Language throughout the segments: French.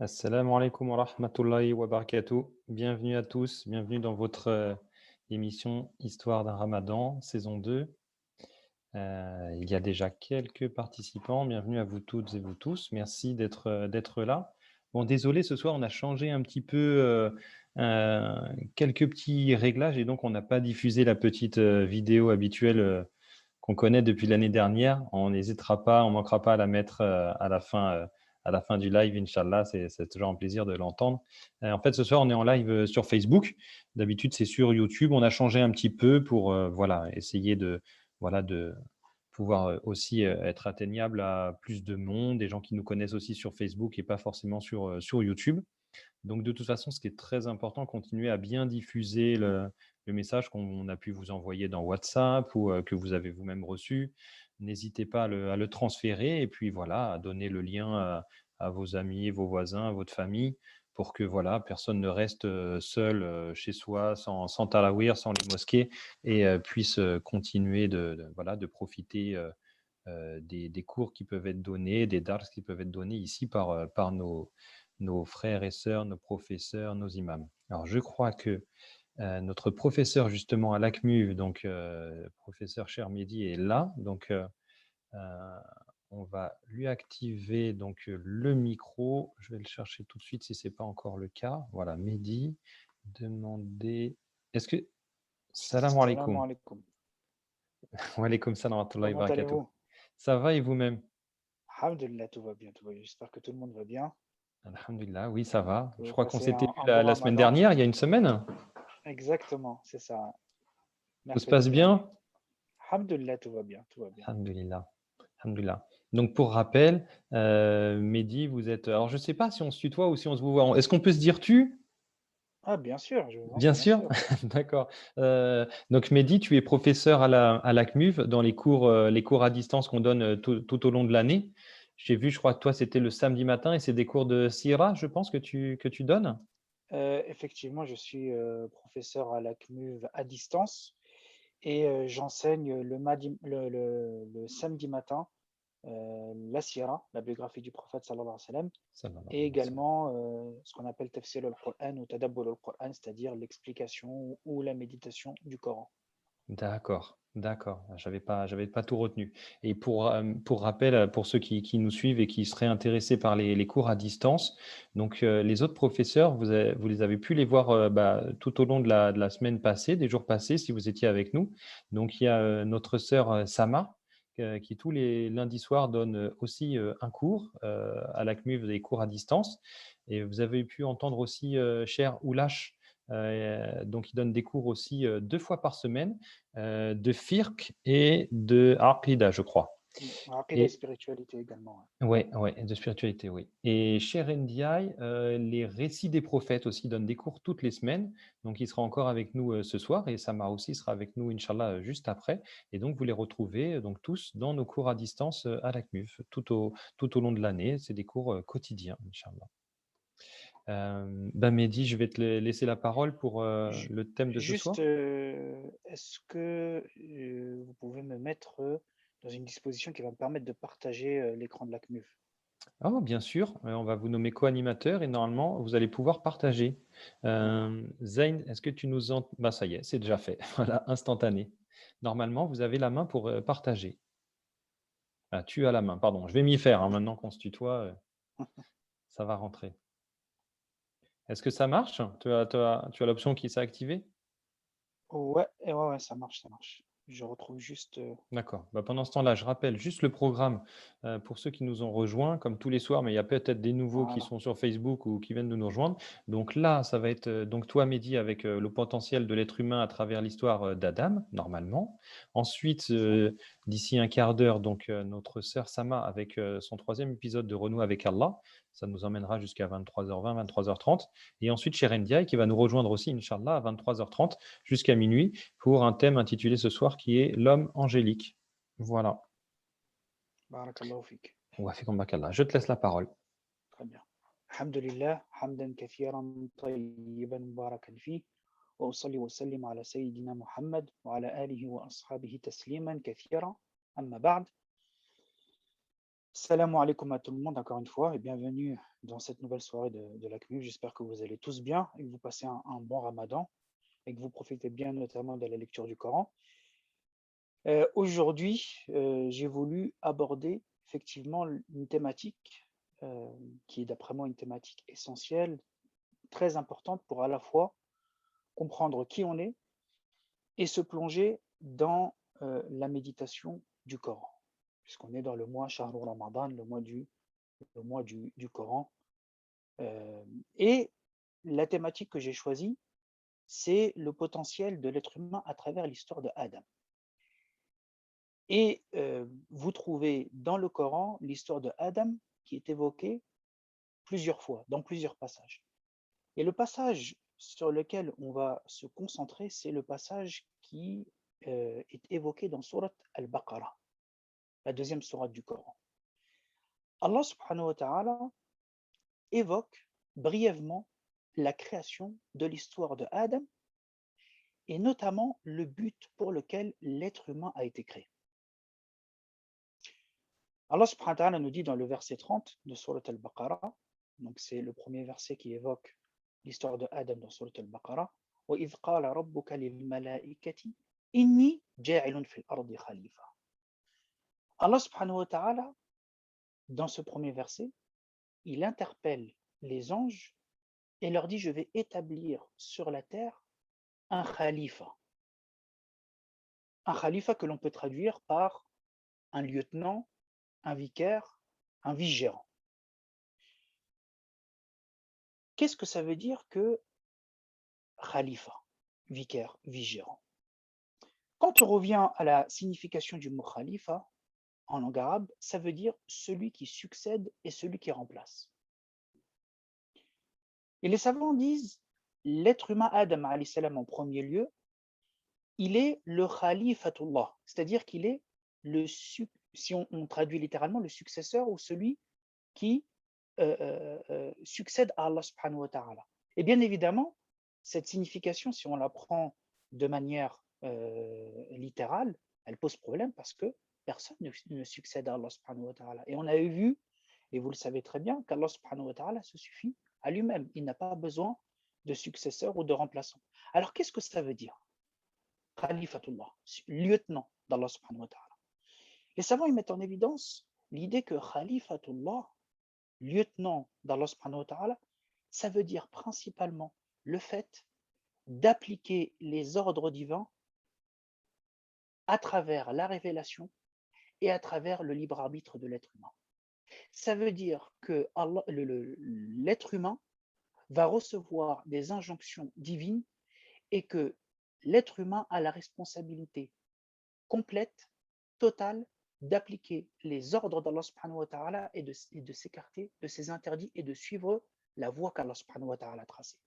Assalamu alaikum wa rahmatullahi wa barakatuh. Bienvenue à tous, bienvenue dans votre émission Histoire d'un Ramadan, saison 2. Il y a déjà quelques participants. Bienvenue à vous toutes et vous tous. Merci d'être là. Bon, désolé, ce soir, on a changé un petit peu quelques petits réglages et donc on n'a pas diffusé la petite vidéo habituelle qu'on connaît depuis l'année dernière. On n'hésitera pas, on ne manquera pas à la mettre à la fin du live, Inch'Allah. C'est toujours un plaisir de l'entendre. En fait, ce soir, on est en live sur Facebook. D'habitude, c'est sur YouTube. On a changé un petit peu pour voilà, essayer de pouvoir aussi être atteignable à plus de monde, des gens qui nous connaissent aussi sur Facebook et pas forcément sur YouTube. Donc, de toute façon, ce qui est très important, continuer à bien diffuser le message qu'on a pu vous envoyer dans WhatsApp ou que vous avez vous-même reçu. N'hésitez pas à le transférer et puis voilà, à donner le lien à vos amis, vos voisins, votre famille pour que voilà, personne ne reste seul chez soi, sans tarawih, sans les mosquées et puisse continuer voilà, de profiter des cours qui peuvent être donnés, des dars qui peuvent être donnés ici par nos frères et sœurs, nos professeurs, nos imams. Alors, je crois que notre professeur justement à l'ACMU, donc professeur Chermedi est là, donc euh, on va lui activer donc le micro. Je vais le chercher tout de suite si ce n'est pas encore le cas. Voilà, Mehdi, demandez. Est-ce que Salam Salam alaikum. alaikum. Wa alaikum salam wa rahmatullahi wa Comment barakatuh. allez-vous? Ça va et vous-même? Alhamdulillah, tout va bien, tout va bien. J'espère que tout le monde va bien. Alhamdulillah, oui, ça va. Vous Je avez crois qu'on passé s'était vu un bon la semaine ramadan. dernière, il y a une semaine. Exactement, c'est ça. Tout se Mercredi passe dernier. bien? Alhamdulillah, tout va bien, tout va bien. Alhamdulillah. Alhamdulillah. Donc, pour rappel, Mehdi, vous êtes. Alors, je ne sais pas si on se tutoie ou si on se vous voit. Est-ce qu'on peut se dire tu? Ah, bien sûr, je vous en Bien prie, bien sûr. sûr. D'accord. Donc, Mehdi, tu es professeur à l'ACMUV dans les cours à distance qu'on donne tout au long de l'année. J'ai vu, je crois que toi, c'était le samedi matin et c'est des cours de Sira, je pense, que tu donnes. Effectivement, je suis professeur à la CMUV à distance et j'enseigne le samedi matin la Sira, la biographie du prophète sallallahu alayhi wa sallam, Sallallahu et alayhi wa sallam. également ce qu'on appelle tafsir al-Qur'an ou tadabbur al-Qur'an, c'est-à-dire l'explication ou la méditation du Coran. D'accord, d'accord. J'avais pas tout retenu. Et pour rappel, pour ceux qui nous suivent et qui seraient intéressés par les cours à distance, donc les autres professeurs, vous les avez pu les voir tout au long de la semaine passée, des jours passés, si vous étiez avec nous. Donc il y a notre sœur Sama, qui tous les lundis soirs donne aussi un cours à la CMUV, des cours à distance. Et vous avez pu entendre aussi cher Oulash, donc il donne des cours aussi 2 fois par semaine de Firq et de Aqida, je crois. Aqidah et Et spiritualité également. ouais, ouais, de spiritualité, oui. Et chez NDI, les récits des prophètes aussi donnent des cours toutes les semaines. Donc, il sera encore avec nous ce soir et Samar aussi sera avec nous, Inch'Allah, juste après. Et donc, vous les retrouvez donc tous dans nos cours à distance à la CMUF tout au long de l'année. C'est des cours quotidiens, Inch'Allah. Mehdi, je vais te laisser la parole pour Ju- le thème de ce Juste, soir. est-ce que vous pouvez me mettre dans une disposition qui va me permettre de partager l'écran de la CMUF? Ah, bien sûr, on va vous nommer co-animateur et normalement, vous allez pouvoir partager. Voilà. Zayn, est-ce que tu nous en... Bah, ça y est, c'est déjà fait. Voilà, instantané. Normalement, vous avez la main pour partager. Ah, tu as la main, pardon. Je vais m'y faire, hein, maintenant qu'on se tutoie, ça va rentrer. Est-ce que ça marche? Tu as l'option qui s'est activée? Ouais, ouais, ça marche, ça marche. Je retrouve juste. D'accord. Bah, pendant ce temps-là, je rappelle juste le programme pour ceux qui nous ont rejoints, comme tous les soirs, mais il y a peut-être des nouveaux qui Voilà. sont sur Facebook ou qui viennent de nous rejoindre. Donc là, ça va être donc toi, Mehdi, avec le potentiel de l'être humain à travers l'histoire d'Adam, normalement. Ensuite, C'est ça. d'ici un quart d'heure, donc notre sœur Sama avec son troisième épisode de Renouer avec Allah. Ça nous emmènera jusqu'à 23h20, 23h30. Et ensuite, chez Ndiaye, qui va nous rejoindre aussi, Inch'Allah, à 23h30 jusqu'à minuit pour un thème intitulé ce soir qui est l'homme angélique. Voilà. Barakallahu fik. Wa fikum bakallah. Je te laisse la parole. Très bien. Alhamdulillah, hamdan kathiran tayyiban mubarakan fi. وأصلي وسلم على سيدنا محمد وعلى آله وأصحابه تسليما كثيرا. أما بعد. Salam alaikum à tout le monde encore une fois et bienvenue dans cette nouvelle soirée de la CNU. J'espère que vous allez tous bien et que vous passez un bon ramadan et que vous profitez bien notamment de la lecture du Coran. Aujourd'hui, j'ai voulu aborder effectivement une thématique euh, qui est d'après moi une thématique essentielle, très importante pour à la fois comprendre qui on est et se plonger dans la méditation du Coran, puisqu'on est dans le mois Shahrul Ramadan, le mois du Coran. Euh, et la thématique que j'ai choisie, c'est le potentiel de l'être humain à travers l'histoire de Adam. Et vous trouvez dans le Coran l'histoire de Adam qui est évoquée plusieurs fois, dans plusieurs passages. Et le passage sur lequel on va se concentrer, c'est le passage qui est évoqué dans Surat Al-Baqarah, la deuxième sourate du Coran. Allah subhanahu wa ta'ala évoque brièvement la création de l'histoire de Adam et notamment le but pour lequel l'être humain a été créé. Allah subhanahu wa ta'ala nous dit dans le verset 30 de Surat Al-Baqarah, donc c'est le premier verset qui évoque l'histoire de Adam dans Surat Al-Baqarah, وَإِذْ قَالَ رَبُّكَ لِلْمَلَائِكَةِ إِنِّي جَاعِلٌ فِي الْأَرْضِ خَلِيفَةً. Allah subhanahu wa ta'ala, dans ce premier verset, il interpelle les anges et leur dit, je vais établir sur la terre un khalifa. Un khalifa que l'on peut traduire par un lieutenant, un vicaire, un vice-gérant. Qu'est-ce que ça veut dire que khalifa, vicaire, vice-gérant? Quand on revient à la signification du mot khalifa, en langue arabe, ça veut dire celui qui succède et celui qui remplace. Et les savants disent, l'être humain Adam alayhi salam en premier lieu, il est le khalifatullah, c'est-à-dire qu'il est si on traduit littéralement, le successeur ou celui qui succède à Allah subhanahu wa ta'ala. Et bien évidemment, cette signification, si on la prend de manière littérale, elle pose problème parce que personne ne succède à Allah subhanahu wa ta'ala. Et on a vu, et vous le savez très bien, qu'Allah subhanahu wa ta'ala se suffit à lui-même. Il n'a pas besoin de successeur ou de remplaçant. Alors qu'est-ce que ça veut dire? Khalifatullah, lieutenant d'Allah subhanahu wa ta'ala. Les savants ils mettent en évidence l'idée que Khalifatullah, lieutenant d'Allah subhanahu wa ta'ala, ça veut dire principalement le fait d'appliquer les ordres divins à travers la révélation et à travers le libre arbitre de l'être humain. Ça veut dire que l'être humain va recevoir des injonctions divines et que l'être humain a la responsabilité complète, totale, d'appliquer les ordres d'Allah subhanahu wa ta'ala et de s'écarter de ses interdits et de suivre la voie qu'Allah subhanahu wa ta'ala a tracée.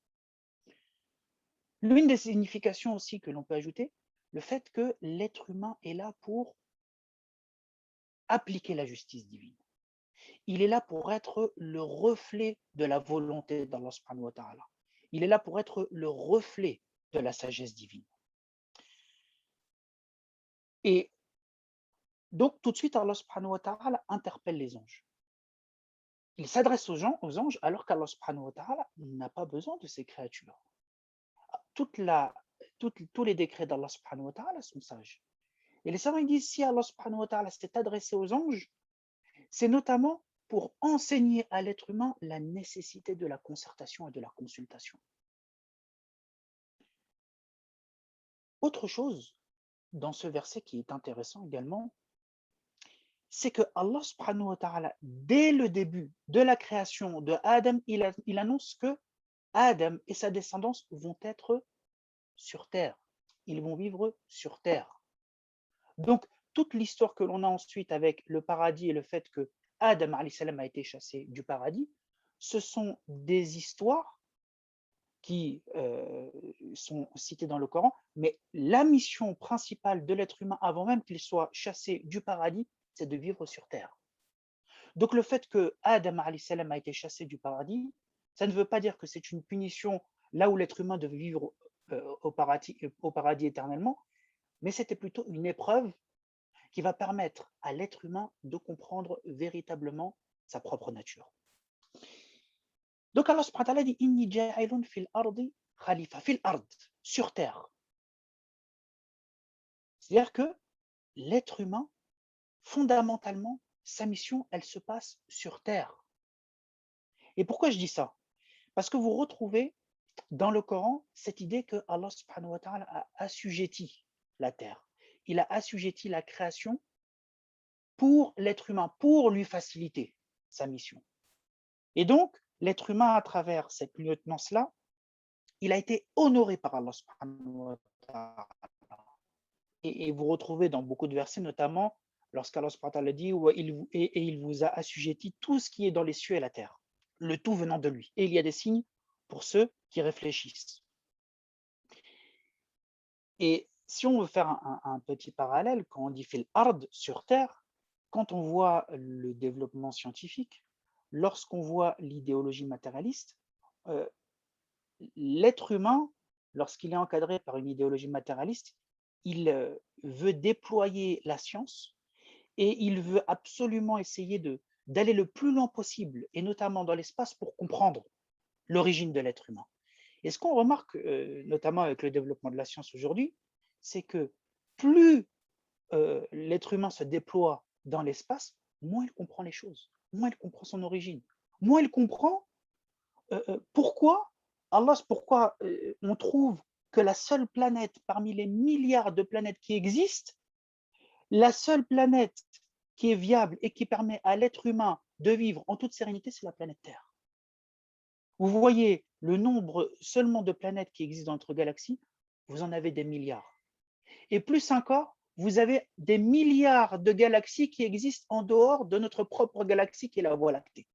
L'une des significations aussi que l'on peut ajouter, le fait que l'être humain est là pour appliquer la justice divine. Il est là pour être le reflet de la volonté d'Allah subhanahu wa ta'ala. Il est là pour être le reflet de la sagesse divine. Et donc, tout de suite, Allah subhanahu wa ta'ala interpelle les anges. Il s'adresse aux anges alors qu'Allah subhanahu wa ta'ala n'a pas besoin de ces créatures. Tous les décrets d'Allah subhanahu wa ta'ala sont sages. Et les savants disent, si Allah subhanahu wa ta'ala s'est adressé aux anges, c'est notamment pour enseigner à l'être humain la nécessité de la concertation et de la consultation. Autre chose dans ce verset qui est intéressant également, c'est que Allah subhanahu wa ta'ala, dès le début de la création de Adam, il annonce que Adam et sa descendance vont être sur terre. Ils vont vivre sur terre. Donc, toute l'histoire que l'on a ensuite avec le paradis et le fait que Adam alayhi salam a été chassé du paradis, ce sont des histoires qui sont citées dans le Coran, mais la mission principale de l'être humain avant même qu'il soit chassé du paradis, c'est de vivre sur terre. Donc le fait que Adam alayhi salam a été chassé du paradis, ça ne veut pas dire que c'est une punition là où l'être humain devait vivre au paradis éternellement, mais c'était plutôt une épreuve qui va permettre à l'être humain de comprendre véritablement sa propre nature. Donc Allah subhanahu wa ta'ala dit Inni ja'ilun fil ardi khalifa, fil ard, sur terre. C'est-à-dire que l'être humain, fondamentalement, sa mission, elle se passe sur terre. Et pourquoi je dis ça? Parce que vous retrouvez dans le Coran cette idée que Allah subhanahu wa ta'ala a assujetti la terre. Il a assujetti la création pour l'être humain, pour lui faciliter sa mission. Et donc, l'être humain, à travers cette lieutenance-là, il a été honoré par Allah subhanahu wa ta'ala. Et vous retrouvez dans beaucoup de versets, notamment lorsqu'Allah subhanahu wa ta'ala dit et il vous a assujetti tout ce qui est dans les cieux et la terre, le tout venant de lui. Et il y a des signes pour ceux qui réfléchissent. Et si on veut faire un petit parallèle, quand on dit fil ard, sur terre, quand on voit le développement scientifique, lorsqu'on voit l'idéologie matérialiste, l'être humain, lorsqu'il est encadré par une idéologie matérialiste, il veut déployer la science et il veut absolument essayer d'aller le plus loin possible, et notamment dans l'espace, pour comprendre l'origine de l'être humain. Et ce qu'on remarque, notamment avec le développement de la science aujourd'hui, c'est que plus l'être humain se déploie dans l'espace, moins il comprend les choses, moins il comprend son origine, moins il comprend pourquoi on trouve que la seule planète parmi les milliards de planètes qui existent, la seule planète qui est viable et qui permet à l'être humain de vivre en toute sérénité, c'est la planète Terre. Vous voyez le nombre seulement de planètes qui existent dans notre galaxie, vous en avez des milliards. Et plus encore, vous avez des milliards de galaxies qui existent en dehors de notre propre galaxie qui est la Voie lactée.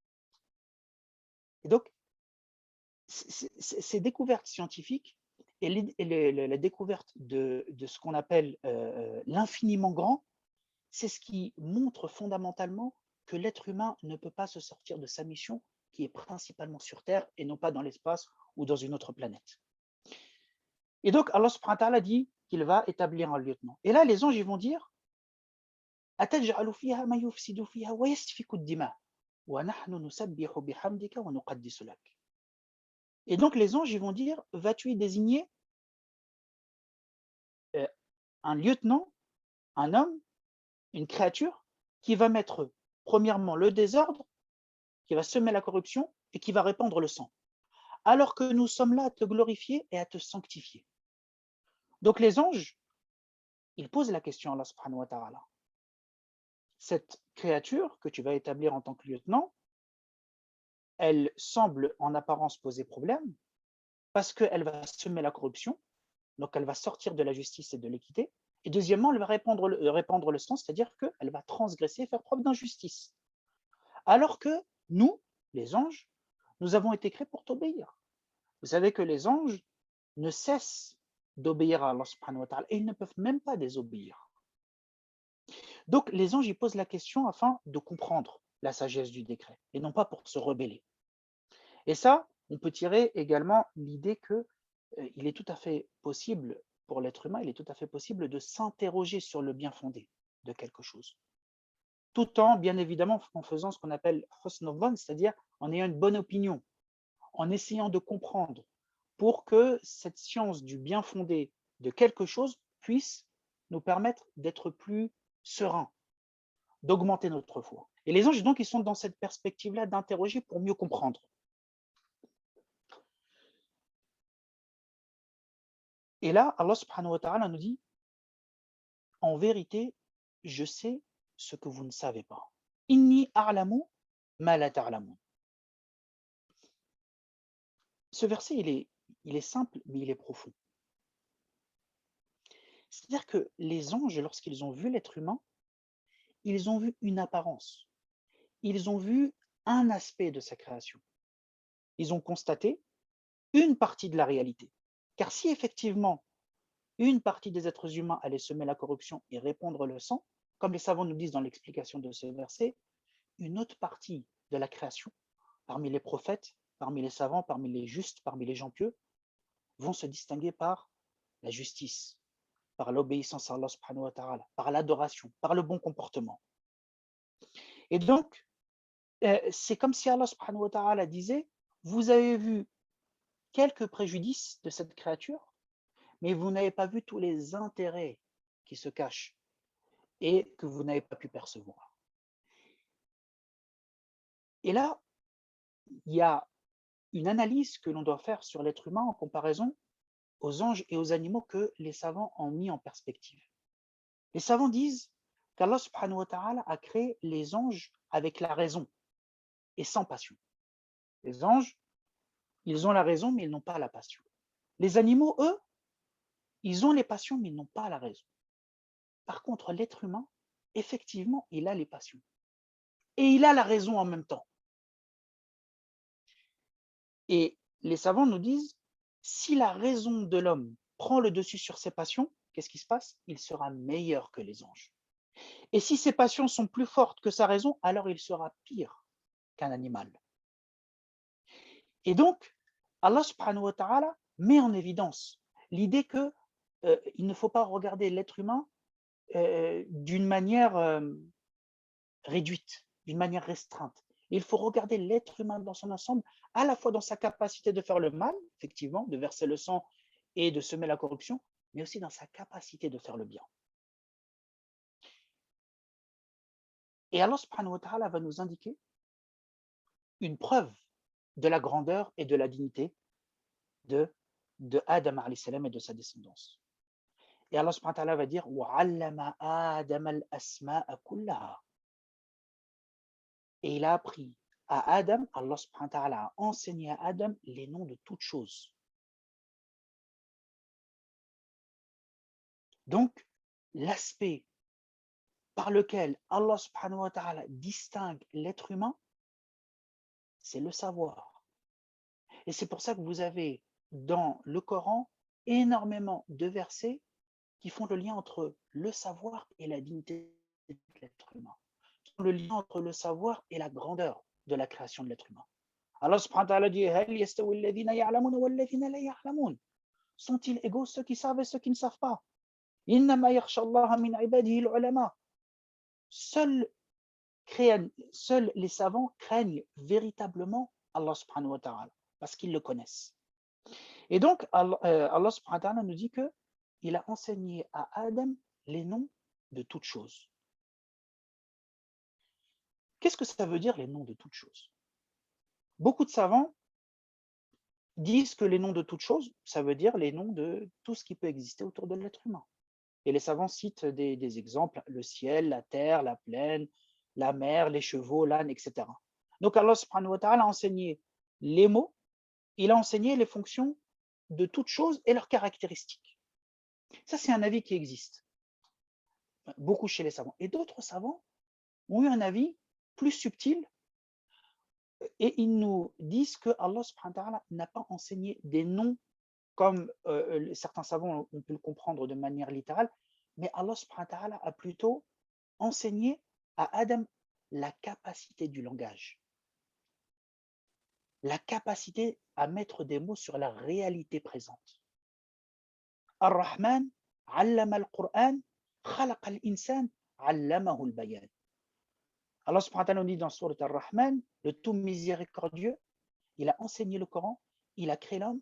Et donc, ces découvertes scientifiques et la découverte de ce qu'on appelle l'infiniment grand, c'est ce qui montre fondamentalement que l'être humain ne peut pas se sortir de sa mission qui est principalement sur Terre et non pas dans l'espace ou dans une autre planète. Et donc Allah subhanahu wa ta'ala dit qu'il va établir un lieutenant. Et là les anges ils vont dire أَتَجْعَلُ فِيهَا مَن يُفْسِدُ فِيهَا وَيَسْفِكُ الدِّمَاءَ وَنَحْنُ نُسَبِّحُ بِحَمْدِكَ وَنُقَدِّسُ لَكَ. Et donc les anges ils vont dire vas-tu y désigner un lieutenant, un homme, une créature qui va mettre premièrement le désordre, qui va semer la corruption et qui va répandre le sang, alors que nous sommes là à te glorifier et à te sanctifier. Donc les anges, ils posent la question à Allah subhanahu wa ta'ala. Cette créature que tu vas établir en tant que lieutenant, elle semble en apparence poser problème parce qu'elle va semer la corruption, donc elle va sortir de la justice et de l'équité, et deuxièmement, elle va répandre le sang, c'est-à-dire qu'elle va transgresser et faire preuve d'injustice. Alors que nous, les anges, nous avons été créés pour t'obéir. Vous savez que les anges ne cessent d'obéir à Allah subhanahu wa ta'ala et ils ne peuvent même pas désobéir. Donc les anges ils posent la question afin de comprendre la sagesse du décret et non pas pour se rebeller. Et ça, on peut tirer également l'idée que il est tout à fait possible pour l'être humain, il est tout à fait possible de s'interroger sur le bien fondé de quelque chose. Tout en, bien évidemment, en faisant ce qu'on appelle husn al-dhann, c'est-à-dire en ayant une bonne opinion, en essayant de comprendre pour que cette science du bien fondé de quelque chose puisse nous permettre d'être plus sereins, d'augmenter notre foi. Et les anges, donc, ils sont dans cette perspective-là d'interroger pour mieux comprendre. Et là, Allah subhanahu wa ta'ala nous dit, en vérité, je sais ce que vous ne savez pas. Inni a'lamu ma la ta'lamun. Ce verset, il est simple, mais il est profond. C'est-à-dire que les anges, lorsqu'ils ont vu l'être humain, ils ont vu une apparence. Ils ont vu un aspect de sa création. Ils ont constaté une partie de la réalité. Car si effectivement une partie des êtres humains allait semer la corruption et répandre le sang, comme les savants nous disent dans l'explication de ce verset, une autre partie de la création, parmi les prophètes, parmi les savants, parmi les justes, parmi les gens pieux, vont se distinguer par la justice, par l'obéissance à Allah subhanahu wa ta'ala, par l'adoration, par le bon comportement. Et donc, c'est comme si Allah subhanahu wa ta'ala disait, vous avez vu quelques préjudices de cette créature, mais vous n'avez pas vu tous les intérêts qui se cachent et que vous n'avez pas pu percevoir. Et là, il y a une analyse que l'on doit faire sur l'être humain en comparaison aux anges et aux animaux que les savants ont mis en perspective. Les savants disent qu'Allah subhanahu wa ta'ala a créé les anges avec la raison et sans passion. Les anges, ils ont la raison, mais ils n'ont pas la passion. Les animaux, eux, ils ont les passions, mais ils n'ont pas la raison. Par contre, l'être humain, effectivement, il a les passions. Et il a la raison en même temps. Et les savants nous disent, si la raison de l'homme prend le dessus sur ses passions, qu'est-ce qui se passe? Il sera meilleur que les anges. Et si ses passions sont plus fortes que sa raison, alors il sera pire qu'un animal. Et donc, Allah subhanahu wa ta'ala met en évidence l'idée que il ne faut pas regarder l'être humain d'une manière réduite, d'une manière restreinte. Il faut regarder l'être humain dans son ensemble, à la fois dans sa capacité de faire le mal, effectivement, de verser le sang et de semer la corruption, mais aussi dans sa capacité de faire le bien. Et Allah subhanahu wa ta'ala va nous indiquer une preuve de la grandeur et de la dignité de Adam alayhi salam et de sa descendance. Et Allah subhanahu wa ta'ala va dire وَعَلَّمَ آدَمَ الْأَسْمَاءَ كُلَّهَا. Et il a appris à Adam, Allah subhanahu wa ta'ala a enseigné à Adam les noms de toutes choses. Donc, l'aspect par lequel Allah subhanahu wa ta'ala distingue l'être humain, c'est le savoir. Et c'est pour ça que vous avez dans le Coran énormément de versets qui font le lien entre le savoir et la dignité de l'être humain, qui font le lien entre le savoir et la grandeur de la création de l'être humain. Allah subhanahu wa ta'ala dit هل يستوي الذين يعلمون والذين لا يعلمون. Sont-ils égaux ceux qui savent et ceux qui ne savent pas? إنما يخشى الله من عباده العلماء. Seuls les savants craignent véritablement Allah subhanahu wa ta'ala parce qu'ils le connaissent. Et donc Allah subhanahu wa ta'ala nous dit que il a enseigné à Adam les noms de toutes choses. Qu'est-ce que ça veut dire les noms de toutes choses? Beaucoup de savants disent que les noms de toutes choses, ça veut dire les noms de tout ce qui peut exister autour de l'être humain. Et les savants citent des exemples, le ciel, la terre, la plaine, la mer, les chevaux, l'âne, etc. Donc Allah subhanahu wa ta'ala a enseigné les mots, il a enseigné les fonctions de toutes choses et leurs caractéristiques. Ça, c'est un avis qui existe, beaucoup chez les savants. Et d'autres savants ont eu un avis plus subtil et ils nous disent que Allah subhanahu wa ta'ala n'a pas enseigné des noms comme certains savants ont pu le comprendre de manière littérale, mais Allah subhanahu wa ta'ala a plutôt enseigné à Adam la capacité du langage, la capacité à mettre des mots sur la réalité présente. Ar-Rahman, allama al-Qur'an, khalaqa al-insan, allamahu al-bayan. Allah subhanahu wa ta'ala dit dans Sourate Ar-Rahman, le tout miséricordieux, il a enseigné le Coran, il a créé l'homme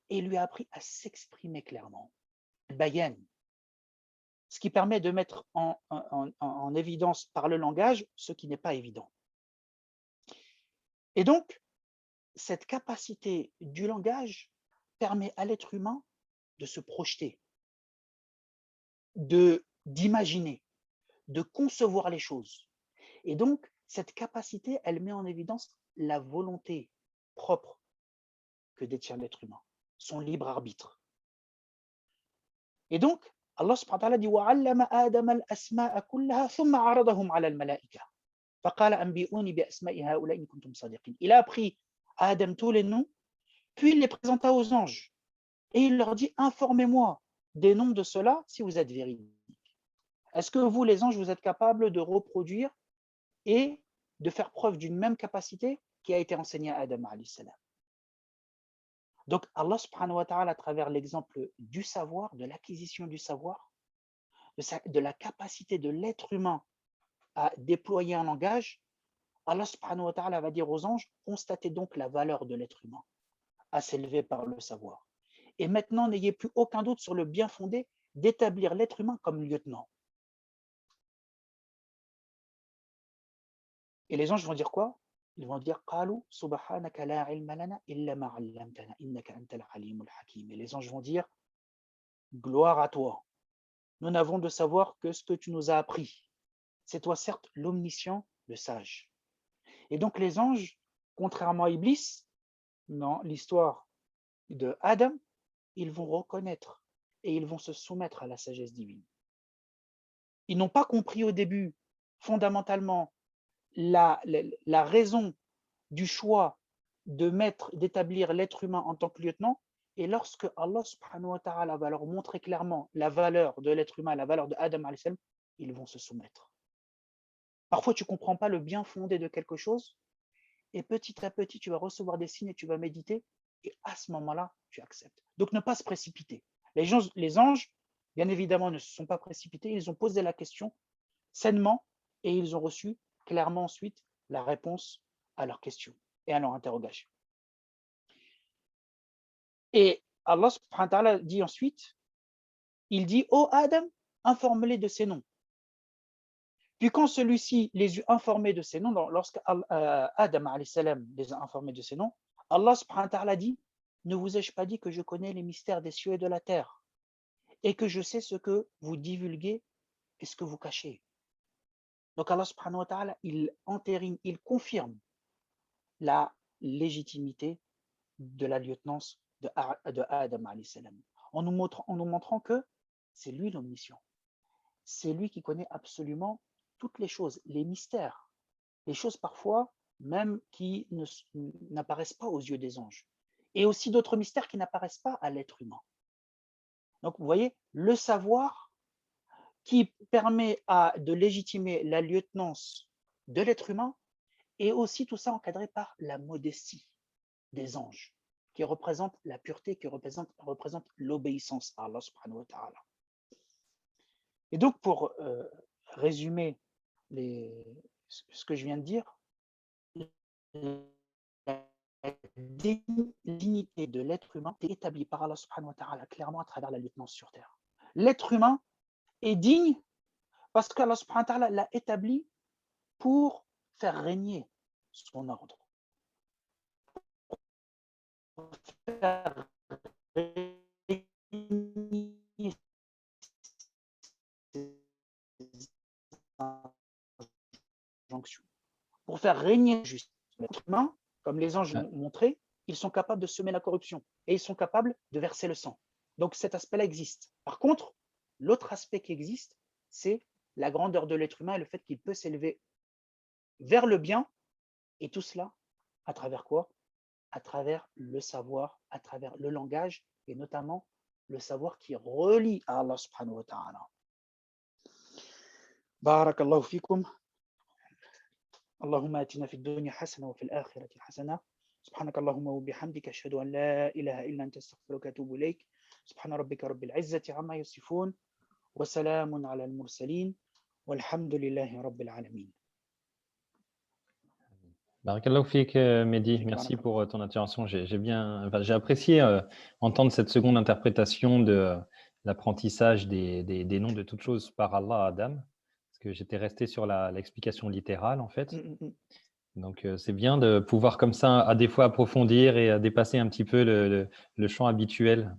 et lui a appris à s'exprimer clairement. Bayan, ce qui permet de mettre en évidence par le langage ce qui n'est pas évident. Et donc, cette capacité du langage permet à l'être humain de se projeter, d'imaginer, de concevoir les choses. Et donc, cette capacité, elle met en évidence la volonté propre que détient l'être humain, son libre arbitre. Et donc, Allah subhanahu wa ta'ala dit وَعَلَّمَ آدَمَ الْأَسْمَاءَ كُلَّهَا ثُمَّ عَرَضَهُمْ عَلَى الْمَلَائِكَةِ فَقَالَ أَنْبِئُونِي بِأَسْمَاءِ هَؤُلَاءِ إِن كُنتُمْ صَادِقِينَ. Il a appris à Adam tous les noms, puis il les présenta aux anges. Et il leur dit informez-moi des noms de ceux-là si vous êtes véridiques. Est-ce que vous, les anges, vous êtes capables de reproduire et de faire preuve d'une même capacité qui a été enseignée à Adam alayhi salam? Donc Allah subhanahu wa ta'ala, à travers l'exemple du savoir, de l'acquisition du savoir, de la capacité de l'être humain à déployer un langage, Allah subhanahu wa ta'ala va dire aux anges, constatez donc la valeur de l'être humain à s'élever par le savoir. Et maintenant, n'ayez plus aucun doute sur le bien fondé d'établir l'être humain comme lieutenant. Et les anges vont dire quoi? Ils vont dire قالوا سبحانك لا علم لنا إلا ما علمتنا إنك أنت العليم الحكيم. Et les anges vont dire gloire à toi. Nous n'avons de savoir que ce que tu nous as appris. C'est toi certes l'omniscient, le sage. Et donc les anges, contrairement à Iblis, dans l'histoire de Adam, ils vont reconnaître et ils vont se soumettre à la sagesse divine. Ils n'ont pas compris au début, fondamentalement, la raison du choix d'établir l'être humain en tant que lieutenant. Et lorsque Allah subhanahu wa ta'ala va leur montrer clairement la valeur de l'être humain, la valeur de Adam alayhi salam, ils vont se soumettre. Parfois, tu ne comprends pas le bien fondé de quelque chose, et petit à petit, tu vas recevoir des signes et tu vas méditer, et à ce moment-là, tu acceptes. Donc, ne pas se précipiter. Les anges, bien évidemment, ne se sont pas précipités, ils ont posé la question sainement, et ils ont reçu clairement ensuite la réponse à leurs questions et à leur interrogation. Et Allah subhanahu wa ta'ala dit ensuite, il dit, ô Adam, informe-les de ces noms. Puis quand celui-ci les eut informés de ces noms, lorsque Adam alayhi salam les a informés de ces noms, Allah subhanahu wa ta'ala dit, ne vous ai-je pas dit que je connais les mystères des cieux et de la terre et que je sais ce que vous divulguez et ce que vous cachez. Donc Allah subhanahu wa ta'ala, il entérine, il confirme la légitimité de la lieutenance de Adam alayhi salam, en nous montrant que c'est lui l'omniscient. C'est lui qui connaît absolument toutes les choses, les mystères, les choses parfois même qui n'apparaissent pas aux yeux des anges, et aussi d'autres mystères qui n'apparaissent pas à l'être humain. Donc vous voyez, le savoir qui permet de légitimer la lieutenance de l'être humain, et aussi tout ça encadré par la modestie des anges, qui représente la pureté, qui représente l'obéissance à Allah subhanahu wa ta'ala. Et donc, pour résumer ce que je viens de dire, la dignité de l'être humain est établie par Allah subhanahu wa ta'ala clairement à travers la lieutenance sur terre. L'être humain est digne parce qu'Allah subhanahu wa ta'ala l'a établi pour faire régner son ordre. Pour faire régner injonctions, pour faire régner juste l'être humain, comme les anges l'ont montré, ils sont capables de semer la corruption et ils sont capables de verser le sang. Donc cet aspect-là existe. Par contre, l'autre aspect qui existe, c'est la grandeur de l'être humain et le fait qu'il peut s'élever vers le bien, et tout cela à travers quoi? À travers le savoir, à travers le langage, et notamment le savoir qui relie à Allah subhanahu wa ta'ala. Barakallahu fikum. اللهم آتنا في الدنيا حسنة وفي الآخرة حسنة سبحانك اللهم وبحمدك أشهد أن لا إله إلا أنت أستغفرك وأتوب إليك سبحان ربك رب العزة عما يصفون وسلام على المرسلين والحمد لله رب العالمين. Barakallahu fik, Mehdi, merci pour ton intervention. J'ai apprécié entendre cette seconde interprétation de l'apprentissage des noms de toutes choses par Allah à Adam, parce que j'étais resté sur l'explication littérale en fait. Donc c'est bien de pouvoir comme ça à des fois approfondir et à dépasser un petit peu le champ habituel.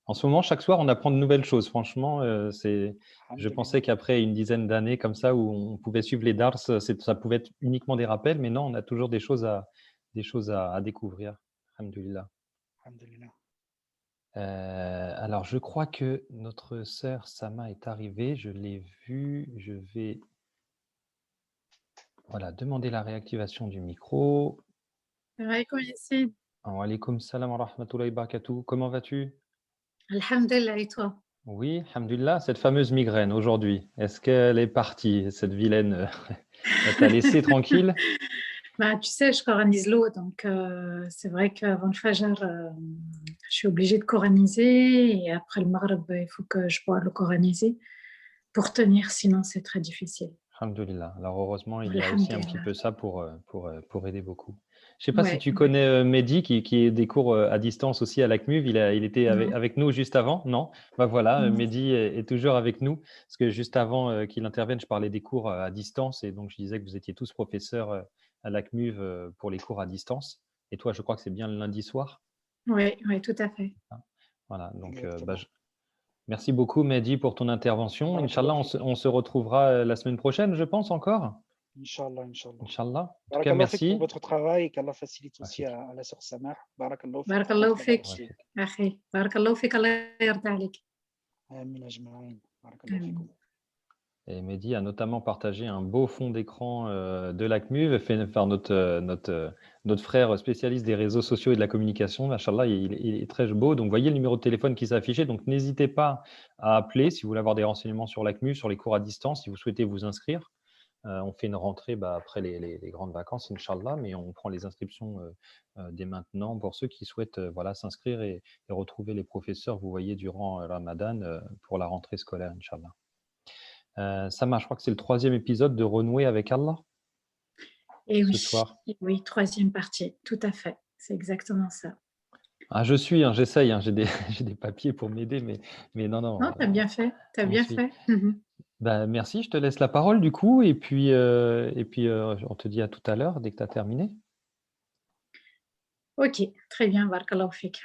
En ce moment, chaque soir, on apprend de nouvelles choses. Franchement, je pensais qu'après une dizaine d'années comme ça, où on pouvait suivre les dars, ça pouvait être uniquement des rappels, mais non, on a toujours des choses à découvrir. Alhamdulillah. Alors, je crois que notre sœur Sama est arrivée. Je l'ai vue. Je vais demander la réactivation du micro. Wa alaykoum salam wa rahmatullahi wa barakatuh. Comment vas-tu? Alhamdulillah, et toi? Oui, alhamdulillah, cette fameuse migraine aujourd'hui, est-ce qu'elle est partie, cette vilaine elle t'a laissé tranquille? Tu sais, je coranise l'eau, donc c'est vrai qu'avant le Fajr, je suis obligée de coraniser et après le Maghreb, il faut que je boive le coranisé. pour tenir, sinon c'est très difficile. Alhamdulillah. Alors heureusement, il y a aussi un petit Alhamdulillah. peu ça pour aider beaucoup. Je sais pas si Ouais, tu ouais. connais Mehdi qui est des cours à distance aussi à l'ACMUV. Il était Non, avec nous juste avant, non? Bah voilà, non. Mehdi est toujours avec nous parce que juste avant qu'il intervienne, je parlais des cours à distance et donc je disais que vous étiez tous professeurs à l'ACMUV pour les cours à distance. Et toi, je crois que c'est bien le lundi soir. Oui, oui, tout à fait. Hein. Voilà, donc Exactement. merci beaucoup Mehdi pour ton intervention. Inch'Allah, Barakallahu fik. on se retrouvera la semaine prochaine, je pense encore. Inch'Allah, Inch'Allah. Inch'Allah. En tout cas, Barakallahu fik pour merci. votre travail et qu'Allah facilite aussi Rafik. à la sœur Samah. Barakallahu fik بارك pour الله votre travail فيك aussi. Rafik. أخي بارك الله فيك الله يرضى عليك. Amin ajma'in. Barakallahu آمين. fikum. Et Mehdi a notamment partagé un beau fond d'écran de l'ACMUV fait par notre frère spécialiste des réseaux sociaux et de la communication. Machallah, il est très beau. Donc, voyez le numéro de téléphone qui s'affichait. Donc, n'hésitez pas à appeler si vous voulez avoir des renseignements sur l'ACMUV, sur les cours à distance, si vous souhaitez vous inscrire. On fait une rentrée après les grandes vacances, Inch'Allah, mais on prend les inscriptions dès maintenant pour ceux qui souhaitent voilà, s'inscrire et retrouver les professeurs, vous voyez, durant Ramadan pour la rentrée scolaire, Inch'Allah. Sama, je crois que c'est le 3e épisode de Renouer avec Allah Et ce oui, soir. oui, 3e partie, tout à fait. C'est exactement ça. Ah, j'essaye, j'ai des papiers pour m'aider, mais non, Non, tu as bien fait. Tu as on bien suit. fait. Mhm. Bah, merci, je te laisse la parole du coup, et puis on te dit à tout à l'heure dès que tu as terminé. Ok, très bien. بارك الله فيك.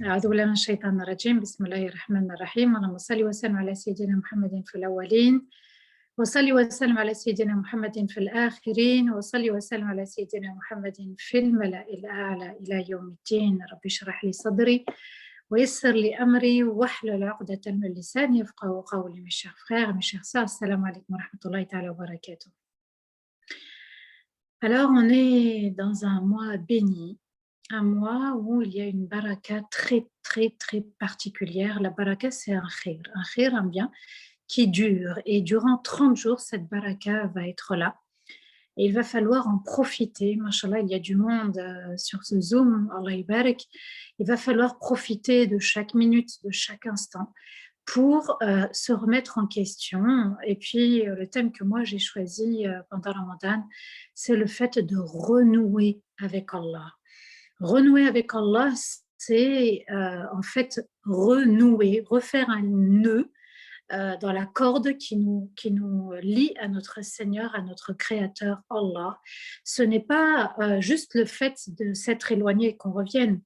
أعوذ بالله من الشيطان الرجيم. بسم الله الرحمن الرحيم. اللهم صل وسلم على سيدنا محمد في الأولين وصل وسلم على سيدنا محمد في الآخرين وصل وسلم على سيدنا محمد في الملأ الأعلى إلى يوم الدين. رب اشرح لي صدري ويسر لي أمري واحلل عقدة من لساني يفقهوا قولي. Mes chers frères, mes chères sœurs, assalamu alaikum wa rahmatullahi ta'ala wa barakatuh. Alors, on est dans un mois béni, un mois où il y a une baraka très, très, très particulière. La baraka, c'est un khir, un bien qui dure. Et durant 30 jours, cette baraka va être là. Et il va falloir en profiter. Mashallah, il y a du monde sur ce Zoom. Allah yabarak. Il va falloir profiter de chaque minute, de chaque instant pour se remettre en question. Et puis, le thème que moi j'ai choisi pendant Ramadan, c'est le fait de renouer avec Allah. Renouer avec Allah, c'est en fait renouer, refaire un nœud dans la corde qui nous lie à notre Seigneur, à notre Créateur Allah. Ce n'est pas juste le fait de s'être éloigné et qu'on revienne.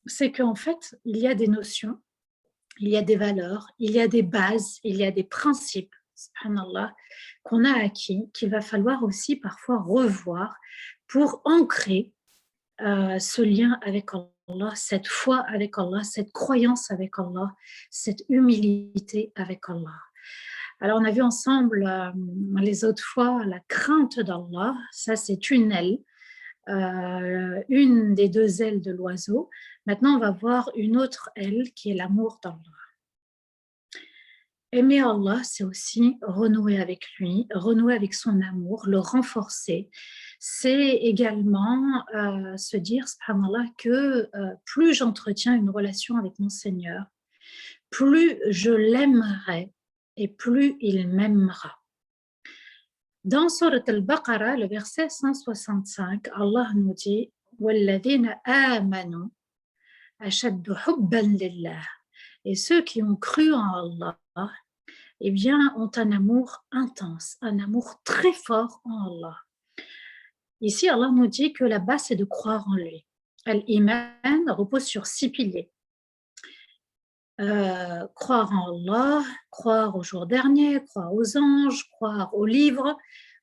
C'est qu'en fait, il y a des notions, il y a des valeurs, il y a des bases, il y a des principes, subhanallah, qu'on a acquis, qu'il va falloir aussi parfois revoir pour ancrer ce lien avec Allah, cette foi avec Allah, cette croyance avec Allah, cette humilité avec Allah. Alors, on a vu ensemble les autres fois la crainte d'Allah, ça c'est une aile, une des 2 ailes de l'oiseau. Maintenant, on va voir une autre aile qui est l'amour d'Allah. Aimer Allah, c'est aussi renouer avec lui, renouer avec son amour, le renforcer. C'est également se dire, subhanallah, que plus j'entretiens une relation avec mon Seigneur, plus je l'aimerai et plus il m'aimera. Dans Surat al-Baqarah, le verset 165, Allah nous dit « وَالَّذِينَ آمَنُوا أَشَدُّ حُبًّا لِلَّهِ » Et ceux qui ont cru en Allah, eh bien, ont un amour intense, un amour très fort en Allah. Ici, Allah nous dit que la base, c'est de croire en lui. Al-Iman repose sur 6 piliers. Croire en Allah, croire au jour dernier, croire aux anges, croire aux livres,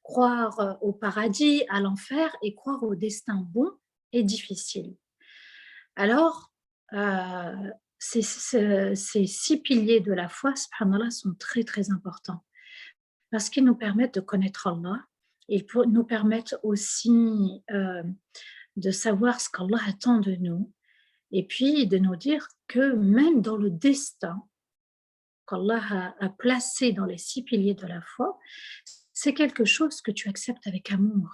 croire au paradis, à l'enfer et croire au destin bon et difficile. Alors, ces 6 piliers de la foi, subhanallah, sont très très importants parce qu'ils nous permettent de connaître Allah, ils nous permettent aussi de savoir ce qu'Allah attend de nous et puis de nous dire que même dans le destin qu'Allah a placé dans les 6 piliers de la foi, c'est quelque chose que tu acceptes avec amour.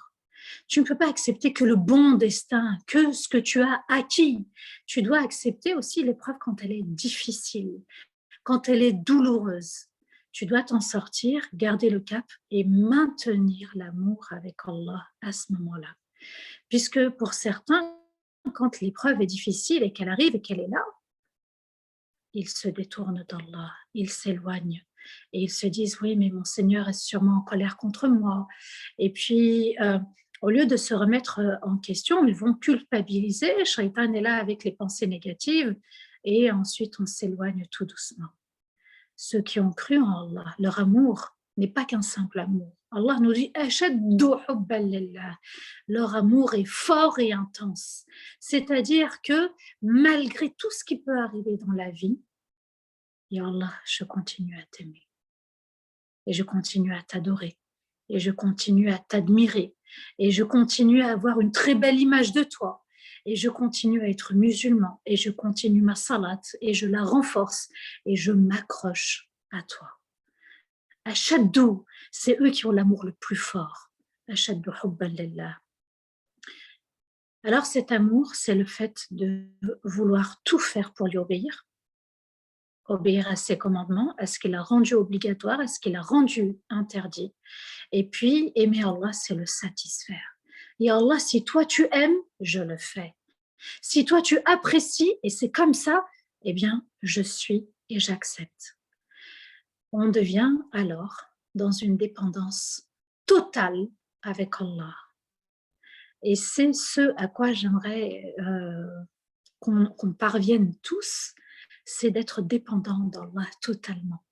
Tu ne peux pas accepter que le bon destin, que ce que tu as acquis. Tu dois accepter aussi l'épreuve quand elle est difficile, quand elle est douloureuse. tu dois t'en sortir, garder le cap et maintenir l'amour avec Allah à ce moment-là. Puisque pour certains, quand l'épreuve est difficile et qu'elle arrive et qu'elle est là, ils se détournent d'Allah, ils s'éloignent et ils se disent oui, mais mon Seigneur est sûrement en colère contre moi. Et puis, au lieu de se remettre en question, ils vont culpabiliser. Shaitan est là avec les pensées négatives et ensuite on s'éloigne tout doucement. Ceux qui ont cru en Allah, leur amour n'est pas qu'un simple amour. Allah nous dit ashaddu hubban lillah. Leur amour est fort et intense. C'est-à-dire que malgré tout ce qui peut arriver dans la vie, ya Allah, je continue à t'aimer. Et je continue à t'adorer. Et je continue à t'admirer. Et je continue à avoir une très belle image de toi. Et je continue à être musulman. Et je continue ma salat. Et je la renforce. Et je m'accroche à toi. Ashaddu, c'est eux qui ont l'amour le plus fort. Ashaddu hubban lillah. Alors cet amour, c'est le fait de vouloir tout faire pour lui obéir à ses commandements, à ce qu'il a rendu obligatoire, à ce qu'il a rendu interdit. Et puis, aimer Allah, c'est le satisfaire. Et Allah, si toi tu aimes, je le fais. Si toi tu apprécies, et c'est comme ça, eh bien, je suis et j'accepte. On devient alors dans une dépendance totale avec Allah. Et c'est ce à quoi j'aimerais qu'on parvienne tous, c'est d'être dépendant d'Allah totalement.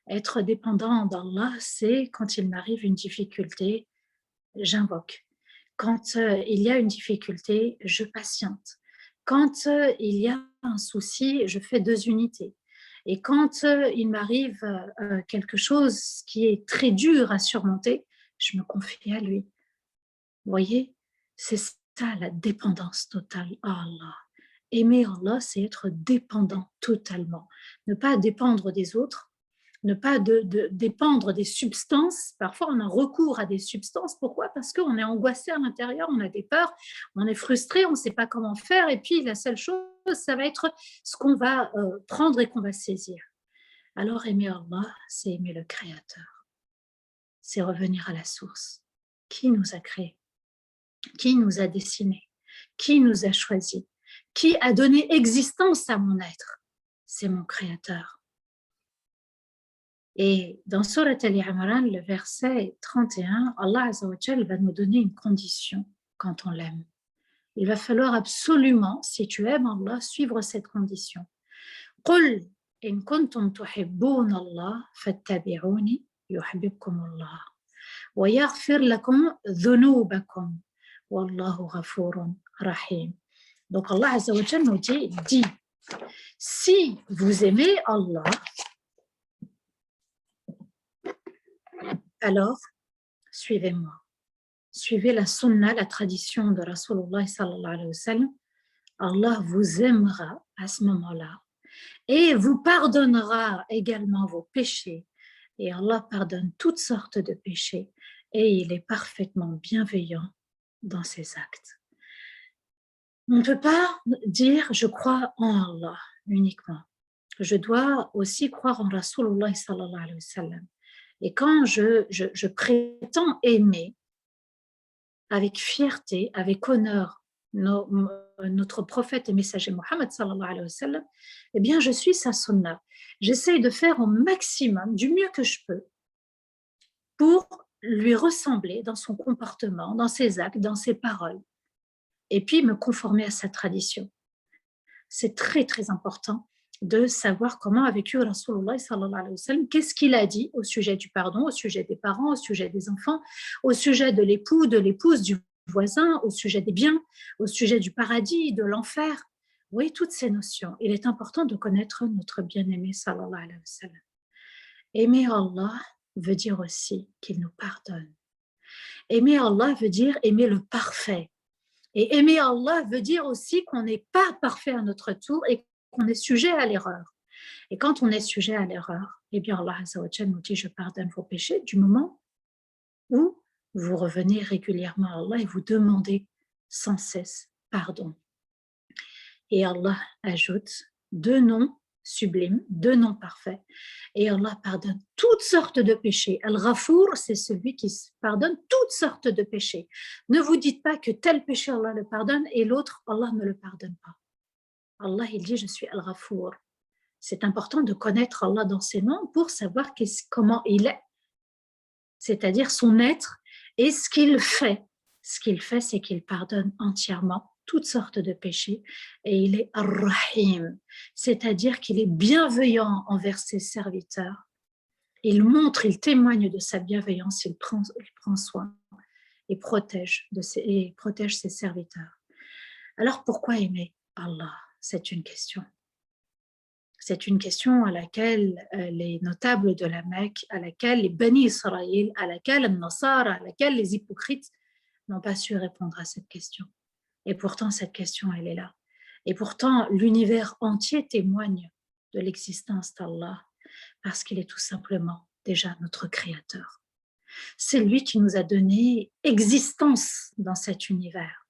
Être dépendant d'Allah, c'est quand il m'arrive une difficulté, j'invoque. Quand il y a une difficulté, je patiente. Quand il y a un souci, je fais 2 unités. Et quand il m'arrive quelque chose qui est très dur à surmonter, je me confie à lui. Vous voyez, c'est ça la dépendance totale à Allah. Aimer Allah, c'est être dépendant totalement. Ne pas dépendre des autres, ne pas dépendre des substances. Parfois, on a recours à des substances. Pourquoi? Parce qu'on est angoissé à l'intérieur, on a des peurs, on est frustré, on ne sait pas comment faire. Et puis, la seule chose, ça va être ce qu'on va prendre et qu'on va saisir. Alors, aimer Allah, c'est aimer le Créateur. C'est revenir à la source. Qui nous a créés? Qui nous a dessinés? Qui nous a choisis? Qui a donné existence à mon être? C'est mon Créateur. Et dans Surat Al-Imran, le verset 31, Allah Azza wa Jal va nous donner une condition quand on l'aime. Il va falloir absolument, si tu aimes Allah, suivre cette condition. قُلْ إِن كُنْتُمْ تُحِبُّونَ اللَّهَ فَاتَّبِعُونِي يُحْبِبْكُمُ اللَّهُ وَيَغْفِرْ لَكُمْ ذُنُوبَكُمْ وَاللَّهُ غَفُورٌ رَحِيمٌ. Donc Allah Azza wa Jal nous dit, si vous aimez Allah, alors suivez-moi. Suivez la sunna, la tradition de Rasulullah sallallahu alayhi wa sallam. Allah vous aimera à ce moment-là et vous pardonnera également vos péchés. Et Allah pardonne toutes sortes de péchés et il est parfaitement bienveillant dans ses actes. On ne peut pas dire je crois en Allah uniquement. Je dois aussi croire en Rasulullah sallallahu alayhi wa sallam. Et quand je prétends aimer avec fierté, avec honneur, notre prophète et messager Mohammed sallallahu alayhi wa sallam, eh bien je suis sa sunna. J'essaye de faire au maximum, du mieux que je peux, pour lui ressembler dans son comportement, dans ses actes, dans ses paroles, et puis me conformer à sa tradition. C'est très très important de savoir comment a vécu Rasulullah sallallahu alayhi wa sallam, qu'est-ce qu'il a dit au sujet du pardon, au sujet des parents, au sujet des enfants, au sujet de l'époux, de l'épouse, du voisin, au sujet des biens, au sujet du paradis, de l'enfer. Oui, toutes ces notions. Il est important de connaître notre bien-aimé sallallahu alayhi wa sallam. Aimer Allah veut dire aussi qu'il nous pardonne. Aimer Allah veut dire aimer le parfait. Et aimer Allah veut dire aussi qu'on n'est pas parfait à notre tour et qu'on est sujet à l'erreur. Et quand on est sujet à l'erreur, eh bien Allah Azza wa Jalla nous dit je pardonne vos péchés du moment où vous revenez régulièrement à Allah et vous demandez sans cesse pardon. Et Allah ajoute 2 noms sublimes, deux noms parfaits. Et Allah pardonne toutes sortes de péchés. Al-Ghafour, c'est celui qui pardonne toutes sortes de péchés. Ne vous dites pas que tel péché Allah le pardonne et l'autre Allah ne le pardonne pas. Allah, il dit, je suis Al-Ghafour. C'est important de connaître Allah dans ses noms pour savoir comment il est, c'est-à-dire son être et ce qu'il fait. Ce qu'il fait, c'est qu'il pardonne entièrement toutes sortes de péchés et il est Ar-Rahim, c'est-à-dire qu'il est bienveillant envers ses serviteurs. Il montre, il témoigne de sa bienveillance, il prend soin et protège ses serviteurs. Alors pourquoi aimer Allah? C'est une question. C'est une question à laquelle les notables de la Mecque, à laquelle les Bani Israël, à laquelle les Nasara, à laquelle les hypocrites n'ont pas su répondre à cette question. Et pourtant, cette question, elle est là. Et pourtant, l'univers entier témoigne de l'existence d'Allah parce qu'il est tout simplement déjà notre Créateur. C'est lui qui nous a donné existence dans cet univers.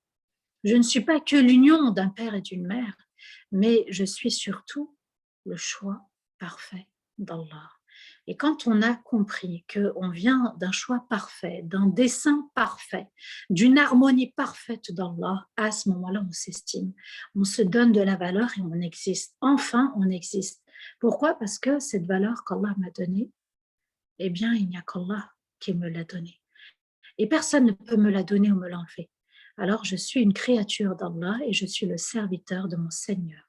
Je ne suis pas que l'union d'un père et d'une mère, mais je suis surtout le choix parfait d'Allah. Et quand on a compris qu'on vient d'un choix parfait, d'un dessein parfait, d'une harmonie parfaite d'Allah, à ce moment-là, on s'estime, on se donne de la valeur et on existe. Enfin, on existe. Pourquoi? Parce que cette valeur qu'Allah m'a donnée, eh bien, il n'y a qu'Allah qui me l'a donnée. Et personne ne peut me la donner ou me l'enlever. Alors, je suis une créature d'Allah et je suis le serviteur de mon Seigneur.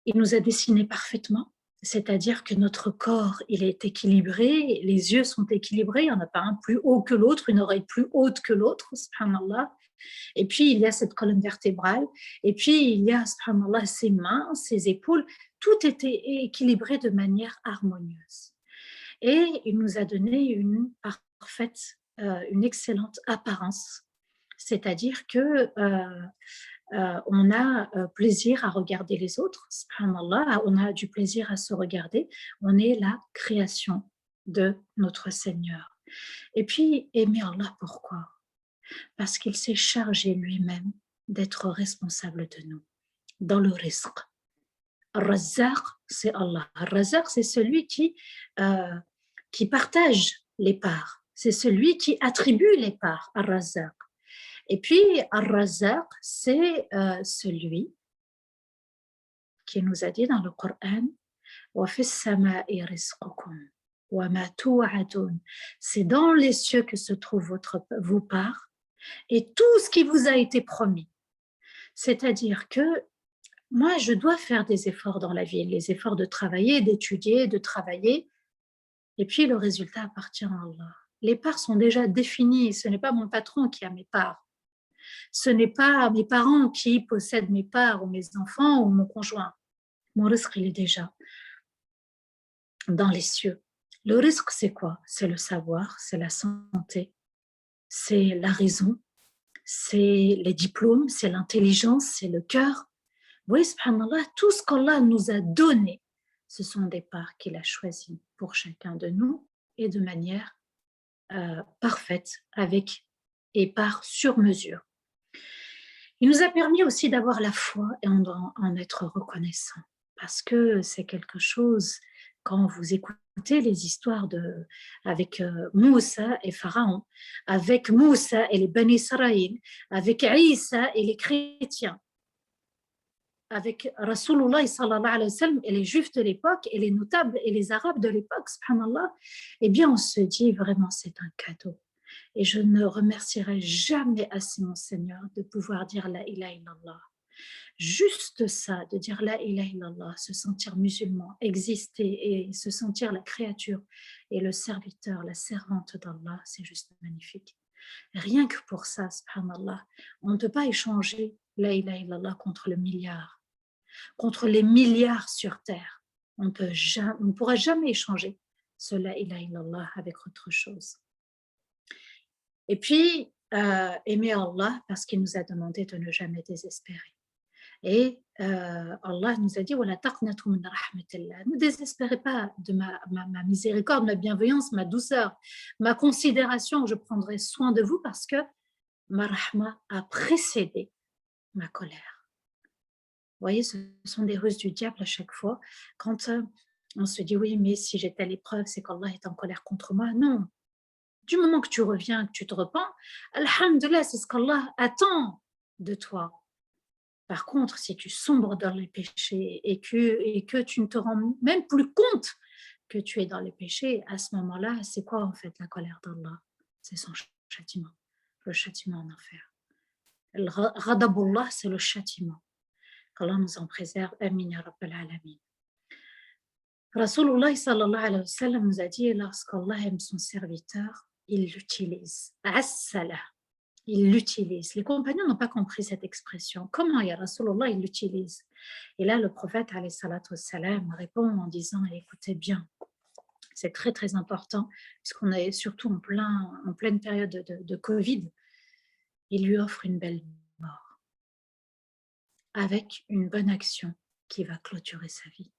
Il nous a dessinés parfaitement, c'est-à-dire que notre corps, il est équilibré, les yeux sont équilibrés, il n'y en a pas un plus haut que l'autre, une oreille plus haute que l'autre, subhanallah. Et puis, il y a cette colonne vertébrale, et puis il y a, subhanallah, ses mains, ses épaules, tout était équilibré de manière harmonieuse. Et il nous a donné une parfaite, une excellente apparence, c'est-à-dire que on a plaisir à regarder les autres, subhanallah, on a du plaisir à se regarder, on est la création de notre Seigneur. Et puis, aimer Allah, pourquoi? Parce qu'il s'est chargé lui-même d'être responsable de nous, dans le rizq. Ar-Razzaq, c'est Allah. Ar-Razzaq, c'est celui qui partage les parts, c'est celui qui attribue les parts, Ar-Razzaq. Et puis, Ar-Razzaq, c'est celui qui nous a dit dans le Coran وَفِي السَّمَاءِ رِزْقُكُمْ وَمَا تُوعَدُونَ. C'est dans les cieux que se trouvent vos parts et tout ce qui vous a été promis. C'est-à-dire que moi, je dois faire des efforts dans la vie, les efforts de travailler, d'étudier, de travailler, et puis le résultat appartient à Allah. Les parts sont déjà définies, ce n'est pas mon patron qui a mes parts. Ce n'est pas mes parents qui possèdent mes parts ou mes enfants ou mon conjoint. Mon risque, il est déjà dans les cieux. Le risque, c'est quoi? C'est le savoir, c'est la santé, c'est la raison, c'est les diplômes, c'est l'intelligence, c'est le cœur. Vous voyez, subhanallah, tout ce qu'Allah nous a donné, ce sont des parts qu'il a choisies pour chacun de nous et de manière parfaite et par sur mesure. Il nous a permis aussi d'avoir la foi et on doit en être reconnaissant parce que c'est quelque chose, quand vous écoutez les histoires avec Moussa et Pharaon, avec Moussa et les Bani Israël, avec Isa et les chrétiens, avec Rasulullah sallallahu alayhi wa sallam et les juifs de l'époque et les notables et les arabes de l'époque, subhanallah, eh bien on se dit vraiment c'est un cadeau. Et je ne remercierai jamais assez mon Seigneur de pouvoir dire la ilaha illallah. Juste ça, de dire la ilaha illallah, se sentir musulman, exister et se sentir la créature et le serviteur, la servante d'Allah, c'est juste magnifique. Rien que pour ça, subhanallah, on ne peut pas échanger la ilaha illallah contre le milliard, contre les milliards sur terre. On ne pourra jamais échanger ce la ilaha illallah avec autre chose. Et puis, aimer Allah parce qu'il nous a demandé de ne jamais désespérer. Et Allah nous a dit ne désespérez pas de ma miséricorde, ma bienveillance, ma douceur, ma considération. Je prendrai soin de vous parce que ma rahma a précédé ma colère. voyez, ce sont des ruses du diable à chaque fois. Quand on se dit, oui, mais si j'ai telle épreuve, c'est qu'Allah est en colère contre moi. Non. Du moment que tu reviens, que tu te repens, alhamdoulilah, c'est ce qu'Allah attend de toi. Par contre, si tu sombres dans les péchés et que tu ne te rends même plus compte que tu es dans les péchés, à ce moment-là, c'est quoi en fait la colère d'Allah? C'est son châtiment, le châtiment en enfer. Le ghadabullah, c'est le châtiment. Qu'Allah nous en préserve. Amin ya rabbal alamin. Rasulullah sallallahu alayhi wa sallam nous a dit, lorsqu'Allah aime son serviteur, il l'utilise. As-salah. Il l'utilise. Les compagnons n'ont pas compris cette expression. Comment, ya Rasulullah, il l'utilise? Et là, le prophète, alayhi salatu wassalam, répond en disant, écoutez bien, c'est très, très important, puisqu'on est surtout en pleine période de Covid, il lui offre une belle mort, avec une bonne action qui va clôturer sa vie.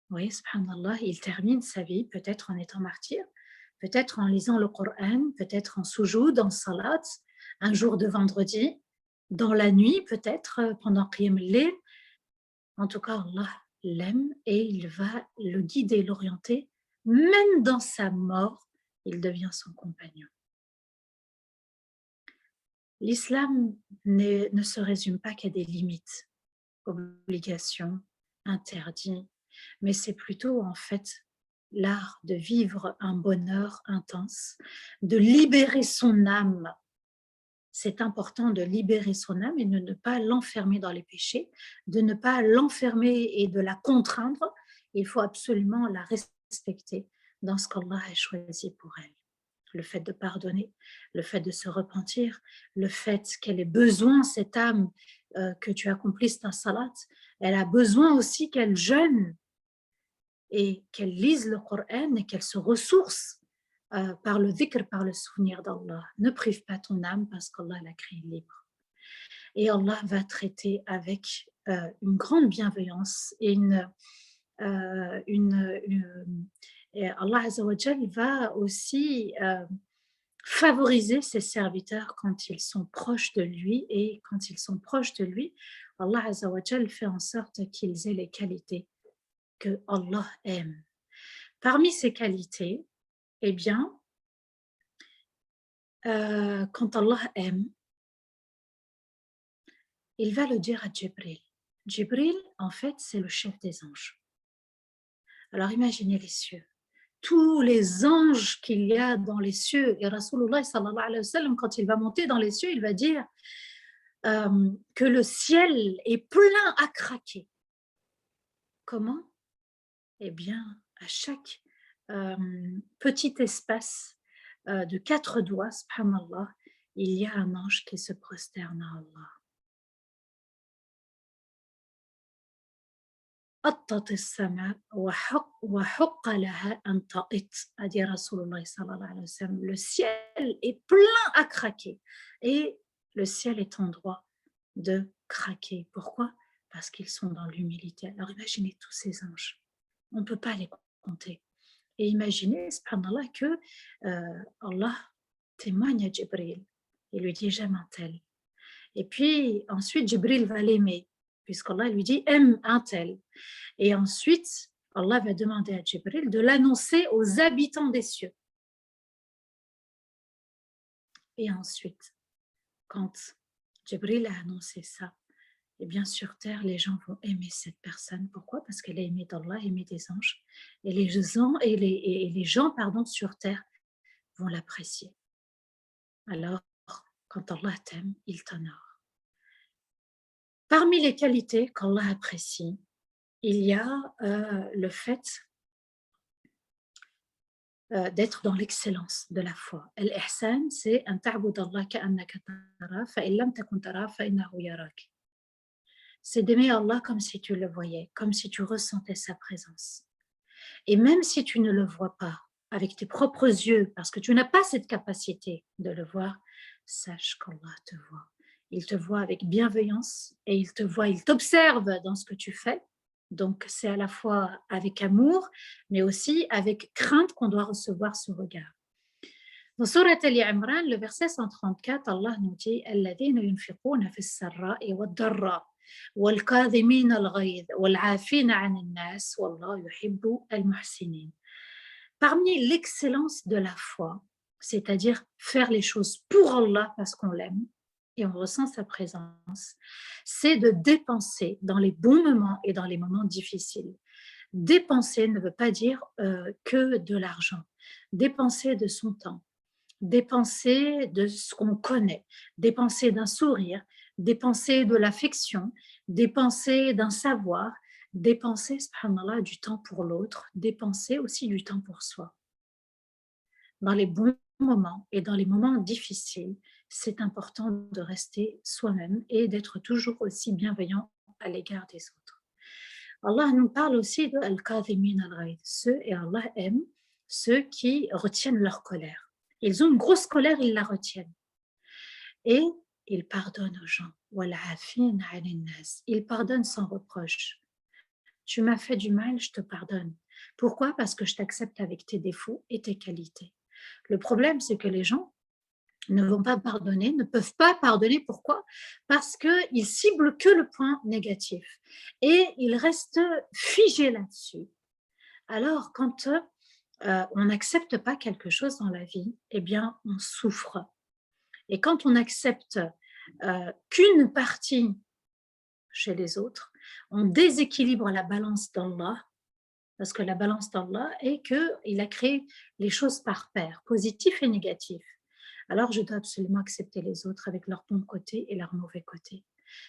Vous voyez, subhanallah, il termine sa vie, peut-être en étant martyr, peut-être en lisant le Coran, peut-être en soujoud, en salat, un jour de vendredi, dans la nuit peut-être, pendant Qiyam al-Layl. En tout cas, Allah l'aime et il va le guider, l'orienter. Même dans sa mort, il devient son compagnon. L'islam ne se résume pas qu'à des limites, obligations, interdits, mais c'est plutôt en fait l'art de vivre un bonheur intense, de libérer son âme. C'est important de libérer son âme et de ne pas l'enfermer dans les péchés, de ne pas l'enfermer et de la contraindre. Il faut absolument la respecter dans ce qu'Allah a choisi pour elle. Le fait de pardonner, le fait de se repentir, le fait qu'elle ait besoin, cette âme, que tu accomplisses ta salat, elle a besoin aussi qu'elle jeûne et qu'elle lise le Coran et qu'elle se ressource par le dhikr, par le souvenir d'Allah. Ne prive pas ton âme parce qu'Allah l'a créée libre. Et Allah va traiter avec une grande bienveillance et et Allah Azza wa Jal va aussi favoriser ses serviteurs quand ils sont proches de lui, et quand ils sont proches de lui, Allah Azza wa Jal fait en sorte qu'ils aient les qualités que Allah aime. Parmi ces qualités, eh bien, quand Allah aime, il va le dire à Jibril. Jibril, en fait, c'est le chef des anges. Alors imaginez les cieux. Tous les anges qu'il y a dans les cieux. Et Rasulullah sallallahu alayhi wa sallam, quand il va monter dans les cieux, il va dire que le ciel est plein à craquer. Comment? Eh bien, à chaque petit espace de 4 doigts, subhanallah, il y a un ange qui se prosterne à Allah. أطت السماء وحق لها أن تطئ, a dit Rasulullah sallallahu alayhi wa sallam. Le ciel est plein à craquer et le ciel est en droit de craquer. Pourquoi? Parce qu'ils sont dans l'humilité. Alors imaginez tous ces anges, on ne peut pas les compter. Et imaginez, subhanallah, que Allah témoigne à Jibril et lui dit j'aime un tel. Et puis ensuite Jibril va l'aimer, puisqu'Allah lui dit aime un tel. Et ensuite, Allah va demander à Jibril de l'annoncer aux habitants des cieux. Et ensuite, quand Jibril a annoncé ça, et bien sur terre, les gens vont aimer cette personne. Pourquoi? Parce qu'elle est aimée d'Allah, aimée des anges. Et les gens sur terre vont l'apprécier. Alors, quand Allah t'aime, il t'honore. Parmi les qualités qu'Allah apprécie, il y a le fait d'être dans l'excellence de la foi. Al-ihsan, c'est an ta'bud Allah ka'annaka tara, fa in lam takun tara fa innahu yarak. C'est d'aimer Allah comme si tu le voyais, comme si tu ressentais sa présence. Et même si tu ne le vois pas avec tes propres yeux, parce que tu n'as pas cette capacité de le voir, sache qu'Allah te voit. Il te voit avec bienveillance et il te voit, il t'observe dans ce que tu fais. Donc, c'est à la fois avec amour, mais aussi avec crainte qu'on doit recevoir ce regard. Dans Surat Al-Imran, le verset 134, Allah nous dit « Alladhina yunfiquna fi s-sarra'i wad-dharra » والكاظمين الغيظ والعافين عن الناس والله يحب المحسنين. Parmi l'excellence de la foi, c'est-à-dire faire les choses pour Allah parce qu'on l'aime et on ressent sa présence, c'est de dépenser dans les bons moments et dans les moments difficiles. Dépenser ne veut pas dire que de l'argent. Dépenser de son temps, dépenser de ce qu'on connaît, dépenser d'un sourire, dépenser de l'affection, dépenser d'un savoir, dépenser, subhanallah, du temps pour l'autre, dépenser aussi du temps pour soi. Dans les bons moments et dans les moments difficiles, c'est important de rester soi-même et d'être toujours aussi bienveillant à l'égard des autres. Allah nous parle aussi de al-kadhimin al-ghayz. Ceux, et Allah aime ceux qui retiennent leur colère. Ils ont une grosse colère, ils la retiennent. Et ils pardonnent aux gens. Wal-afin 'anil nas. Ils pardonnent sans reproche. Tu m'as fait du mal, je te pardonne. Pourquoi? Parce que je t'accepte avec tes défauts et tes qualités. Le problème, c'est que les gens ne vont pas pardonner, ne peuvent pas pardonner. Pourquoi? Parce qu'ils ciblent que le point négatif et ils restent figés là-dessus. Alors, quand on n'accepte pas quelque chose dans la vie, eh bien, on souffre. Et quand on accepte qu'une partie chez les autres, on déséquilibre la balance d'Allah, parce que la balance d'Allah est qu'il a créé les choses par paire, positif et négatif. Alors je dois absolument accepter les autres avec leur bon côté et leur mauvais côté.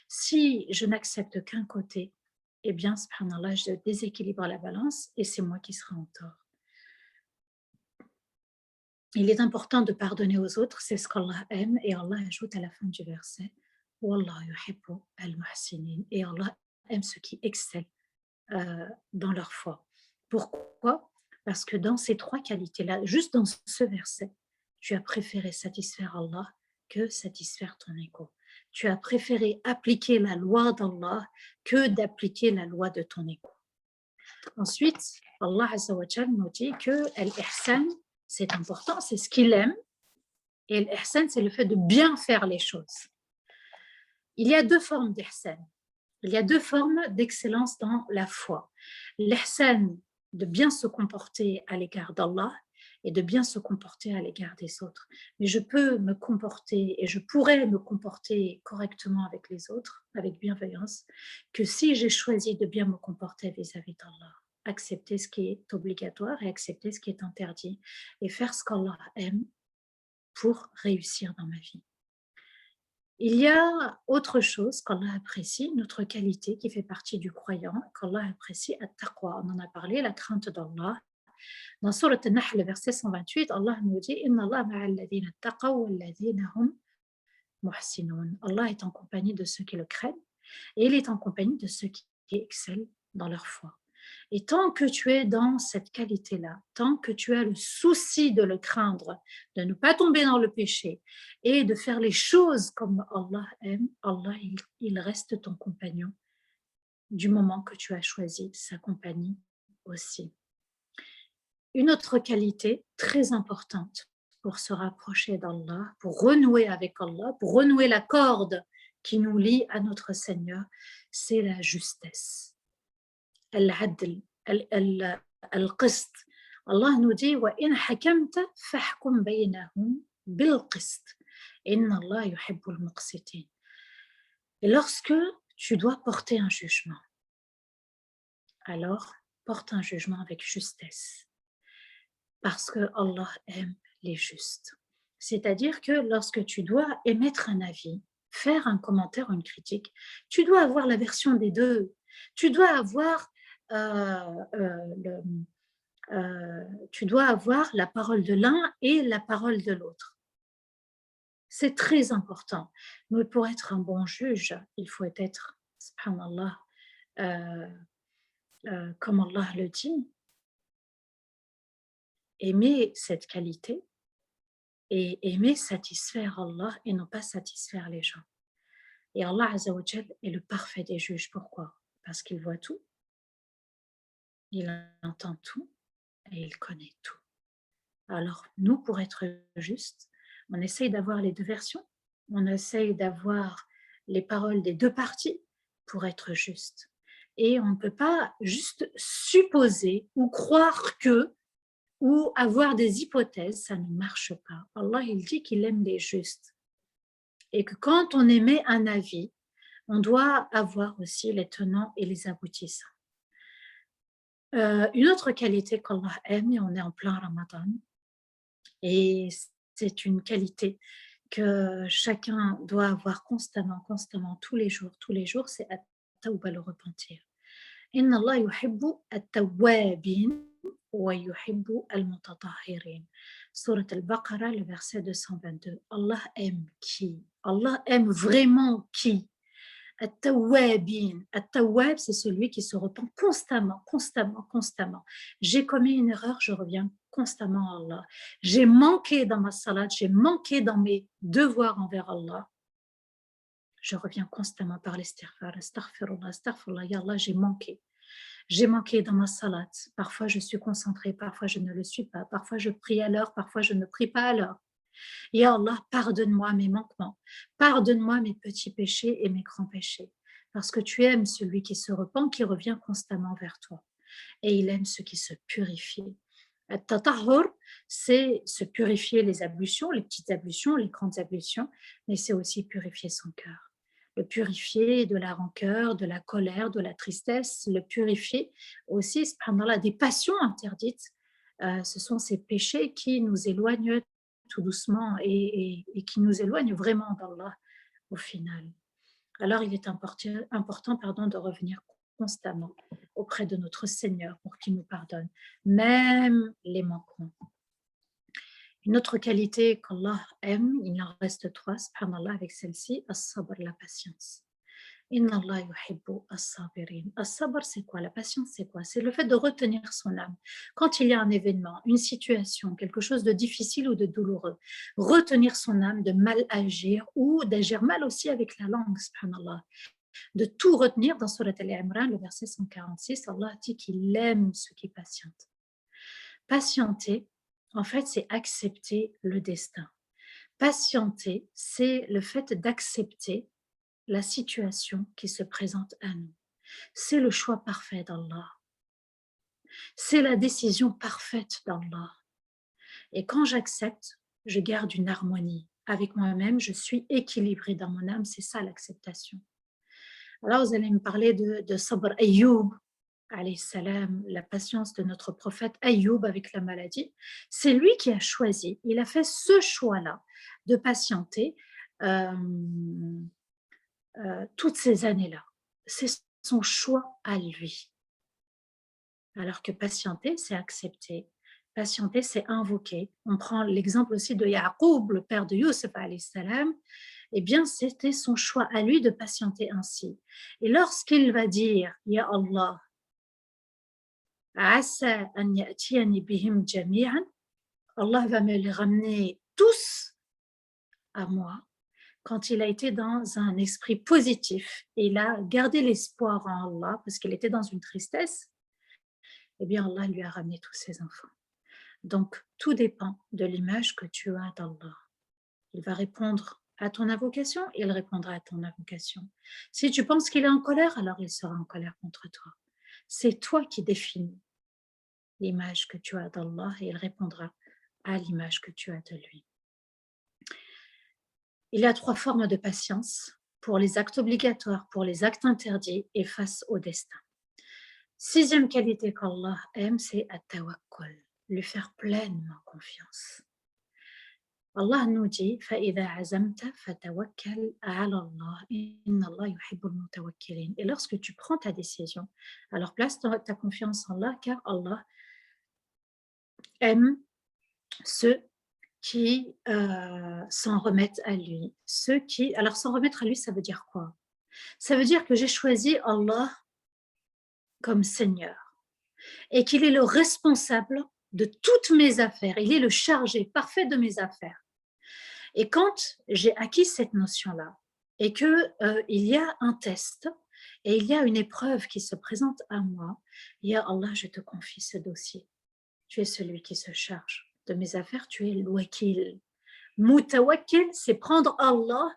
Si je n'accepte qu'un côté, eh bien, subhanallah, je déséquilibre la balance et c'est moi qui serai en tort. Il est important de pardonner aux autres, c'est ce qu'Allah aime, et Allah ajoute à la fin du verset Wallah yuhibbu al-muhsinin, et Allah aime ceux qui excellent dans leur foi. Pourquoi? Parce que dans ces trois qualités-là, juste dans ce verset, tu as préféré satisfaire Allah que satisfaire ton ego. Tu as préféré appliquer la loi d'Allah que d'appliquer la loi de ton ego. Ensuite, Allah Azza wa Jal nous dit que l'ihsan, c'est important, c'est ce qu'il aime. Et l'ihsan, c'est le fait de bien faire les choses. Il y a deux formes d'ihsan. Il y a deux formes d'excellence dans la foi. L'ihsan, de bien se comporter à l'égard d'Allah et de bien se comporter à l'égard des autres. Mais je peux me comporter et je pourrais me comporter correctement avec les autres, avec bienveillance, que si j'ai choisi de bien me comporter vis-à-vis d'Allah. Accepter ce qui est obligatoire et accepter ce qui est interdit et faire ce qu'Allah aime pour réussir dans ma vie. Il y a autre chose qu'Allah apprécie, notre qualité qui fait partie du croyant, qu'Allah apprécie, at-taqwa. On en a parlé, la crainte d'Allah. Dans Surat An-Nahl, le verset 128, Allah nous dit Inna Allah ma'alladhina taqaw walladhina hum muhsinun. Allah est en compagnie de ceux qui le craignent et il est en compagnie de ceux qui excellent dans leur foi. Et tant que tu es dans cette qualité-là, tant que tu as le souci de le craindre, de ne pas tomber dans le péché et de faire les choses comme Allah aime, Allah, il reste ton compagnon du moment que tu as choisi sa compagnie aussi. Une autre qualité très importante pour se rapprocher d'Allah, pour renouer avec Allah, pour renouer la corde qui nous lie à notre Seigneur, c'est la justesse. Al-adl, al-qist. Allah nous dit وَإِنْ حَكَمْتَ فَحْكُمْ بَيْنَهُمْ بِالْقِسْطِ إِنَّ اللَّهَ يُحِبُّ الْمُقْسِطِينَ. Et lorsque tu dois porter un jugement, alors porte un jugement avec justesse. Parce que Allah aime les justes. C'est-à-dire que lorsque tu dois émettre un avis, faire un commentaire ou une critique, tu dois avoir la version des deux. Tu dois avoir tu dois avoir la parole de l'un et la parole de l'autre. C'est très important. Mais pour être un bon juge, il faut être, subhanallah, comme Allah le dit, aimer cette qualité et aimer satisfaire Allah et non pas satisfaire les gens. Et Allah Azza wa Jal est le parfait des juges. Pourquoi? Parce qu'il voit tout, il entend tout et il connaît tout. Alors nous, pour être justes, on essaye d'avoir les deux versions, on essaye d'avoir les paroles des deux parties pour être juste. Et on ne peut pas juste supposer ou croire que, ou avoir des hypothèses, ça ne marche pas. Allah, il dit qu'il aime les justes. Et que quand on émet un avis, on doit avoir aussi les tenants et les aboutissants. Une autre qualité qu'Allah aime, et on est en plein Ramadan, et c'est une qualité que chacun doit avoir constamment, tous les jours, c'est at-tawba, le repentir. Inna Allah yuhibbu at-tawwabin wa yuhibbu al-mutatahhirin. Surat al-Baqarah, le verset 222. Allah aime qui? Allah aime vraiment qui? At-tawwabin. At-tawwab, c'est celui qui se repent constamment. J'ai commis une erreur, je reviens constamment à Allah. J'ai manqué dans ma salade, j'ai manqué dans mes devoirs envers Allah. Je reviens constamment par l'istighfar. Astaghfirullah, ya Allah, j'ai manqué. J'ai manqué dans ma salade. Parfois, je suis concentrée, parfois, je ne le suis pas. Parfois, je prie à l'heure, parfois, je ne prie pas à l'heure. Ya Allah, pardonne-moi mes manquements, pardonne-moi mes petits péchés et mes grands péchés, parce que tu aimes celui qui se repent, qui revient constamment vers toi, et il aime ceux qui se purifient. At-tatahhur, c'est se purifier les ablutions, les petites ablutions, les grandes ablutions, mais c'est aussi purifier son cœur. Le purifier de la rancœur, de la colère, de la tristesse, le purifier aussi, subhanallah, des passions interdites. Ce sont ces péchés qui nous éloignent tout doucement et qui nous éloignent vraiment d'Allah au final. Alors il est important de revenir constamment auprès de notre Seigneur pour qu'il nous pardonne, même les manquements. Une autre qualité qu'Allah aime, il en reste 3, subhanallah, avec celle-ci, as-sabr, la patience. Inna Allah yuhibbu as-sabirin. As-sabr, c'est quoi? La patience, c'est quoi? C'est le fait de retenir son âme. Quand il y a un événement, une situation, quelque chose de difficile ou de douloureux, retenir son âme de mal agir ou d'agir mal aussi avec la langue, subhanallah. De tout retenir. Dans Surat Al-Imran, le verset 146, Allah dit qu'il aime ceux qui patientent. Patienter, en fait, c'est accepter le destin. Patienter, c'est le fait d'accepter la situation qui se présente à nous. C'est le choix parfait d'Allah. C'est la décision parfaite d'Allah. Et quand j'accepte, je garde une harmonie avec moi-même, je suis équilibrée dans mon âme, c'est ça l'acceptation. Alors vous allez me parler de Sabr Ayyub, alayhi salam, la patience de notre prophète Ayyub avec la maladie. C'est lui qui a choisi, il a fait ce choix-là de patienter toutes ces années-là. C'est son choix à lui. Alors que patienter, c'est accepter. Patienter, c'est invoquer. On prend l'exemple aussi de Yaqub, le père de Youssef, alayhi salam. Eh bien, c'était son choix à lui de patienter ainsi. Et lorsqu'il va dire « Ya Allah, asa an ya'tiyani bihim jami'an » Allah va me les ramener tous à moi. Quand il a été dans un esprit positif et il a gardé l'espoir en Allah parce qu'il était dans une tristesse, eh bien Allah lui a ramené tous ses enfants. Donc, tout dépend de l'image que tu as d'Allah. Il va répondre à ton invocation, il répondra à ton invocation. Si tu penses qu'il est en colère, alors il sera en colère contre toi. C'est toi qui définis l'image que tu as d'Allah et il répondra à l'image que tu as de lui. Il y a 3 formes de patience pour les actes obligatoires, pour les actes interdits et face au destin. 6e qualité qu'Allah aime, c'est at-tawakkul, lui faire pleinement confiance. Allah nous dit فَإِذَا عَزَمْتَ فَتَوَكَّلْ عَلَى اللَّهِ إِنَّ اللَّهَ يُحِبُّ الْمُتَوَكِّلِينَ. Et lorsque tu prends ta décision, alors place ta confiance en Allah, car Allah aime ceux qui s'en remettent à lui. Alors s'en remettre à lui, ça veut dire quoi? Ça veut dire que j'ai choisi Allah comme Seigneur et qu'il est le responsable de toutes mes affaires. Il est le chargé parfait de mes affaires. Et quand j'ai acquis cette notion-là et qu'il y a un test et il y a une épreuve qui se présente à moi, Ya Allah, je te confie ce dossier. Tu es celui qui se charge de mes affaires, tu es l'wakil. Mutawakkil, c'est prendre Allah,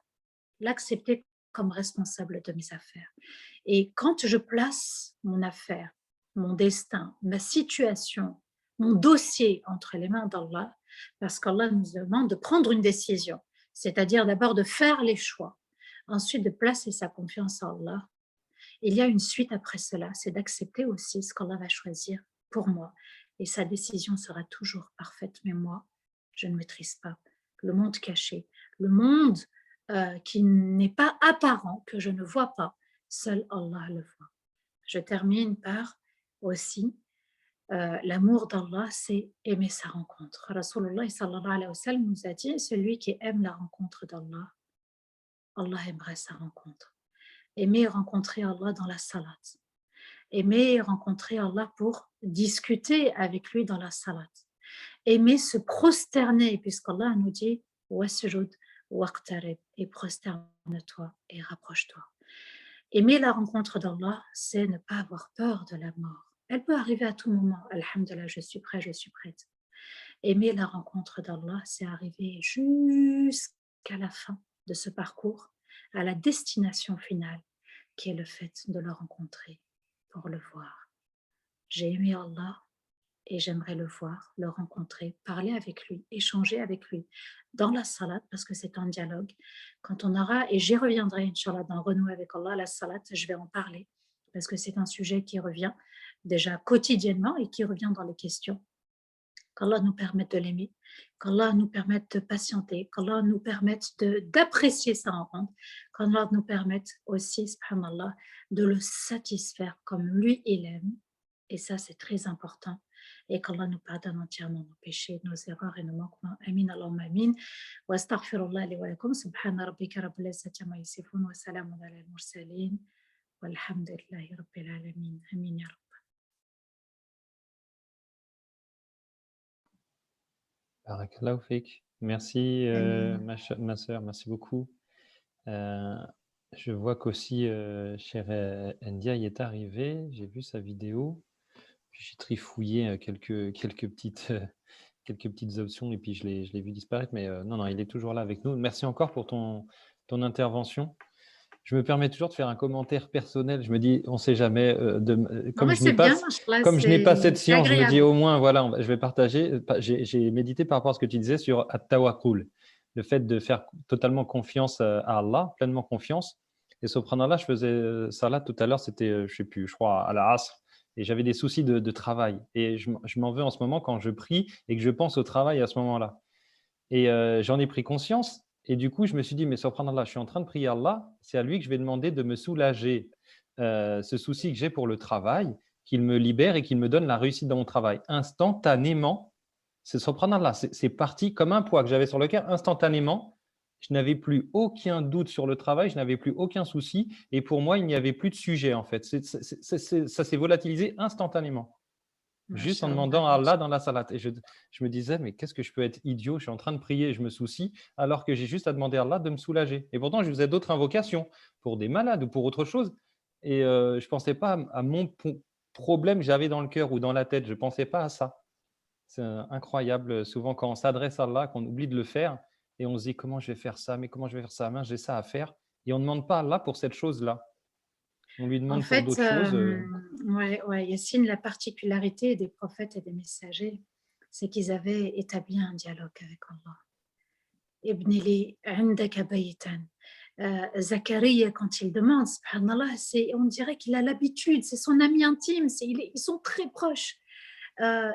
l'accepter comme responsable de mes affaires. Et quand je place mon affaire, mon destin, ma situation, mon dossier entre les mains d'Allah, parce qu'Allah nous demande de prendre une décision, c'est-à-dire d'abord de faire les choix, ensuite de placer sa confiance en Allah. Il y a une suite après cela, c'est d'accepter aussi ce qu'Allah va choisir pour moi. Et sa décision sera toujours parfaite, mais moi, je ne maîtrise pas. Le monde caché, le monde qui n'est pas apparent, que je ne vois pas, seul Allah le voit. Je termine par aussi l'amour d'Allah, c'est aimer sa rencontre. Rasulullah sallallahu alayhi wa sallam nous a dit, celui qui aime la rencontre d'Allah, Allah aimerait sa rencontre. Aimer rencontrer Allah dans la salat. Aimer rencontrer Allah pour discuter avec lui dans la salat. Aimer se prosterner, puisqu'Allah nous dit wasjud waqtarib, et prosterne-toi et rapproche-toi. Aimer la rencontre d'Allah, c'est ne pas avoir peur de la mort. Elle peut arriver à tout moment. Alhamdulillah, je suis prêt, je suis prête. Aimer la rencontre d'Allah, c'est arriver jusqu'à la fin de ce parcours, à la destination finale, qui est le fait de le rencontrer pour le voir. J'ai aimé Allah et j'aimerais le voir, le rencontrer, parler avec lui, échanger avec lui dans la salat, parce que c'est un dialogue. Quand on aura, et j'y reviendrai, Inch'Allah, dans Renouer avec Allah, la salat, je vais en parler, parce que c'est un sujet qui revient déjà quotidiennement et qui revient dans les questions. Qu'Allah nous permette de l'aimer, qu'Allah nous permette de patienter, qu'Allah nous permette d'apprécier sa rencontre, qu'Allah nous permette aussi, subhanallah, de le satisfaire comme lui il aime. Et ça, c'est très important. Et qu'Allah nous pardonne entièrement nos péchés, nos erreurs et nos manquements. Amin, Allahumma amin. Wa astaghfirullah li wa lakum. Subhana rabbika rabbil izzati amma yasifun. Wa salamun ala al-mursalin. Walhamdulillahi rabbil alamin. Amin ya Rabb. Barakallahu fik. Merci, Amin. ma sœur, merci beaucoup. Je vois qu'aussi cher Ndiaye est arrivé, j'ai vu sa vidéo, puis j'ai trifouillé quelques petites options et puis je l'ai vu disparaître, mais non, il est toujours là avec nous. Merci encore pour ton intervention. Je me permets toujours de faire un commentaire personnel. Je me dis, on ne sait jamais. Non, Comme mais je n'ai c'est pas, bien, mashallah, comme je n'ai pas cette c'est science, je me dis agréable. au moins, voilà, je vais partager. J'ai médité par rapport à ce que tu disais sur at-tawakkul, le fait de faire totalement confiance à Allah, pleinement confiance. Et subhanallah, je faisais ça là tout à l'heure, c'était, je ne sais plus, je crois, à la Asr, et j'avais des soucis de travail. Et je m'en veux en ce moment quand je prie et que je pense au travail à ce moment-là. Et j'en ai pris conscience. Et du coup, je me suis dit, mais subhanallah, je suis en train de prier Allah, c'est à lui que je vais demander de me soulager ce souci que j'ai pour le travail, qu'il me libère et qu'il me donne la réussite dans mon travail. Instantanément, c'est subhanallah, c'est parti comme un poids que j'avais sur le cœur. Instantanément, je n'avais plus aucun doute sur le travail, je n'avais plus aucun souci. Et pour moi, il n'y avait plus de sujet, en fait. Ça s'est volatilisé instantanément. Juste en demandant à Allah dans la salat. Et je me disais, mais qu'est-ce que je peux être idiot? Je suis en train de prier et je me soucie, alors que j'ai juste à demander à Allah de me soulager. Et pourtant, je faisais d'autres invocations pour des malades ou pour autre chose. Et je ne pensais pas à mon problème que j'avais dans le cœur ou dans la tête. Je ne pensais pas à ça. C'est incroyable. Souvent, quand on s'adresse à Allah, qu'on oublie de le faire, et on se dit, comment je vais faire ça? Mais comment je vais faire ça? Mince, j'ai ça à faire. Et on ne demande pas à Allah pour cette chose-là. On lui En demande pour fait, d'autres choses. Yassine, la particularité des prophètes et des messagers, c'est qu'ils avaient établi un dialogue avec Allah. Ibn li indaka baytan. Zacharia, quand il demande, subhanallah, on dirait qu'il a l'habitude, c'est son ami intime, ils sont très proches.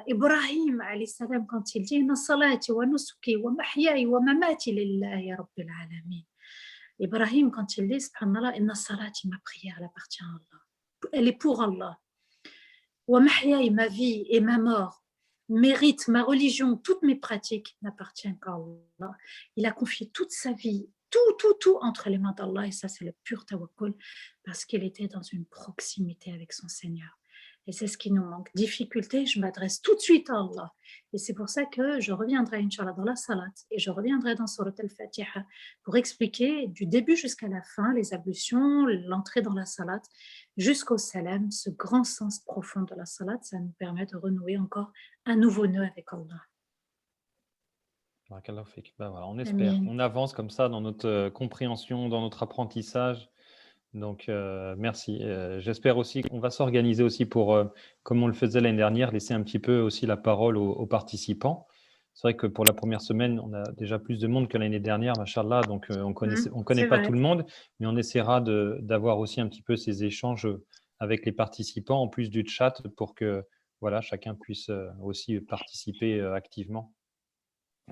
Ibrahim, alayhi salam, quand il dit Inna salati wa nusuki wa mahyaya wa mamati lillahi rabbil alamin. Ibrahim, quand il dit, subhanallah, Inna salati, ma prière, elle appartient à Allah. Elle est pour Allah. Wa mahyaya, ma vie et ma mort, mes rites, ma religion, toutes mes pratiques n'appartiennent qu'à Allah. Il a confié toute sa vie, tout entre les mains d'Allah, et ça c'est le pur tawakkul, parce qu'il était dans une proximité avec son Seigneur. Et c'est ce qui nous manque. Difficulté, je m'adresse tout de suite à Allah. Et c'est pour ça que je reviendrai, Inch'Allah, dans la salat, et je reviendrai dans Surat al-Fatiha pour expliquer du début jusqu'à la fin les ablutions, l'entrée dans la salat, jusqu'au salam, ce grand sens profond de la salat, ça nous permet de renouer encore un nouveau nœud avec Allah. Ben voilà, on espère. Amin. On avance comme ça dans notre compréhension, dans notre apprentissage. Donc, merci. J'espère aussi qu'on va s'organiser aussi pour, comme on le faisait l'année dernière, laisser un petit peu aussi la parole aux participants. C'est vrai que pour la première semaine, on a déjà plus de monde que l'année dernière, machallah, donc on connaît C'est pas vrai. tout le monde, mais on essaiera d'avoir aussi un petit peu ces échanges avec les participants, en plus du chat, pour que voilà, chacun puisse aussi participer activement.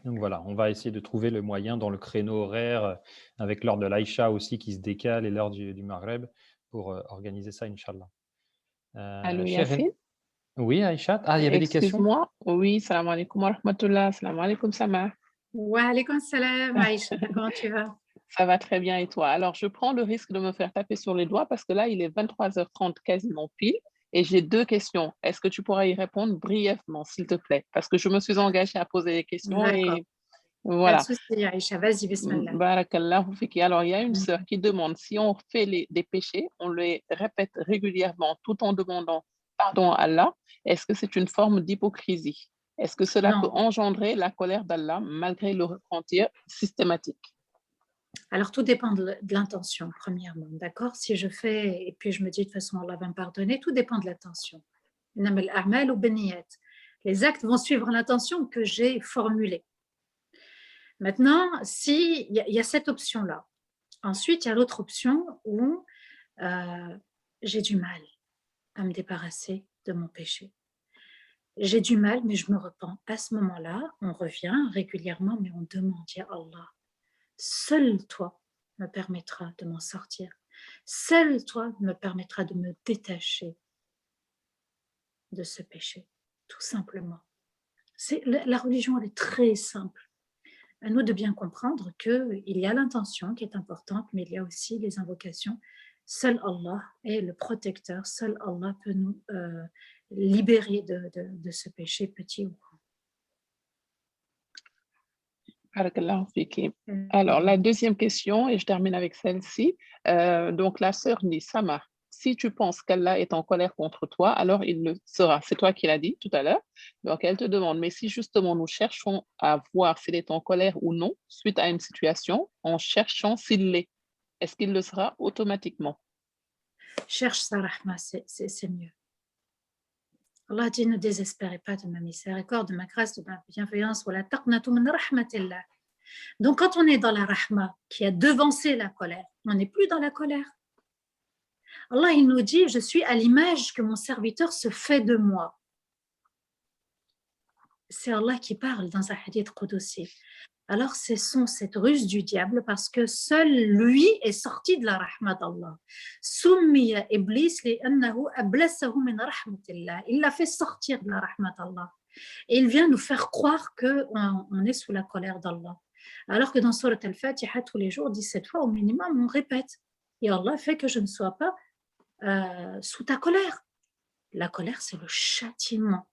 Donc voilà, on va essayer de trouver le moyen dans le créneau horaire, avec l'heure de l'Aïcha aussi qui se décale et l'heure du Maghreb pour organiser ça, Inch'Allah. Allô, Cher... Yacine? Oui, Aïcha? Ah, il y avait des questions? Excuse-moi. Oui, salam alaikum wa rahmatullah. Salam alaikum, Sama. Wa alaykoum salam, Aïcha, comment tu vas? Ça va très bien et toi? Alors, je prends le risque de me faire taper sur les doigts parce que là, il est 23h30 quasiment pile et j'ai 2 questions. Est-ce que tu pourras y répondre brièvement, s'il te plaît? Parce que je me suis engagée à poser des questions D'accord, et pas de voilà. souci, Aïcha, vas-y, bismillah. Barakallahu fiki. Alors, il y a une sœur Mm. qui demande si on fait des péchés, on les répète régulièrement tout en demandant pardon à Allah. Est-ce que c'est une forme d'hypocrisie? Est-ce que cela peut Non, engendrer la colère d'Allah malgré le repentir systématique? alors tout dépend de l'intention, premièrement, d'accord? Si je fais, et puis je me dis de toute façon, Allah va me pardonner, tout dépend de l'intention. Innama al-a'mal binniyat. Les actes vont suivre l'intention que j'ai formulée. Maintenant, si il y a cette option-là. Ensuite, il y a l'autre option où j'ai du mal à me débarrasser de mon péché. J'ai du mal, mais je me repens. À ce moment-là, on revient régulièrement, mais on demande, ya Allah, seul toi me permettra de m'en sortir. Seul toi me permettra de me détacher de ce péché, tout simplement. La religion, elle est très simple. À nous de bien comprendre qu'il y a l'intention qui est importante, mais il y a aussi les invocations. Seul Allah est le protecteur, seul Allah peut nous libérer de ce péché petit ou grand. Barakallahu fiki. Alors, la deuxième question, et je termine avec celle-ci. Donc, la sœur dit, Sama, si tu penses qu'Allah est en colère contre toi, alors il le sera. C'est toi qui l'as dit tout à l'heure. Donc, elle te demande, mais si justement nous cherchons à voir s'il est en colère ou non, suite à une situation, en cherchant s'il l'est, est-ce qu'il le sera automatiquement? Cherche sa rahma, c'est mieux. Allah dit, ne désespérez pas de ma miséricorde, de ma grâce, de ma bienveillance. Donc, quand on est dans la rahma qui a devancé la colère, on n'est plus dans la colère. Allah, il nous dit, je suis à l'image que mon serviteur se fait de moi. C'est Allah qui parle dans un hadith qudsi. Alors, c'est cette ruse du diable parce que seul lui est sorti de la rahma d'Allah. Summiya iblis li'annahu ablasahu min rahmatillah. Il l'a fait sortir de la rahma d'Allah. Et il vient nous faire croire qu'on est sous la colère d'Allah. Alors que dans Surat Al-Fatiha, tous les jours, 17 fois au minimum, on répète. Et Allah fait que je ne sois pas sous ta colère. La colère, c'est le châtiment.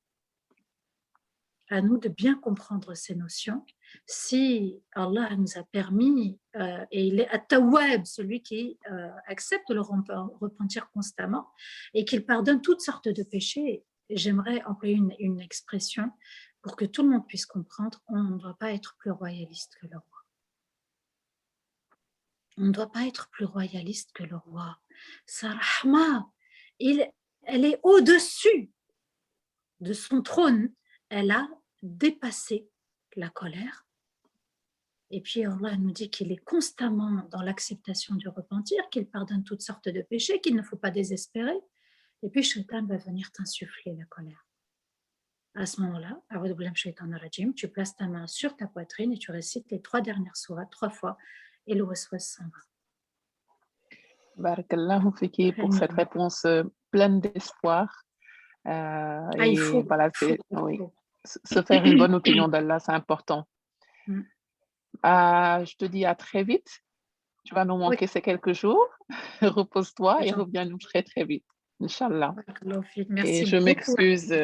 À nous de bien comprendre ces notions. Si Allah nous a permis, et il est at-tawwab, celui qui accepte le repentir constamment et qu'il pardonne toutes sortes de péchés, j'aimerais employer une expression pour que tout le monde puisse comprendre, on ne doit pas être plus royaliste que le roi. On ne doit pas être plus royaliste que le roi. Sa rahma, elle est au-dessus de son trône. Elle a dépassé la colère. Et puis Allah nous dit qu'il est constamment dans l'acceptation du repentir, qu'il pardonne toutes sortes de péchés, qu'il ne faut pas désespérer. Et puis Shaitan va venir t'insuffler la colère. À ce moment-là, tu places ta main sur ta poitrine et tu récites les 3 dernières sourates 3 fois et le waswas s'en va. Barakallahu fiki pour cette réponse pleine d'espoir. Il faut, voilà, oui. Se faire une bonne opinion d'Allah, c'est important. Je te dis à très vite. Tu vas nous manquer ces quelques jours. Repose-toi et reviens-nous très, très vite. Inch'Allah. Merci et je beaucoup. m'excuse.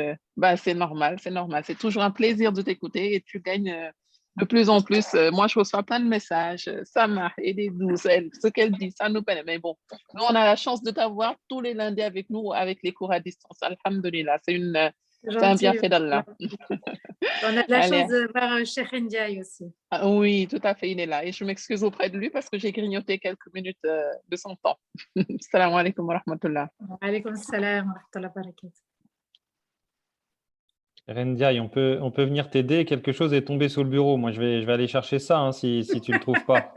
C'est normal, c'est normal. C'est toujours un plaisir de t'écouter et tu gagnes de plus en plus. Moi, je reçois plein de messages. Sama, elle est douce. Ce qu'elle dit, ça nous peine. Mais bon, nous, on a la chance de t'avoir tous les lundis avec nous, avec les cours à distance. Alhamdulillah. C'est C'est un Gentil. bienfait d'Allah. On a de la Allez. chance de voir Cheikh Ndiaye aussi. Ah oui, tout à fait, il est là. Et je m'excuse auprès de lui parce que j'ai grignoté quelques minutes de son temps. Salam alaikum wa rahmatullah. Wa alaykoum salam wa rahmatullahi wa barakatuh. Rendiaï, on peut venir t'aider. Quelque chose est tombé sous le bureau. Moi, je vais aller chercher ça hein, si tu ne le trouves pas.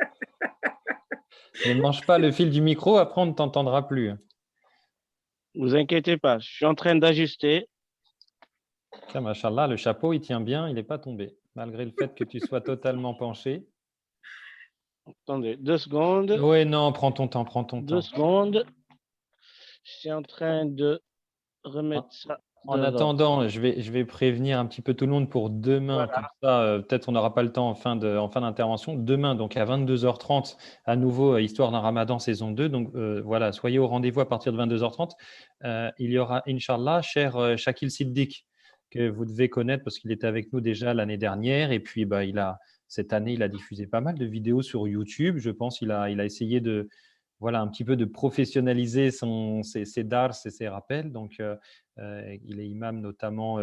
Ne mange pas le fil du micro, après on ne t'entendra plus. Vous inquiétez pas, je suis en train d'ajuster. Tiens, machallah, le chapeau, il tient bien, il n'est pas tombé, malgré le fait que tu sois totalement penché. Attendez, 2 secondes. Oui, non, prends ton temps, prends ton 2 temps. secondes. Je suis en train de remettre ça En devant. attendant, je vais prévenir un petit peu tout le monde pour demain. Voilà. Comme ça, peut-être on n'aura pas le temps en fin d'intervention. Demain, donc à 22h30, à nouveau, Histoire d'un Ramadan saison 2. Donc voilà, soyez au rendez-vous à partir de 22h30. Il y aura, Inch'Allah, cher Shakil Siddiq, que vous devez connaître parce qu'il était avec nous déjà l'année dernière. Et puis, cette année, il a diffusé pas mal de vidéos sur YouTube. Je pense qu'il a essayé de, voilà, un petit peu de professionnaliser ses dars et ses rappels. Donc, il est imam notamment,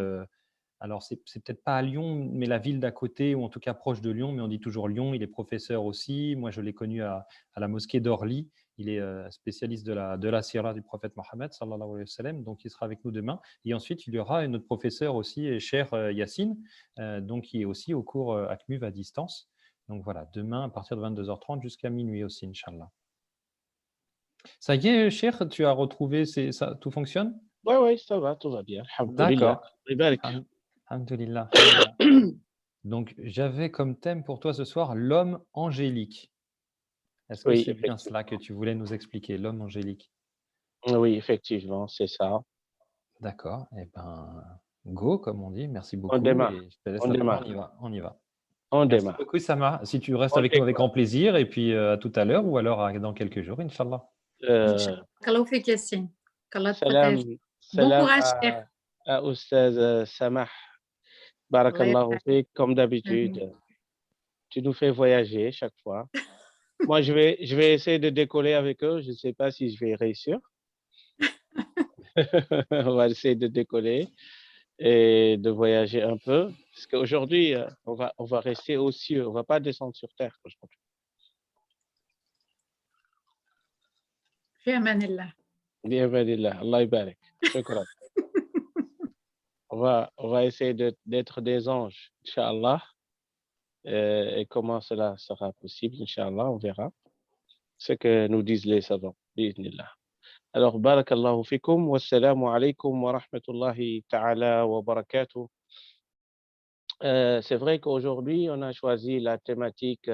alors c'est peut-être pas à Lyon, mais la ville d'à côté, ou en tout cas proche de Lyon, mais on dit toujours Lyon. Il est professeur aussi. Moi, je l'ai connu à la mosquée d'Orly. Il est spécialiste de la sira du prophète Mohammed, sallallahu alayhi wa sallam. Donc, il sera avec nous demain. Et ensuite, il y aura notre professeur aussi, cher Yacine, donc qui est aussi au cours ACMUV à distance. Donc voilà, demain à partir de 22h30 jusqu'à minuit aussi, Inch'Allah. Ça y est, cher, tu as retrouvé, ça, tout fonctionne? Oui, ça va, tout va bien. D'accord. Alhamdulillah. Alhamdulillah. Donc, j'avais comme thème pour toi ce soir l'homme angélique. Est-ce que Oui, c'est bien cela que tu voulais nous expliquer, l'homme angélique? Oui, effectivement, c'est ça. D'accord. Eh bien, go, comme on dit. Merci beaucoup. On démarre. Et je te laisse On la démarre. parole. On y va. On Merci démarre. beaucoup, Sama. Si tu restes On avec nous avec démarre. grand plaisir, et puis à tout à l'heure, ou alors dans quelques jours, Inch'Allah. Qu'Allah fait Yassine. Qu'Allah te Salam, protège. Bon salam courage, Cheikh. à Oustaz Samah. Barakallahu fik, comme d'habitude. Tu nous fais voyager chaque fois. Moi, je vais essayer de décoller avec eux. Je ne sais pas si je vais réussir. On va essayer de décoller et de voyager un peu. Parce qu'aujourd'hui, on va rester aux cieux. On ne va pas descendre sur terre aujourd'hui. Fi amanillah. Bienvenue là. Allah yabarak. Shukran. On va essayer d'être des anges, Inch'Allah. Et comment cela sera possible, Inch'Allah, on verra ce que nous disent les savants. Bismillah. Alors, barakallahu fikum, wassalamu alaikum wa rahmatullahi ta'ala wa barakatuh. C'est vrai qu'aujourd'hui, on a choisi la thématique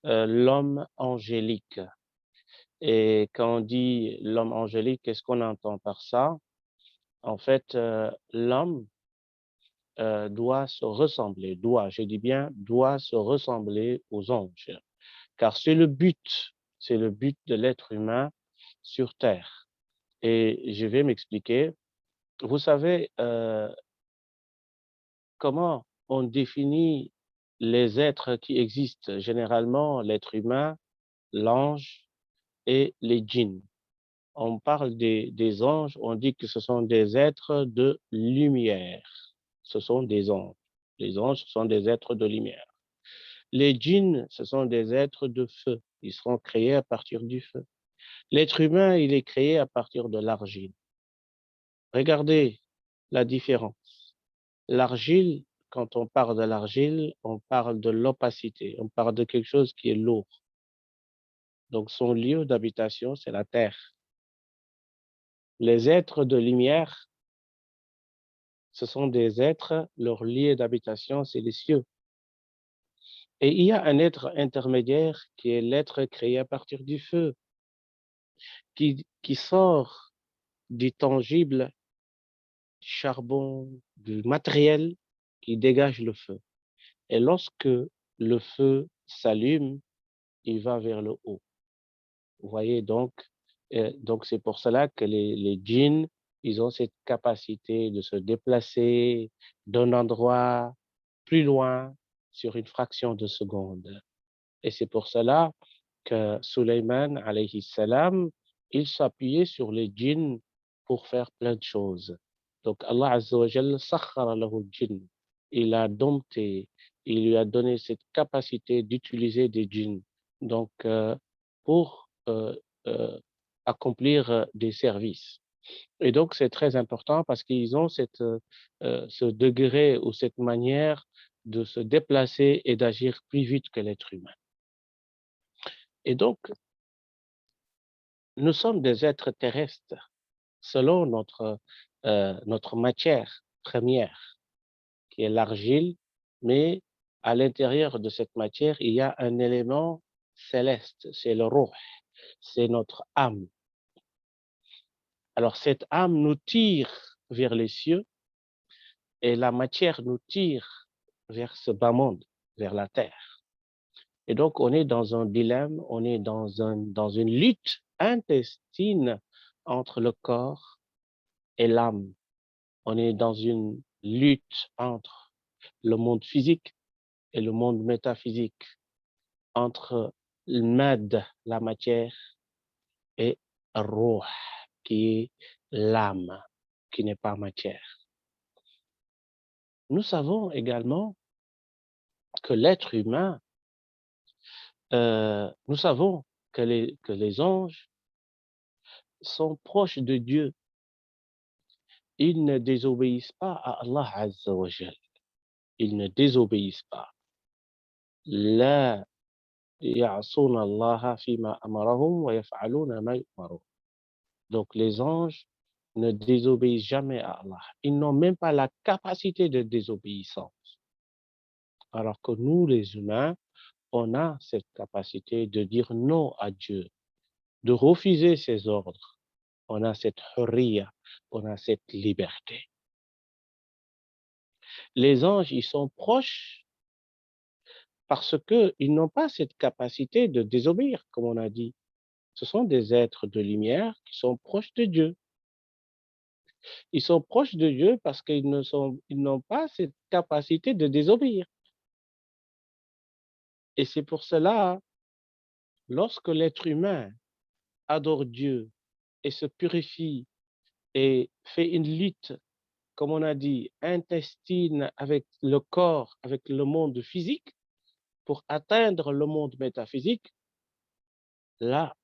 l'homme angélique. Et quand on dit l'homme angélique, qu'est-ce qu'on entend par ça? En fait, l'homme doit se ressembler, je dis bien, doit se ressembler aux anges. Car c'est le but de l'être humain sur Terre. Et je vais m'expliquer. Vous savez, comment on définit les êtres qui existent? Généralement, l'être humain, l'ange et les djinns. On parle des anges, on dit que ce sont des êtres de lumière. Ce sont des anges. Les anges, ce sont des êtres de lumière. Les djinns, ce sont des êtres de feu. Ils seront créés à partir du feu. L'être humain, il est créé à partir de l'argile. Regardez la différence. L'argile, quand on parle de l'argile, on parle de l'opacité, on parle de quelque chose qui est lourd. Donc son lieu d'habitation, c'est la terre. Les êtres de lumière, ce sont des êtres, leur lieu d'habitation, c'est les cieux. Et il y a un être intermédiaire qui est l'être créé à partir du feu, qui sort du tangible, du charbon, du matériel, qui dégage le feu. Et lorsque le feu s'allume, il va vers le haut. Vous voyez donc c'est pour cela que les djinns, ils ont cette capacité de se déplacer d'un endroit plus loin sur une fraction de seconde. Et c'est pour cela que Sulayman, alayhi salam, il s'appuyait sur les djinns pour faire plein de choses. Donc Allah Azza wa Jalla sakhara lahu al-jinn. Il a dompté, il lui a donné cette capacité d'utiliser des djinns donc, pour accomplir des services. Et donc, c'est très important parce qu'ils ont ce degré ou cette manière de se déplacer et d'agir plus vite que l'être humain. Et donc, nous sommes des êtres terrestres selon notre matière première, qui est l'argile, mais à l'intérieur de cette matière, il y a un élément céleste, c'est le ruh, c'est notre âme. Alors, cette âme nous tire vers les cieux et la matière nous tire vers ce bas monde, vers la terre. Et donc, on est dans un dilemme, on est dans une lutte intestine entre le corps et l'âme. On est dans une lutte entre le monde physique et le monde métaphysique, entre le mad, la matière, et ruh, qui est l'âme, qui n'est pas matière. Nous savons également que l'être humain, nous savons que les anges sont proches de Dieu. Ils ne désobéissent pas à Allah Azza wa Jal. Ils ne désobéissent pas. La ya'asuna Allah fima amarahum wa yaf'aluna ma yu'marun. Donc les anges ne désobéissent jamais à Allah. Ils n'ont même pas la capacité de désobéissance. Alors que nous, les humains, on a cette capacité de dire non à Dieu, de refuser ses ordres. On a cette hurriya, on a cette liberté. Les anges, ils sont proches parce qu'ils n'ont pas cette capacité de désobéir, comme on a dit. Ce sont des êtres de lumière qui sont proches de Dieu. Ils sont proches de Dieu parce qu'ils n'ont pas cette capacité de désobéir. Et c'est pour cela, lorsque l'être humain adore Dieu et se purifie et fait une lutte, comme on a dit, intestine avec le corps, avec le monde physique, pour atteindre le monde métaphysique, là,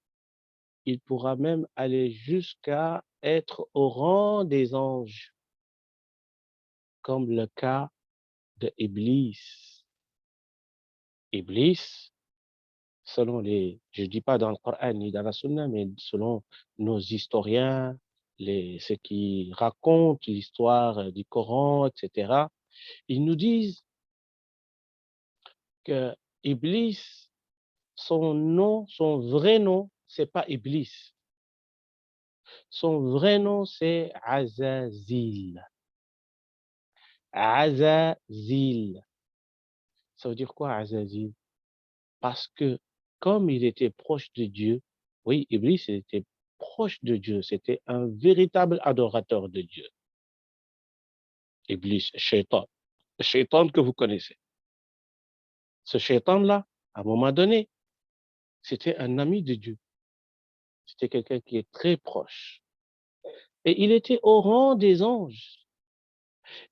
il pourra même aller jusqu'à être au rang des anges, comme le cas de Iblis. Iblis, selon je ne dis pas dans le Coran ni dans la Sunna, mais selon nos historiens, ceux qui racontent l'histoire du Coran, etc., ils nous disent que Iblis, son vrai nom, c'est pas Iblis. Son vrai nom, c'est Azazil. Azazil. Ça veut dire quoi, Azazil? Parce que comme il était proche de Dieu, oui, Iblis était proche de Dieu, c'était un véritable adorateur de Dieu. Iblis, Shaitan. Le Shaitan que vous connaissez. Ce Shaitan-là, à un moment donné, c'était un ami de Dieu. C'était quelqu'un qui est très proche. Et il était au rang des anges.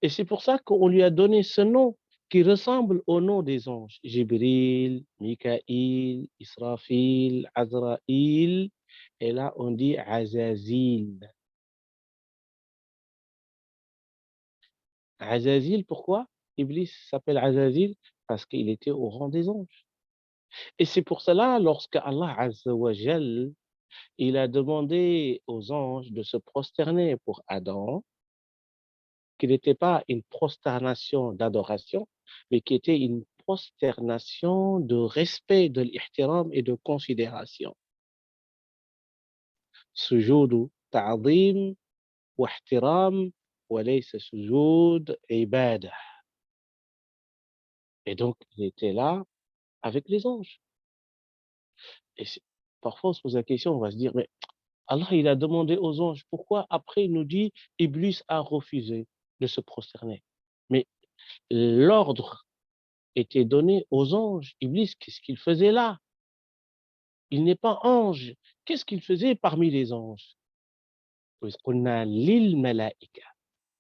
Et c'est pour ça qu'on lui a donné ce nom qui ressemble au nom des anges. Jibril, Mikaïl, Israfil, Azraïl. Et là, on dit Azazil. Azazil, pourquoi Iblis s'appelle Azazil? Parce qu'il était au rang des anges. Et c'est pour cela, lorsque Allah Azza wa Jal, il a demandé aux anges de se prosterner pour Adam, qui n'était pas une prosternation d'adoration, mais qui était une prosternation de respect, de l'ihtiram et de considération. Sujoud ta'zim wa ihtiram wa laysa sujoud ibadah. Et donc, il était là avec les anges. Et parfois, on se pose la question, on va se dire, mais Allah, il a demandé aux anges, pourquoi après il nous dit, Iblis a refusé de se prosterner. Mais l'ordre était donné aux anges. Iblis, qu'est-ce qu'il faisait là? Il n'est pas ange. Qu'est-ce qu'il faisait parmi les anges?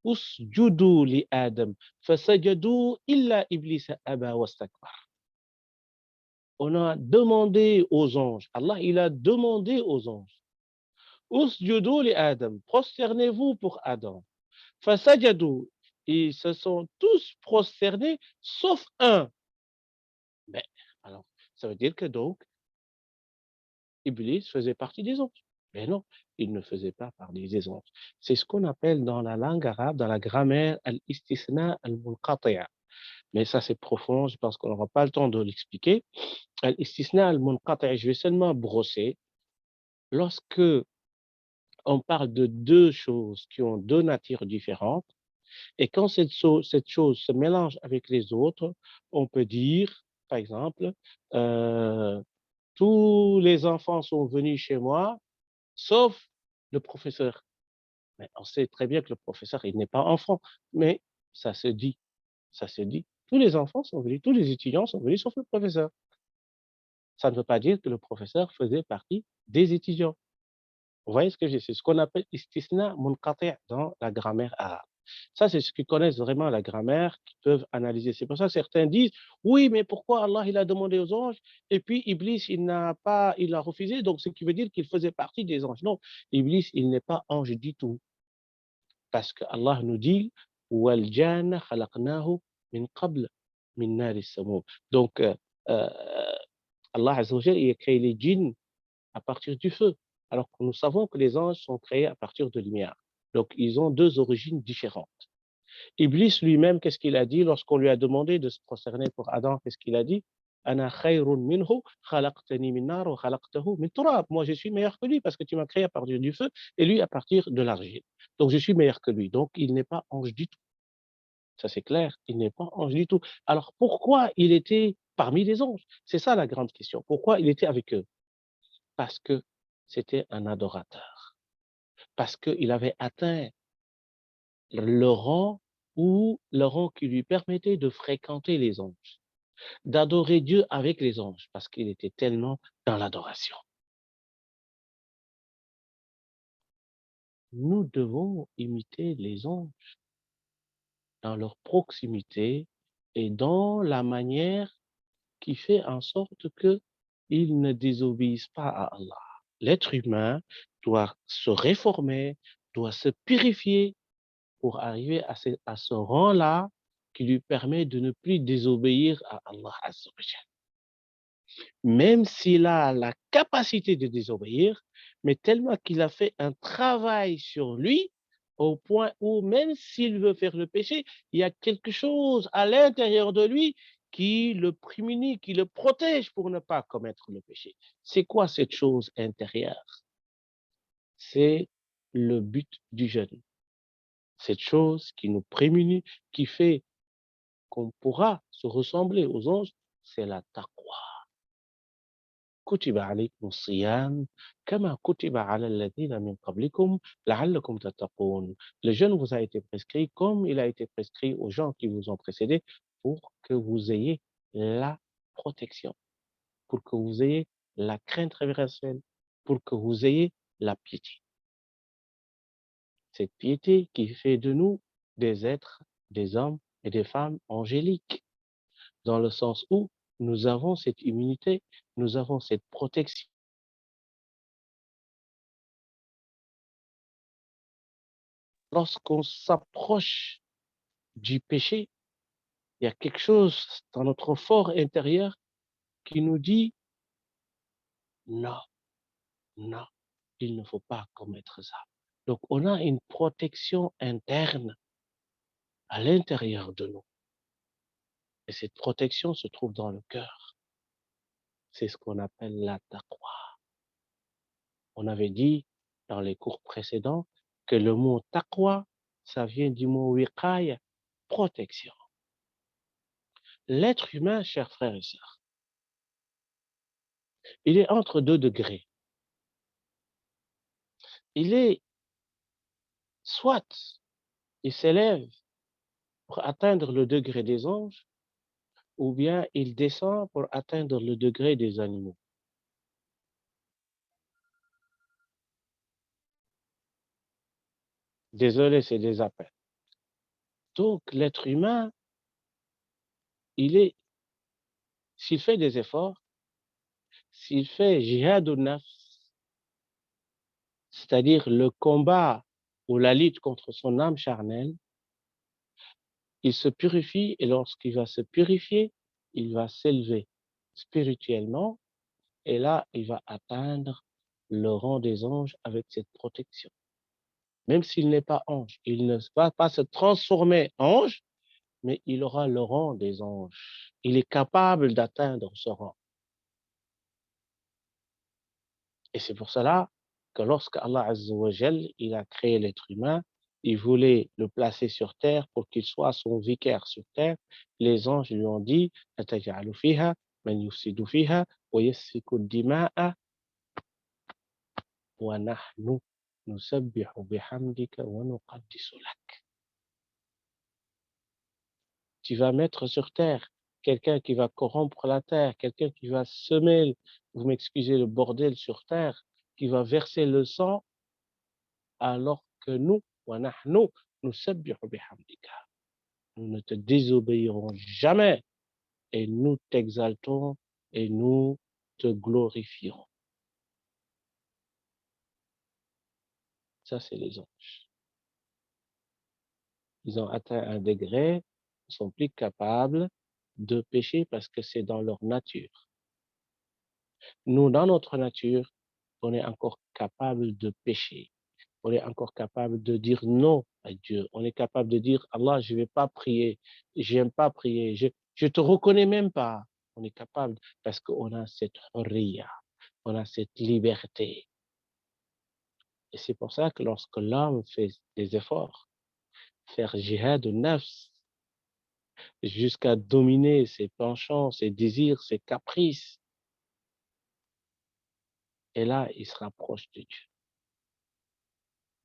usjudu li Adam, fasajadu illa iblis aba wastakbar. On a demandé aux anges, Allah il a demandé aux anges, usjudu li Adam, prosternez-vous pour Adam. Fasajadu, ils se sont tous prosternés sauf un. Mais alors, ça veut dire que donc Iblis faisait partie des anges. Mais non, il ne faisait pas partie des anges. C'est ce qu'on appelle dans la langue arabe, dans la grammaire, al-istisna al-munqati'a. Mais ça, c'est profond, je pense qu'on n'aura pas le temps de l'expliquer. Al-istisna al-munqati'a, je vais seulement brosser. Lorsque on parle de deux choses qui ont deux natures différentes, et quand cette chose se mélange avec les autres, on peut dire, par exemple, euh, tous les enfants sont venus chez moi, sauf le professeur. Mais on sait très bien que le professeur, il n'est pas enfant, mais ça se dit, ça se dit. Tous les enfants sont venus, tous les étudiants sont venus, sauf le professeur. Ça ne veut pas dire que le professeur faisait partie des étudiants. Vous voyez ce que je dis? C'est ce qu'on appelle istisna munqati' dans la grammaire arabe. Ça, c'est ceux qui connaissent vraiment la grammaire, qui peuvent analyser. C'est pour ça que certains disent, oui, mais pourquoi Allah, il a demandé aux anges, et puis Iblis, il a refusé, donc ce qui veut dire qu'il faisait partie des anges. Non, Iblis, il n'est pas ange du tout. Parce que Allah nous dit, wal janna khalaqnahu min qabl min nar as-samum. Donc, Allah Azza wa Jalla, il a créé les djinns à partir du feu, alors que nous savons que les anges sont créés à partir de lumière. Donc, ils ont deux origines différentes. Iblis lui-même, qu'est-ce qu'il a dit lorsqu'on lui a demandé de se prosterner pour Adam? Qu'est-ce qu'il a dit? Ana khayrun minhu, khalaqtani min nar wa khalaqtahu min turab. Moi, je suis meilleur que lui parce que tu m'as créé à partir du feu et lui à partir de l'argile. Donc, je suis meilleur que lui. Donc, il n'est pas ange du tout. Ça, c'est clair. Il n'est pas ange du tout. Alors, pourquoi il était parmi les anges? C'est ça la grande question. Pourquoi il était avec eux? Parce que c'était un adorateur. Parce qu'il avait atteint le rang ou le rang qui lui permettait de fréquenter les anges, d'adorer Dieu avec les anges, parce qu'il était tellement dans l'adoration. Nous devons imiter les anges dans leur proximité et dans la manière qui fait en sorte qu'ils ne désobéissent pas à Allah. L'être humain doit se réformer, doit se purifier pour arriver à ce rang-là qui lui permet de ne plus désobéir à Allah Azza wa Jal. Même s'il a la capacité de désobéir, mais tellement qu'il a fait un travail sur lui, au point où même s'il veut faire le péché, il y a quelque chose à l'intérieur de lui qui le prémunit, qui le protège pour ne pas commettre le péché. C'est quoi cette chose intérieure? C'est le but du jeûne. Cette chose qui nous prémunit, qui fait qu'on pourra se ressembler aux anges, c'est la taqwa. كتب عليكم الصيام كما كتب على الذين من قبلكم لعلكم تتقون. Le jeûne vous a été prescrit comme il a été prescrit aux gens qui vous ont précédés pour que vous ayez la protection, pour que vous ayez la crainte révérentielle, pour que vous ayez la piété. Cette piété qui fait de nous des êtres, des hommes et des femmes angéliques, dans le sens où nous avons cette immunité, nous avons cette protection. Lorsqu'on s'approche du péché, il y a quelque chose dans notre fort intérieur qui nous dit non, non, il ne faut pas commettre ça. Donc, on a une protection interne à l'intérieur de nous. Et cette protection se trouve dans le cœur. C'est ce qu'on appelle la taqwa. On avait dit dans les cours précédents que le mot taqwa, ça vient du mot wiqaya, protection. L'être humain, chers frères et sœurs, il est entre deux degrés. Il est soit il s'élève pour atteindre le degré des anges, ou bien il descend pour atteindre le degré des animaux. Désolé, c'est des appels. Donc, l'être humain, s'il fait des efforts, s'il fait jihad nafs, c'est-à-dire le combat ou la lutte contre son âme charnelle, il se purifie et lorsqu'il va se purifier, il va s'élever spirituellement et là, il va atteindre le rang des anges avec cette protection. Même s'il n'est pas ange, il ne va pas se transformer en ange, mais il aura le rang des anges. Il est capable d'atteindre ce rang. Et c'est pour cela que lorsque Allah Azza wa Jal, il a créé l'être humain, il voulait le placer sur terre pour qu'il soit son vicaire sur terre. Les anges lui ont dit, أَتَجْعَلُ فِيهَا مَنْ يُفْسِدُ فِيهَا وَيَسْفِكُ الدِّمَاءَ وَنَحْنُ نُسَبِّحُ بِحَمْدِكَ وَنُقَدِّسُ لَكَ. Tu vas mettre sur terre quelqu'un qui va corrompre la terre, quelqu'un qui va semer, vous m'excusez, le bordel sur terre, qui va verser le sang, alors que nous, وَنَحْنُ نُسَبِّحُ بِحَمْدِكَ. Nous ne te désobéirons jamais et nous t'exaltons et nous te glorifierons. Ça, c'est les anges. Ils ont atteint un degré, ils sont plus capables de pécher parce que c'est dans leur nature. Nous, dans notre nature, on est encore capable de pécher. On est encore capable de dire non à Dieu. On est capable de dire, Allah, je ne vais pas prier. J'aime pas prier. Je te reconnais même pas. On est capable parce qu'on a cette hurriya. On a cette liberté. Et c'est pour ça que lorsque l'homme fait des efforts, faire jihad nafs, jusqu'à dominer ses penchants, ses désirs, ses caprices, et là, il se rapproche de Dieu.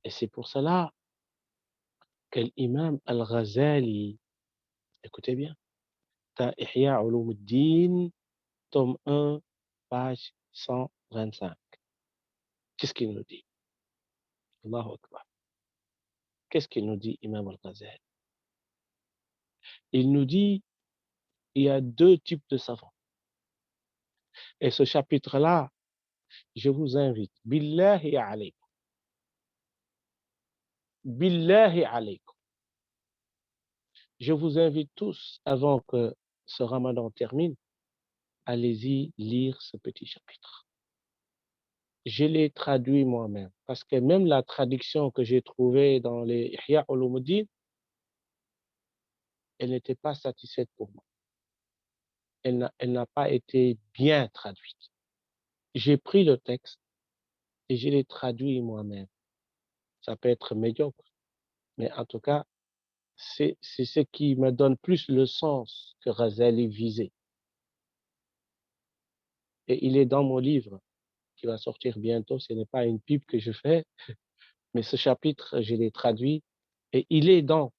Et c'est pour cela que l'imam Al-Ghazali, écoutez bien, dans Ihya Ulumuddin, tome 1, page 125. Qu'est-ce qu'il nous dit? Allahu Akbar. Qu'est-ce qu'il nous dit, Imam Al-Ghazali? Il nous dit, il y a deux types de savants. Et ce chapitre-là, je vous invite, billahi alaykum, billahi alaykum. Je vous invite tous, avant que ce ramadan termine, allez-y lire ce petit chapitre. Je l'ai traduit moi-même, parce que même la traduction que j'ai trouvée dans les Ihya Ulumuddin, elle n'était pas satisfaite pour moi. Elle n'a pas été bien traduite. J'ai pris le texte et je l'ai traduit moi-même. Ça peut être médiocre, mais en tout cas, c'est ce qui me donne plus le sens que Ghazali visait. Et il est dans mon livre qui va sortir bientôt. Ce n'est pas une pub que je fais, mais ce chapitre, je l'ai traduit et il est dans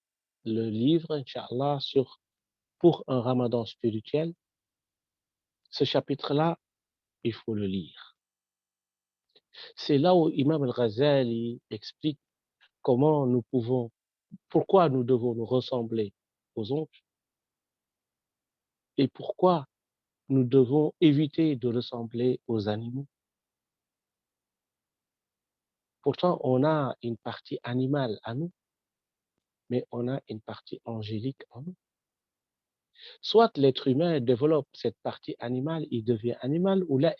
le livre, Inch'Allah, pour un ramadan spirituel. Ce chapitre-là, il faut le lire. C'est là où Imam Al-Ghazali explique comment nous pouvons, pourquoi nous devons nous ressembler aux anges et pourquoi nous devons éviter de ressembler aux animaux. Pourtant, on a une partie animale à nous, mais on a une partie angélique en nous. Soit l'être humain développe cette partie animale, il devient animal, ou là,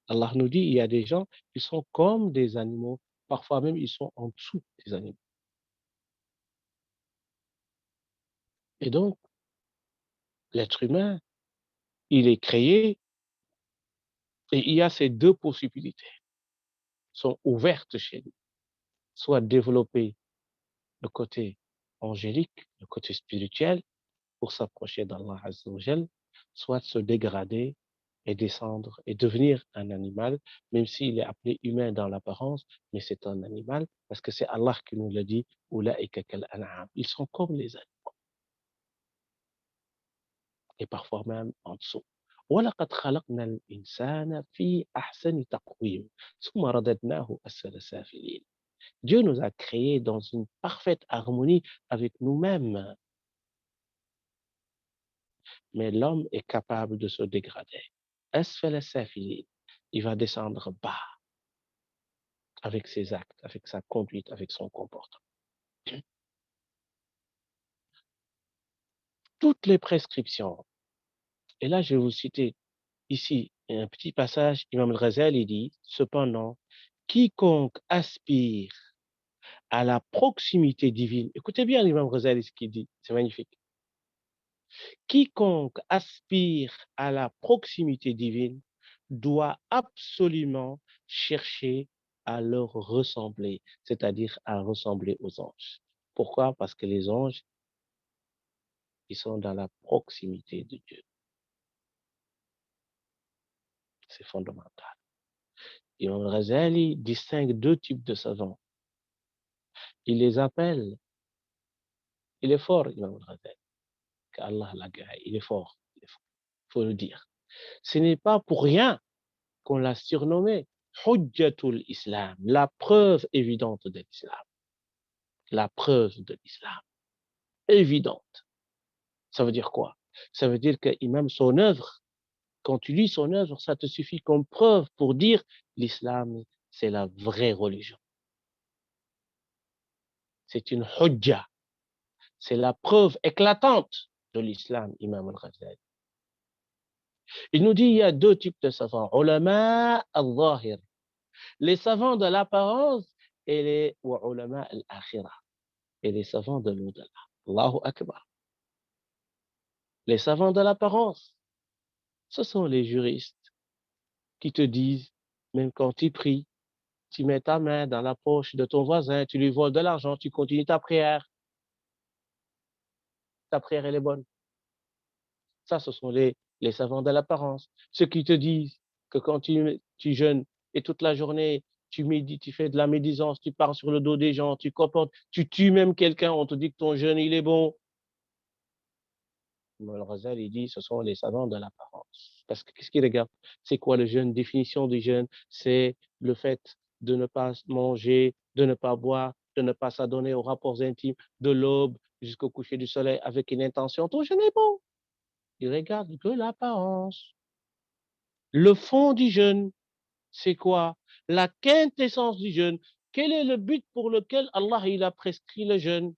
Allah nous dit, il y a des gens qui sont comme des animaux, parfois même ils sont en dessous des animaux. Et donc, l'être humain, il est créé et il y a ces deux possibilités sont ouvertes chez nous. Soit développer le côté angélique, le côté spirituel pour s'approcher d'Allah Azza wa Jal, soit se dégrader et descendre et devenir un animal, même s'il est appelé humain dans l'apparence, mais c'est un animal parce que c'est Allah qui nous l'a dit, Oulaïka kal an'am. Ils sont comme les animaux et parfois même en dessous. وَلَقَدْ خَلَقْنَا الْإِنسَانَ فِي أَحْسَنِ تَقْوِيمٍ ثُمَّ رَدَدْنَاهُ أَسْفَلَ سَافِلِينَ. Dieu nous a créés dans une parfaite harmonie avec nous-mêmes. Mais l'homme est capable de se dégrader. Asfala safilin. Il va descendre bas avec ses actes, avec sa conduite, avec son comportement. Toutes les prescriptions. Et là, je vais vous citer ici un petit passage. Imam al-Ghazali dit, cependant, quiconque aspire à la proximité divine, écoutez bien l'imam Ghazali ce qu'il dit, c'est magnifique. Quiconque aspire à la proximité divine doit absolument chercher à leur ressembler, c'est-à-dire à ressembler aux anges. Pourquoi? Parce que les anges, ils sont dans la proximité de Dieu. C'est fondamental. Imam Ghazali distingue deux types de savants. Il les appelle, il est fort, Imam Ghazali, qu'Allah l'a gagné, il est fort, il faut le dire. Ce n'est pas pour rien qu'on l'a surnommé Hujjatul Islam, la preuve évidente de l'islam. La preuve de l'islam, évidente. Ça veut dire quoi? Ça veut dire qu'il même son œuvre, quand tu lis son œuvre, ça te suffit comme preuve pour dire l'islam, c'est la vraie religion. C'est une hujja, c'est la preuve éclatante de l'islam, Imam al-Ghazali. Il nous dit il y a deux types de savants, ulama al-zahir, les savants de l'apparence et les ulama al-akhirah, et les savants de l'au-delà. Allahu Akbar. Les savants de l'apparence, ce sont les juristes qui te disent, même quand tu pries, tu mets ta main dans la poche de ton voisin, tu lui voles de l'argent, tu continues ta prière elle est bonne. Ça, ce sont les savants de l'apparence. Ceux qui te disent que quand tu jeûnes et toute la journée, tu médites, tu fais de la médisance, tu pars sur le dos des gens, tu comportes, tu tues même quelqu'un, on te dit que ton jeûne, il est bon. Al-Ghazali, il dit, ce sont les savants de l'apparence. Parce que qu'est-ce qu'ils regardent? C'est quoi le jeûne? Définition du jeûne, c'est le fait de ne pas manger, de ne pas boire, de ne pas s'adonner aux rapports intimes de l'aube jusqu'au coucher du soleil avec une intention. Ton jeûne est bon. Ils regardent que l'apparence. Le fond du jeûne, c'est quoi? La quintessence du jeûne. Quel est le but pour lequel Allah il a prescrit le jeûne?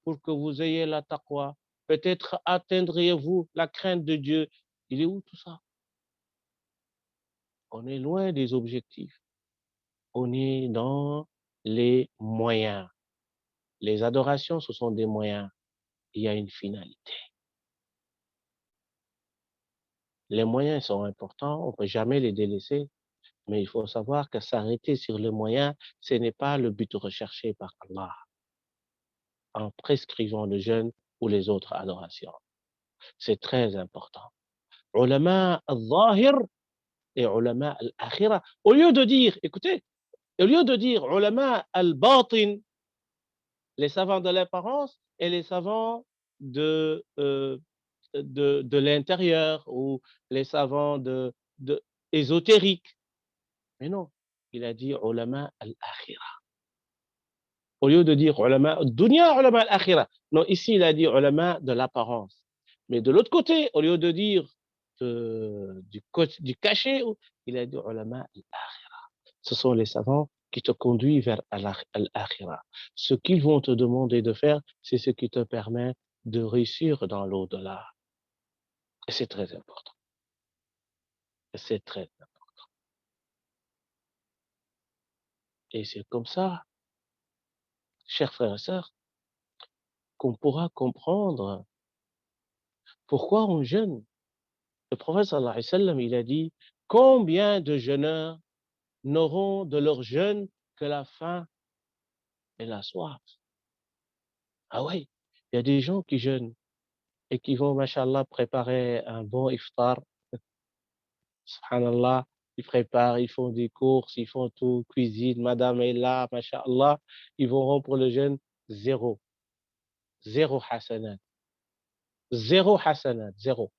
Pour que vous ayez la taqwa. Peut-être atteindriez-vous la crainte de Dieu. Il est où tout ça? On est loin des objectifs. On est dans les moyens. Les adorations, ce sont des moyens. Il y a une finalité. Les moyens sont importants, on ne peut jamais les délaisser, mais il faut savoir que s'arrêter sur les moyens, ce n'est pas le but recherché par Allah en prescrivant le jeûne ou les autres adorations. C'est très important. Ulama al-zahir et ulama al-akhira. Au lieu de dire, écoutez, au lieu de dire ulama al-batin, les savants de l'apparence et les savants de l'intérieur ou les savants ésotériques. Mais non, il a dit ulama al-akhira. Au lieu de dire ulama dunya, ulama al-akhira. Non, ici il a dit ulama de l'apparence. Mais de l'autre côté, au lieu de dire du cachet, il a dit ulama al-akhira. Ce sont les savants qui te conduisent vers al-akhira. Ce qu'ils vont te demander de faire, c'est ce qui te permet de réussir dans l'au-delà. Et c'est très important. C'est très important. Et c'est comme ça, chers frères et sœurs, qu'on pourra comprendre pourquoi on jeûne. Le prophète sallallahu alayhi wa sallam, il a dit, combien de jeûneurs n'auront de leur jeûne que la faim et la soif? Ah oui, il y a des gens qui jeûnent et qui vont, mashallah, préparer un bon iftar. Subhanallah, ils préparent, ils font des courses, ils font tout, cuisine, madame est là, mashallah. Ils vont rompre le jeûne, zéro. Zéro hasanat. Zéro hasanat, zéro.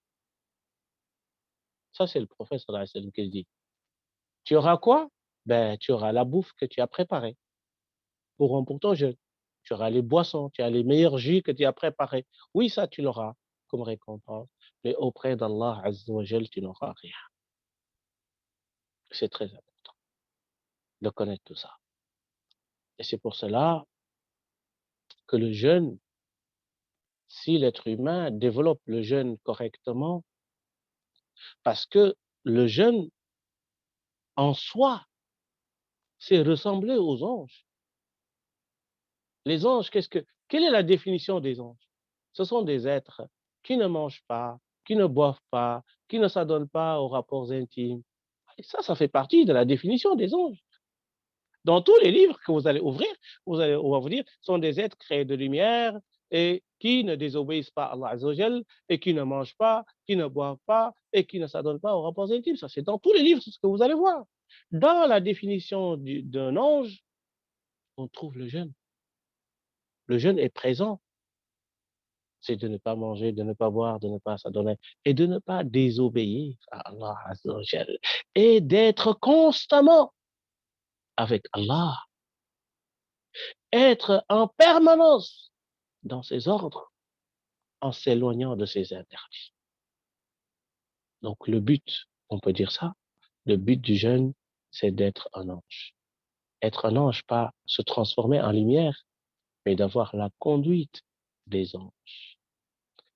Ça, c'est le prophète sallallahu alayhi wa sallam qui dit. Tu auras quoi? ben, tu auras la bouffe que tu as préparée pour ton jeûne. Tu auras les boissons, tu as les meilleurs jus que tu as préparés. Oui, ça, tu l'auras comme récompense. Mais auprès d'Allah Azza wa Jal, tu n'auras rien. C'est très important de connaître tout ça. Et c'est pour cela que le jeûne, si l'être humain développe le jeûne correctement, parce que le jeûne, en soi, c'est ressembler aux anges. Les anges, quelle est la définition des anges? Ce sont des êtres qui ne mangent pas, qui ne boivent pas, qui ne s'adonnent pas aux rapports intimes. Et ça fait partie de la définition des anges. Dans tous les livres que vous allez ouvrir, on va vous dire, sont des êtres créés de lumière et qui ne désobéissent pas à Allah Azza wa Jal, et qui ne mangent pas, qui ne boivent pas et qui ne s'adonnent pas aux rapports intimes. Ça, c'est dans tous les livres, c'est ce que vous allez voir. Dans la définition d'un ange, on trouve le jeûne. Le jeûne est présent. C'est de ne pas manger, de ne pas boire, de ne pas s'adonner et de ne pas désobéir à Allah Azza wa Jal et d'être constamment avec Allah, être en permanence dans ses ordres en s'éloignant de ses interdits. Donc le but, on peut dire ça, le but du jeûne, c'est d'être un ange. Être un ange, pas se transformer en lumière, mais d'avoir la conduite des anges.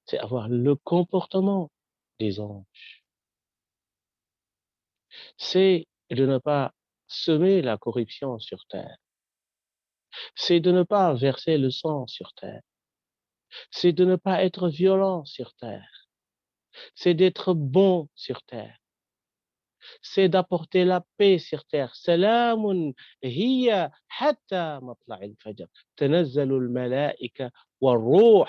C'est avoir le comportement des anges. C'est de ne pas semer la corruption sur terre. C'est de ne pas verser le sang sur terre. C'est de ne pas être violent sur terre. C'est d'être bon sur terre. C'est d'apporter la paix sur terre. Salamun hiya hatta matla'il fajr. Tanazzalul malaika wa ruh.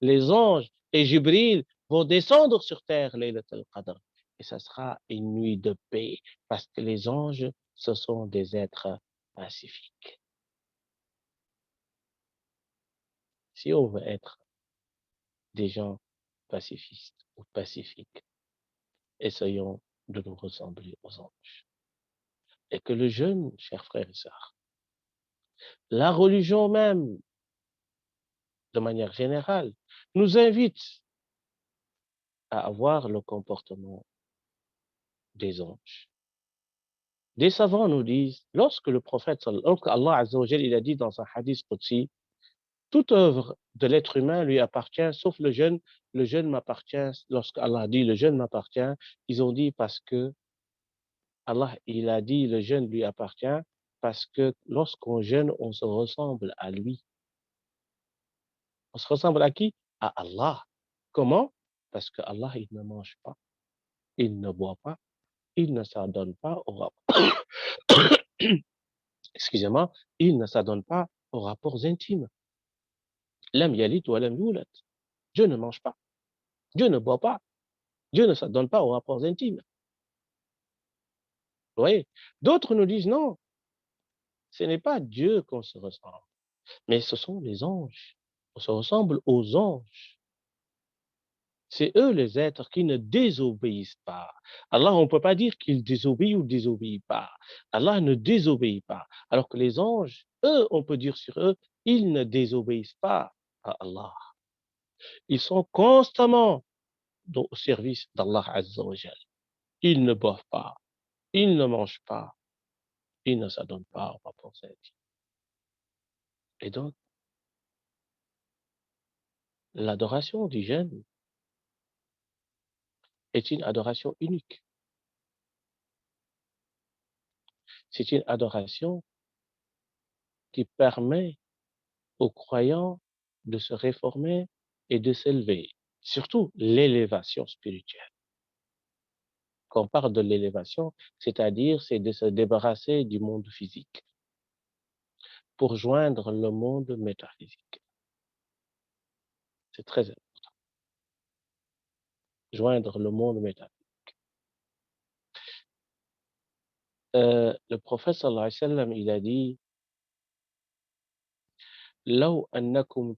Les anges et Jibril vont descendre sur terre, Laylat al-Qadr. Et ça sera une nuit de paix, parce que les anges, ce sont des êtres pacifiques. Si on veut être des gens pacifistes ou pacifiques, essayons de nous ressembler aux anges. Et que le jeûne, chers frères et sœurs, la religion même, de manière générale, nous invite à avoir le comportement des anges. Des savants nous disent, lorsque Allah Azza wa Jal, il a dit dans un hadith qudsi, toute œuvre de l'être humain lui appartient, sauf le jeûne m'appartient. Lorsque Allah a dit le jeûne m'appartient, ils ont dit parce que Allah, il a dit le jeûne lui appartient, parce que lorsqu'on jeûne, on se ressemble à lui. On se ressemble à qui? À Allah. Comment? Parce que Allah, il ne mange pas, il ne boit pas, il ne s'adonne pas au rapport. Excusez-moi, il ne s'adonne pas aux rapports intimes. Lam yalit wa lam yulad. Dieu ne mange pas, Dieu ne boit pas, Dieu ne s'adonne pas aux rapports intimes. Vous voyez? D'autres nous disent non, ce n'est pas Dieu qu'on se ressemble, mais ce sont les anges. On se ressemble aux anges. C'est eux les êtres qui ne désobéissent pas. Allah, on ne peut pas dire qu'il désobéit ou désobéit pas. Allah ne désobéit pas. Alors que les anges, eux, on peut dire sur eux, ils ne désobéissent pas à Allah. Ils sont constamment au service d'Allah Azza wa Jal. Ils ne boivent pas, ils ne mangent pas, ils ne s'adonnent pas aux rapports intimes. Et donc, l'adoration du jeûne est une adoration unique. C'est une adoration qui permet aux croyants de se réformer et de s'élever. Surtout l'élévation spirituelle. Quand on parle de l'élévation, c'est-à-dire c'est de se débarrasser du monde physique pour joindre le monde métaphysique. C'est très important. Joindre le monde métaphysique. Le prophète sallallahu alayhi wa sallam, il a dit لو أنكم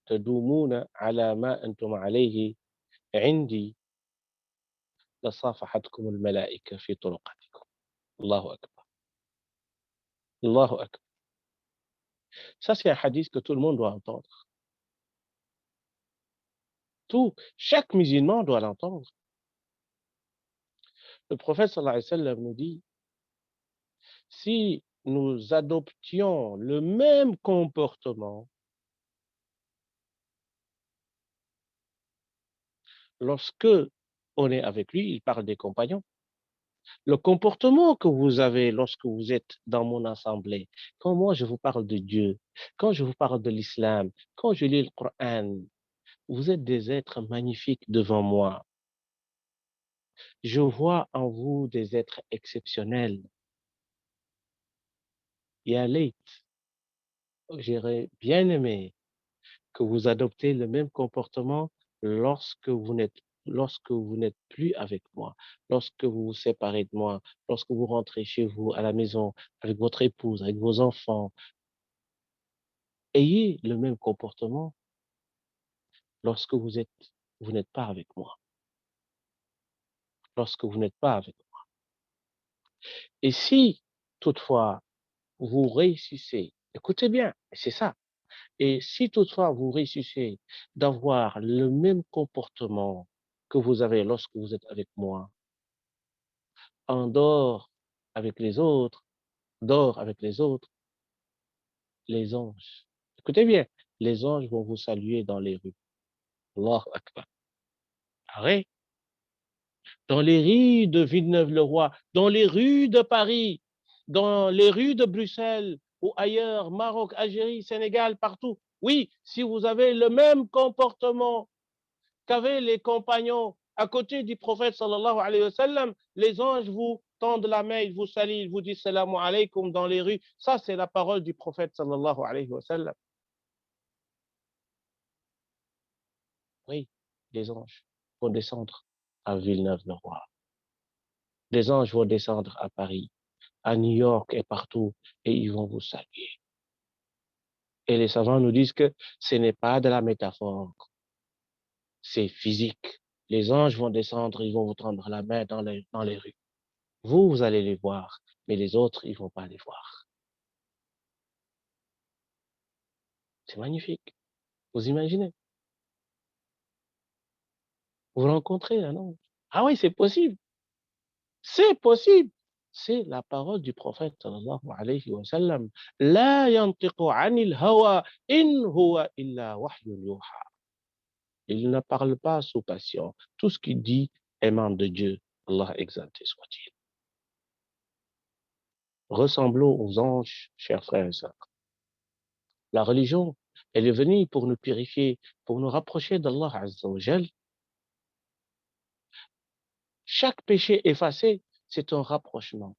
تدومون على ما أنتم عليه عندي لصافحتكم الملائكة في طرقاتكم. الله أكبر. Allahu Akbar. Ça, c'est un hadith que tout le monde doit entendre. Chaque musulman doit l'entendre. Le prophète sallallahu alayhi wa sallam nous dit, si nous adoptions le même comportement lorsque on est avec lui, il parle des compagnons, le comportement que vous avez lorsque vous êtes dans mon assemblée, quand moi je vous parle de Dieu, quand je vous parle de l'islam, quand je lis le Coran, vous êtes des êtres magnifiques devant moi. Je vois en vous des êtres exceptionnels. Ya layt, j'aurais bien aimé que vous adoptez le même comportement lorsque vous n'êtes plus avec moi, lorsque vous vous séparez de moi, lorsque vous rentrez chez vous à la maison avec votre épouse, avec vos enfants. Ayez le même comportement lorsque vous n'êtes pas avec moi, lorsque vous n'êtes pas avec moi. Et si toutefois vous réussissez, écoutez bien, c'est ça. Et si toutefois vous réussissez d'avoir le même comportement que vous avez lorsque vous êtes avec moi, en dehors avec les autres, dehors avec les anges. Écoutez bien, les anges vont vous saluer dans les rues. Allahu Akbar. Arrête. Dans les rues de Villeneuve-le-Roi, dans les rues de Paris, dans les rues de Bruxelles ou ailleurs, Maroc, Algérie, Sénégal, partout. Oui, si vous avez le même comportement qu'avaient les compagnons à côté du prophète sallallahu alayhi wa sallam, les anges vous tendent la main, ils vous saluent, ils vous disent salam alaykum dans les rues. Ça, c'est la parole du prophète sallallahu alayhi wa sallam. Oui, les anges vont descendre à Villeneuve-le-Roi. Les anges vont descendre à Paris, à New York et partout, et ils vont vous saluer. Et les savants nous disent que ce n'est pas de la métaphore, c'est physique. Les anges vont descendre, ils vont vous tendre la main dans les rues. Vous allez les voir, mais les autres, ils ne vont pas les voir. C'est magnifique. Vous imaginez? Vous rencontrez un ange. Ah oui, c'est possible. C'est possible. C'est la parole du prophète sallallahu alayhi wa sallam. La yantiqu anil hawa in huwa illa wahyun yuha. Il ne parle pas sous passion. Tout ce qu'il dit émane de Dieu. Allah exalté soit-il. Ressemblons aux anges, chers frères et sœurs. La religion, elle est venue pour nous purifier, pour nous rapprocher d'Allah Azza wa Jal. Chaque péché effacé, c'est un rapprochement.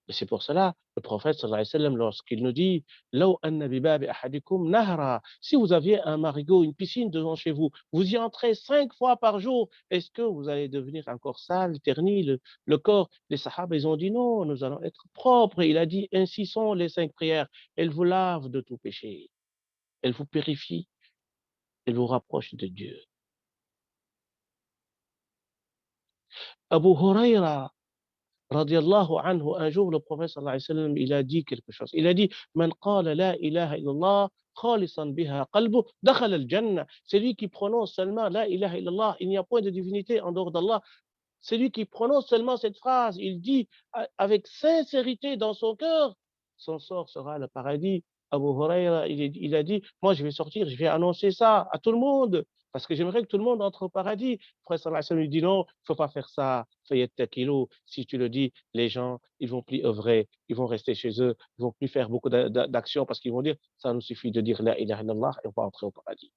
Et c'est pour cela, le prophète sallallahu alayhi wa sallam, lorsqu'il nous dit Law anna bi babi ahadikum nahra, si vous aviez un marigot, une piscine devant chez vous, vous y entrez 5 fois par jour, est-ce que vous allez devenir encore sale, terni, le corps? Les sahaba, ils ont dit non, nous allons être propres. Et il a dit ainsi sont les 5 prières. Elles vous lavent de tout péché. Elles vous purifient. Elles vous rapprochent de Dieu. Abu Huraira, radiallahu anhu, un jour, le prophète sallallahu alayhi wa sallam, il a dit quelque chose. Il a dit, Man qala la ilaha illallah, khalisan biha qalbu, dakhala al-jannah. Celui qui prononce seulement la ilaha illallah, il n'y a point de divinité en dehors d'Allah. Celui qui prononce seulement cette phrase, il dit avec sincérité dans son cœur, son sort sera le paradis. Abu Huraira, il a dit, moi je vais sortir, je vais annoncer ça à tout le monde, parce que j'aimerais que tout le monde entre au paradis. Le prophète sallallahu alayhi wa sallam lui dit non, il ne faut pas faire ça. Si tu le dis, les gens, ils vont plus œuvrer, ils vont rester chez eux, ils vont plus faire beaucoup d'actions parce qu'ils vont dire, ça nous suffit de dire la ilaha illallah et on va entrer au paradis.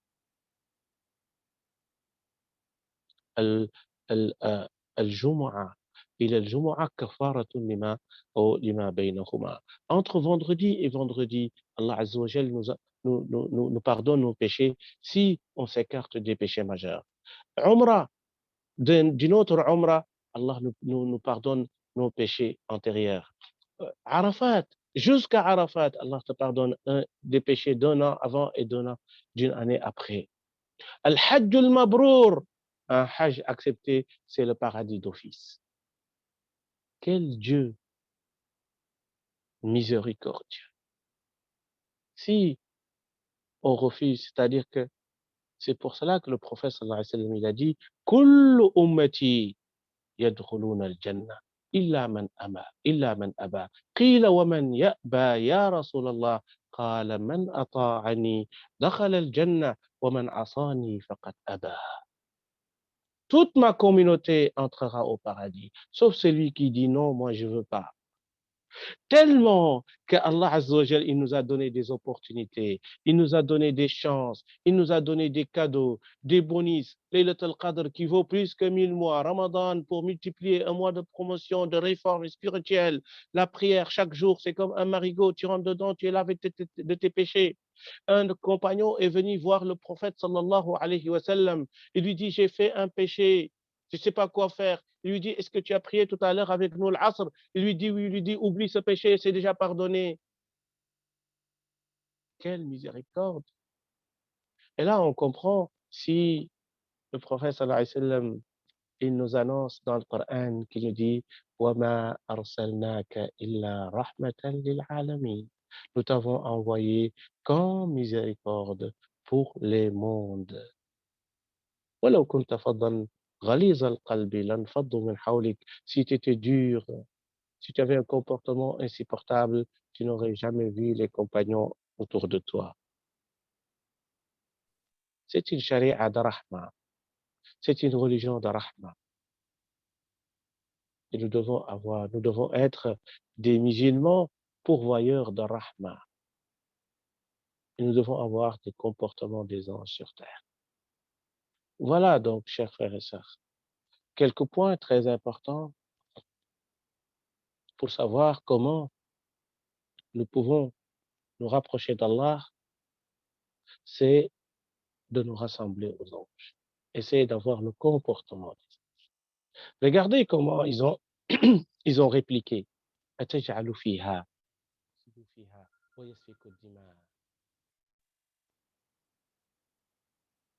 الجمعة إلى الجمعة كفارة لما بينهما. Entre vendredi et vendredi, Allah Azza wa Jal nous pardonne nos péchés si on s'écarte des péchés majeurs. Umrah, d'une autre Umrah, Allah nous pardonne nos péchés antérieurs. Arafat, jusqu'à Arafat, Allah te pardonne des péchés d'un an avant et d'une année après. Al-Hajj al-Mabrour, un Hajj accepté, c'est le paradis d'office. Quel Dieu miséricordieux. Si on refuse, c'est-à-dire que c'est pour cela que le prophète sallallahu alayhi wa sallam, il a dit « Kullu ummati yadkhuluna al-jannah illa man aba. Qila wa man ya'ba ya Rasulallah. Qala man ata'ani dakhala al-jannah wa man asani faqad aba. » Toute ma communauté entrera au paradis, sauf celui qui dit non, moi je veux pas. Tellement que Allah Azza wa Jal, il nous a donné des opportunités, il nous a donné des chances, il nous a donné des cadeaux, des bonus, Laylat al-Qadr qui vaut plus que 1000 mois, Ramadan pour multiplier un mois de promotion, de réforme spirituelle, la prière chaque jour, c'est comme un marigot, tu rentres dedans, tu es lavé de tes péchés. Un compagnon est venu voir le prophète sallallahu alayhi wa sallam, il lui dit, j'ai fait un péché, je ne sais pas quoi faire. Il lui dit, est-ce que tu as prié tout à l'heure avec nous l'Asr? Il lui dit, oui, il lui dit, oublie ce péché, c'est déjà pardonné. Quelle miséricorde. Et là, on comprend si le prophète sallallahu alayhi wa sallam, il nous annonce dans le Coran qu'il nous dit, وَمَا أَرْسَلْنَاكَ إِلَّا رَحْمَةً لِلْعَالَمِينَ. Nous t'avons envoyé comme miséricorde pour les mondes. ولو كنت فظا غليظ القلب لانفضوا من حولك. Si tu étais dur, si tu avais un comportement insupportable, tu n'aurais jamais vu les compagnons autour de toi. C'est une charia de rahma, c'est une religion de rahma. Et nous devons être des musulmans pourvoyeurs de rahma. Et nous devons avoir des comportements des anges sur terre. Voilà donc, chers frères et sœurs, quelques points très importants pour savoir comment nous pouvons nous rapprocher d'Allah, c'est de nous rassembler aux anges. Essayer d'avoir le comportement des anges. Regardez comment ils ont répliqué. أتجعل فيها ويسفك الدماء.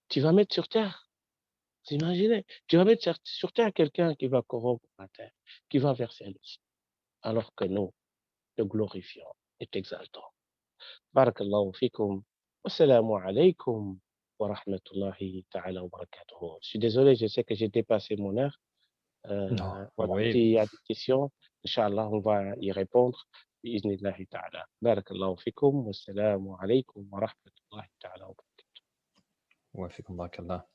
Tu vas mettre sur terre, vous imaginez, tu vas mettre sur terre quelqu'un qui va corrompre la terre, qui va verser le sang, alors que nous, le glorifions et t'exaltons. Barakallahu fikum. Wassalamu alaykum wa rahmatullahi ta'ala wa barakatuhu. Je suis désolé, je sais que j'ai dépassé mon heure. Non, Voilà, oui. s'il y a des questions, Inch'Allah, on va y répondre. Bi'iznillahi ta'ala. Barakallahu fikum. Wassalamu alaykum wa rahmatullahi ta'ala wa barakatuhu. Ouais, fait comme barakallah.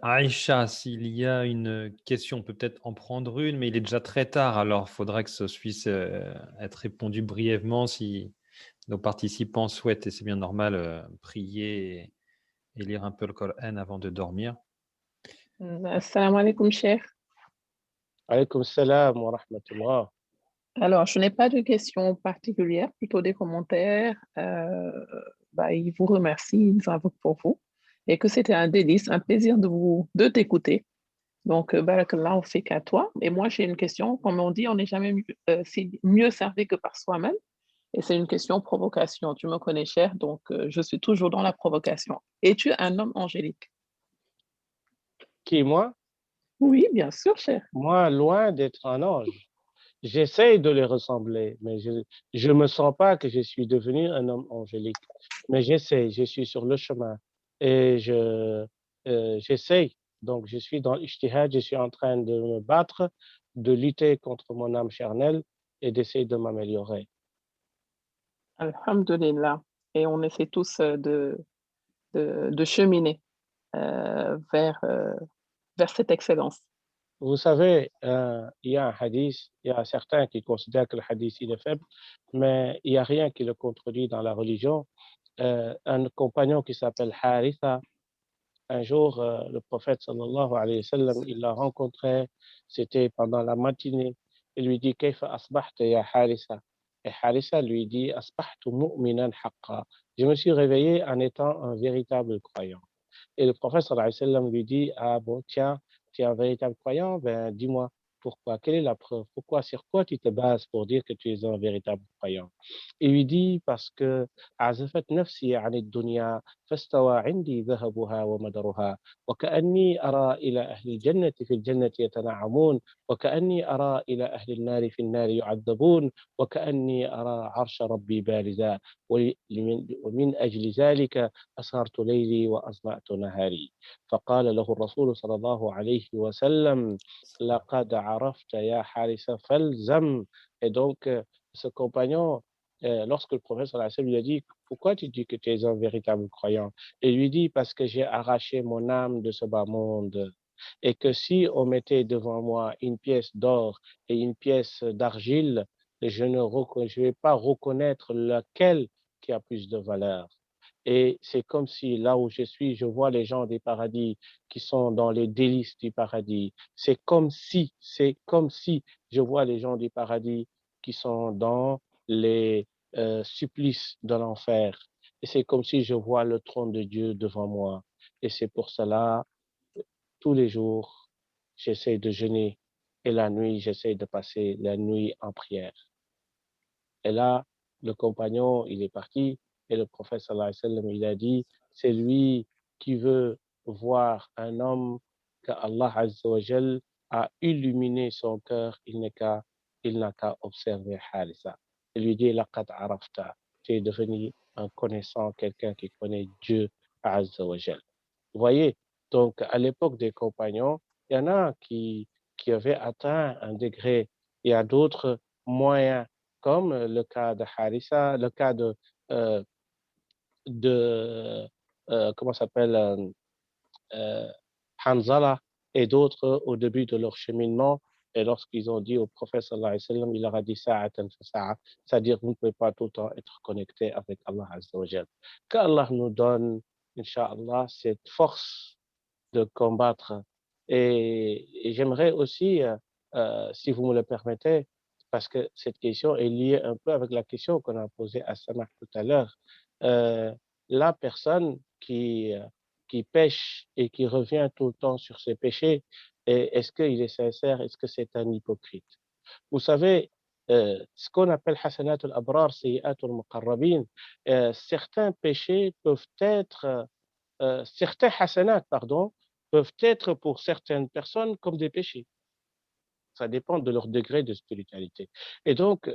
Aïcha, s'il y a une question, on peut peut-être en prendre une, mais il est déjà très tard, alors il faudra que ce puisse être répondu brièvement si nos participants souhaitent, et c'est bien normal, prier et lire un peu le Coran avant de dormir. Assalamu alaikum, cher. Alaykum salam wa rahmatullah. Alors, je n'ai pas de questions particulières, plutôt des commentaires. Il vous remercie, il invoque pour vous. Et que c'était un délice, un plaisir de t'écouter. Donc, barakallah, on fait qu'à toi. Et moi, j'ai une question. Comme on dit, on n'est jamais mieux servi que par soi-même. Et c'est une question provocation. Tu me connais, cher, donc je suis toujours dans la provocation. Es-tu un homme angélique? Qui, moi? Oui, bien sûr, cher. Moi, loin d'être un ange. J'essaye de les ressembler, mais je ne me sens pas que je suis devenu un homme angélique. Mais j'essaye, je suis sur le chemin. Et j'essaye. Donc, je suis dans l'ijtihad, je suis en train de me battre, de lutter contre mon âme charnelle et d'essayer de m'améliorer. Alhamdulillah. Et on essaie tous de cheminer vers cette excellence. Vous savez, il y a un hadith, il y a certains qui considèrent que le hadith il est faible, mais il n'y a rien qui le contredit dans la religion. Un compagnon qui s'appelle Haritha, un jour, le prophète sallallahu alayhi wa sallam, il l'a rencontré, c'était pendant la matinée, il lui dit, Kayfa asbahta ya Haritha? Et Haritha lui dit, Asbahtu mu'minan haqqa. Je me suis réveillé en étant un véritable croyant. Et le prophète sallallahu alayhi wa sallam lui dit, ah bon, tiens, tu es un véritable croyant, ben dis-moi, pourquoi? Quelle est la preuve? Pourquoi? Sur quoi tu te bases pour dire que tu es un véritable croyant? Il lui dit parce que عزفت نفسي عن الدنيا فاستوى عندي ذهبها ومدرها وكأني أرى إلى أهل الجنة في الجنة يتنعمون وكأني أرى إلى أهل النار في النار يعذبون وكأني أرى عرش ربي بارزا ومن أجل ذلك أسهرت ليلي وأظمأت نهاري فقال له الرسول صلى الله عليه وسلم لقد عرفت يا حارس فالزم. Et donc, ce compagnon, lorsque le prophète sallallahu alayhi wa sallam lui a dit, pourquoi tu dis que tu es un véritable croyant? Il lui dit, parce que j'ai arraché mon âme de ce bas monde. Et que si on mettait devant moi une pièce d'or et une pièce d'argile, je ne vais pas reconnaître laquelle qui a plus de valeur. Et c'est comme si là où je suis, je vois les gens des paradis qui sont dans les délices du paradis. C'est comme si je vois les gens du paradis qui sont dans les supplices de l'enfer. Et c'est comme si je vois le trône de Dieu devant moi. Et c'est pour cela, tous les jours, j'essaie de jeûner et la nuit, j'essaie de passer la nuit en prière. Et là, le compagnon, il est parti et le prophète sallallahu alayhi wa sallam, il a dit, c'est lui qui veut voir un homme qu'Allah azza wa jal a illuminé son cœur, il n'a qu'à observer Harisa. Il lui dit, laqad arafta, tu es devenu un connaissant, quelqu'un qui connaît Dieu azza wa jal. Vous voyez, donc à l'époque des compagnons, il y en a qui avaient atteint un degré, il y a d'autres moyens comme le cas de Harissa, le cas euh, de comment s'appelle, Hanzala et d'autres au début de leur cheminement. Et lorsqu'ils ont dit au prophète sallallahu alayhi wa sallam, il leur a dit sa'atan fa sa'a, c'est-à-dire vous ne pouvez pas tout le temps être connecté avec Allah azza wa jal. Qu'Allah nous donne, Inch'Allah, cette force de combattre. Et j'aimerais aussi, si vous me le permettez, parce que cette question est liée un peu avec la question qu'on a posée à Samar tout à l'heure. La personne qui pêche et qui revient tout le temps sur ses péchés, est-ce qu'il est sincère? Est-ce que c'est un hypocrite? Vous savez, ce qu'on appelle hasanat al-abrar, sayyi'at al-muqarrabin, certains péchés peuvent être, certains hasanat, pardon, peuvent être pour certaines personnes comme des péchés. Ça dépend de leur degré de spiritualité. Et donc,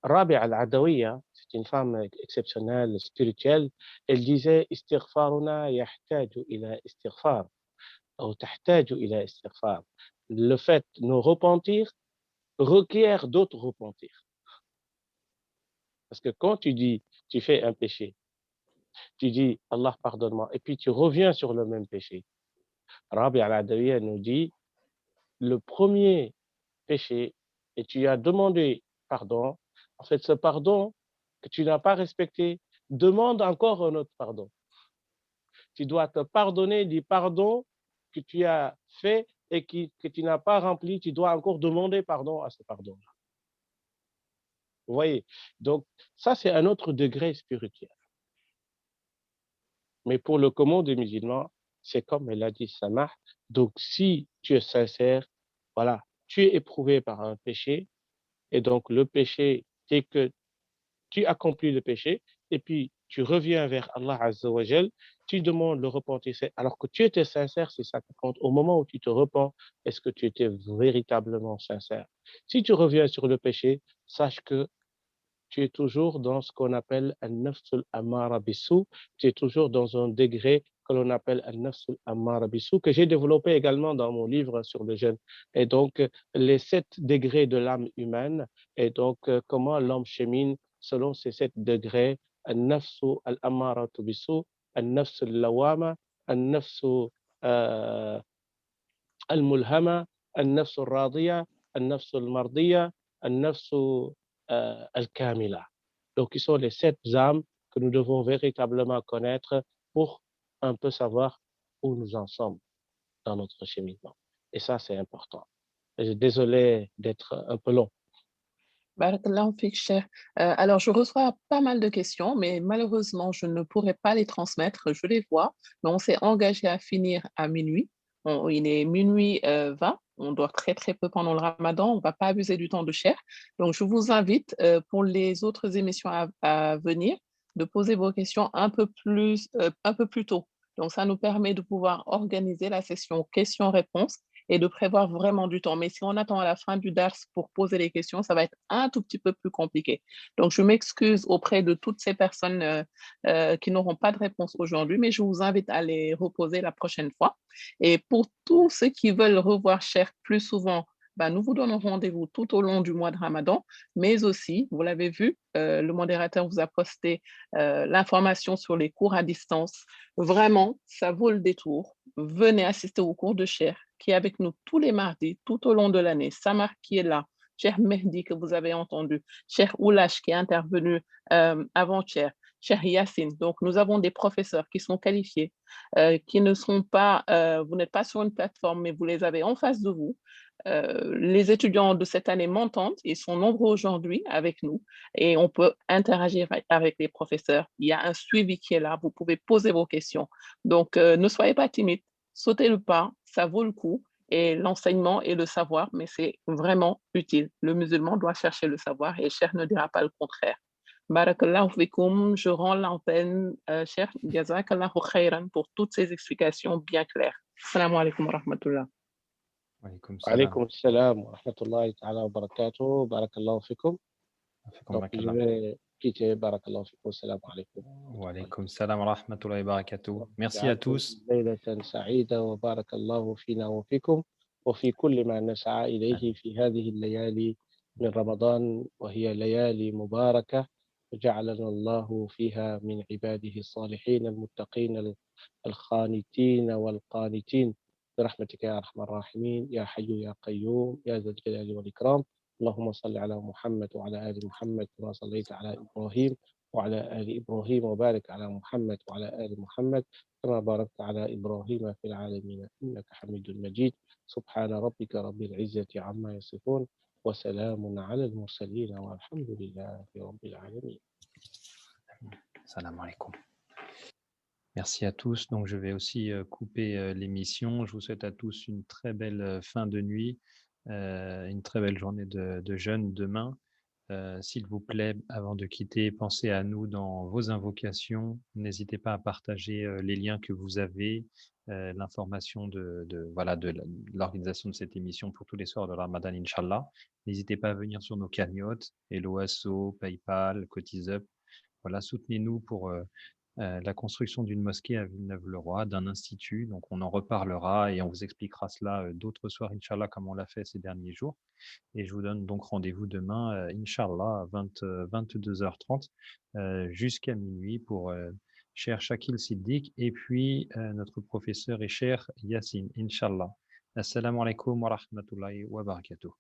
Rabi' al-Adawiya, c'est une femme exceptionnelle, spirituelle, elle disait istighfaruna yahtaju ila istighfar, ou tahtaju ila istighfar. Le fait de nous repentir requiert d'autres repentir. Parce que quand tu dis, tu fais un péché, tu dis Allah pardonne-moi, et puis tu reviens sur le même péché. Rabi' al-Adawiya nous dit, le premier péché et tu as demandé pardon, en fait, ce pardon que tu n'as pas respecté, demande encore un autre pardon. Tu dois te pardonner du pardon que tu as fait et que tu n'as pas rempli, tu dois encore demander pardon à ce pardon-là. Vous voyez? Donc, ça, c'est un autre degré spirituel. Mais pour le commun des musulmans, c'est comme elle a dit Samah. Donc, si tu es sincère, voilà, tu es éprouvé par un péché, et donc le péché, c'est que tu accomplis le péché, et puis tu reviens vers Allah Azza wa Jal, tu demandes le repentir. Alors que tu étais sincère, c'est ça qui compte. Au moment où tu te repens, est-ce que tu étais véritablement sincère? Si tu reviens sur le péché, sache que tu es toujours dans ce qu'on appelle al-nafsul ammara bissou, tu es toujours dans un degré que l'on appelle al-nafsul ammara bissou, que j'ai développé également dans mon livre sur le jeûne. Et donc, les 7 degrés de l'âme humaine, et donc comment l'homme chemine selon ces 7 degrés, al-nafsu al-ammara bissou, al-nafsul lawama, al-nafsu al-mulhama, al-nafsul radiya, al-nafsul mardiya, al-nafsu al-kamila. Donc, ils sont les 7 âmes que nous devons véritablement connaître pour un peu savoir où nous en sommes dans notre cheminement. Et ça, c'est important. Désolé d'être un peu long. Barakallahu fik, cher. Alors, je reçois pas mal de questions, mais malheureusement, je ne pourrai pas les transmettre. Je les vois, mais on s'est engagé à finir à minuit. Il est minuit 20. On dort très, très peu pendant le ramadan. On ne va pas abuser du temps de Cheikh. Donc, je vous invite pour les autres émissions à venir de poser vos questions un peu plus tôt. Donc, ça nous permet de pouvoir organiser la session questions-réponses et de prévoir vraiment du temps. Mais si on attend à la fin du DARS pour poser les questions, ça va être un tout petit peu plus compliqué. Donc, je m'excuse auprès de toutes ces personnes qui n'auront pas de réponse aujourd'hui, mais je vous invite à les reposer la prochaine fois. Et pour tous ceux qui veulent revoir Cheikh plus souvent, ben, nous vous donnons rendez-vous tout au long du mois de Ramadan, mais aussi, vous l'avez vu, le modérateur vous a posté l'information sur les cours à distance. Vraiment, ça vaut le détour. Venez assister au cours de Cheikh, qui est avec nous tous les mardis, tout au long de l'année. Samar qui est là, Cheikh Mehdi que vous avez entendu, Cheikh Oulash qui est intervenu avant-hier, Cheikh Yassine. Donc, nous avons des professeurs qui sont qualifiés, qui ne sont pas, vous n'êtes pas sur une plateforme, mais vous les avez en face de vous. Les étudiants de cette année m'entendent, ils sont nombreux aujourd'hui avec nous et on peut interagir avec les professeurs. Il y a un suivi qui est là, vous pouvez poser vos questions. Donc, ne soyez pas timide, sautez le pas, ça vaut le coup. Et l'enseignement et le savoir, mais c'est vraiment utile. Le musulman doit chercher le savoir et Cheikh ne dira pas le contraire. Barakallahu fikoum, je rends l'antenne, Cheikh Jazakallahu khairan pour toutes ces explications bien claires. Assalamu alaikum wa rahmatullah. Walaikum salam. Alaykoum salam wa rahmatullahi ta'ala wa barakatuh. Barakallahu fikum. Fikum Donc, je barakallah. vais quitter. Barakallahu fikum. Salam alaikum. Walaikum salam wa rahmatullahi wa barakatuh. Merci à tous. ليلة سعيدة وبارك الله فينا وفيكم وفي كل ما نسعى إليه في هذه الليالي من رمضان، وهي ليالي مباركة وجعلنا الله فيها من عباده الصالحين المتقين الخانتين والقانتين برحمتك يا أرحم الراحمين يا حي يا قيوم يا ذا الجلال والإكرام. اللهم صل على محمد وعلى آل محمد كما صليت على إبراهيم وعلى آل إبراهيم وبارك على محمد وعلى آل محمد كما باركت على إبراهيم في العالمين إنك حميد مجيد. سبحان ربك رب العزة عما يصفون وسلام على المرسلين والحمد لله رب العالمين. Salam alaikum. Merci à tous. Donc, je vais aussi couper l'émission. Je vous souhaite à tous une très belle fin de nuit, une très belle journée de jeûne demain. S'il vous plaît, avant de quitter, pensez à nous dans vos invocations. N'hésitez pas à partager les liens que vous avez, l'information de l'organisation de cette émission pour tous les soirs de Ramadan, Inch'Allah. N'hésitez pas à venir sur nos cagnottes, Hello Asso, PayPal, Cotisup. Voilà, soutenez-nous pour la construction d'une mosquée à Villeneuve-le-Roi, d'un institut. Donc, on en reparlera et on vous expliquera cela d'autres soirs, Inch'Allah, comme on l'a fait ces derniers jours. Et je vous donne donc rendez-vous demain, Inch'Allah, à 22h30 jusqu'à minuit pour Cher Shakil Siddiq et puis notre professeur et cher Yassine, Inch'Allah. Assalamu alaikum wa rahmatullahi wa barakatuh.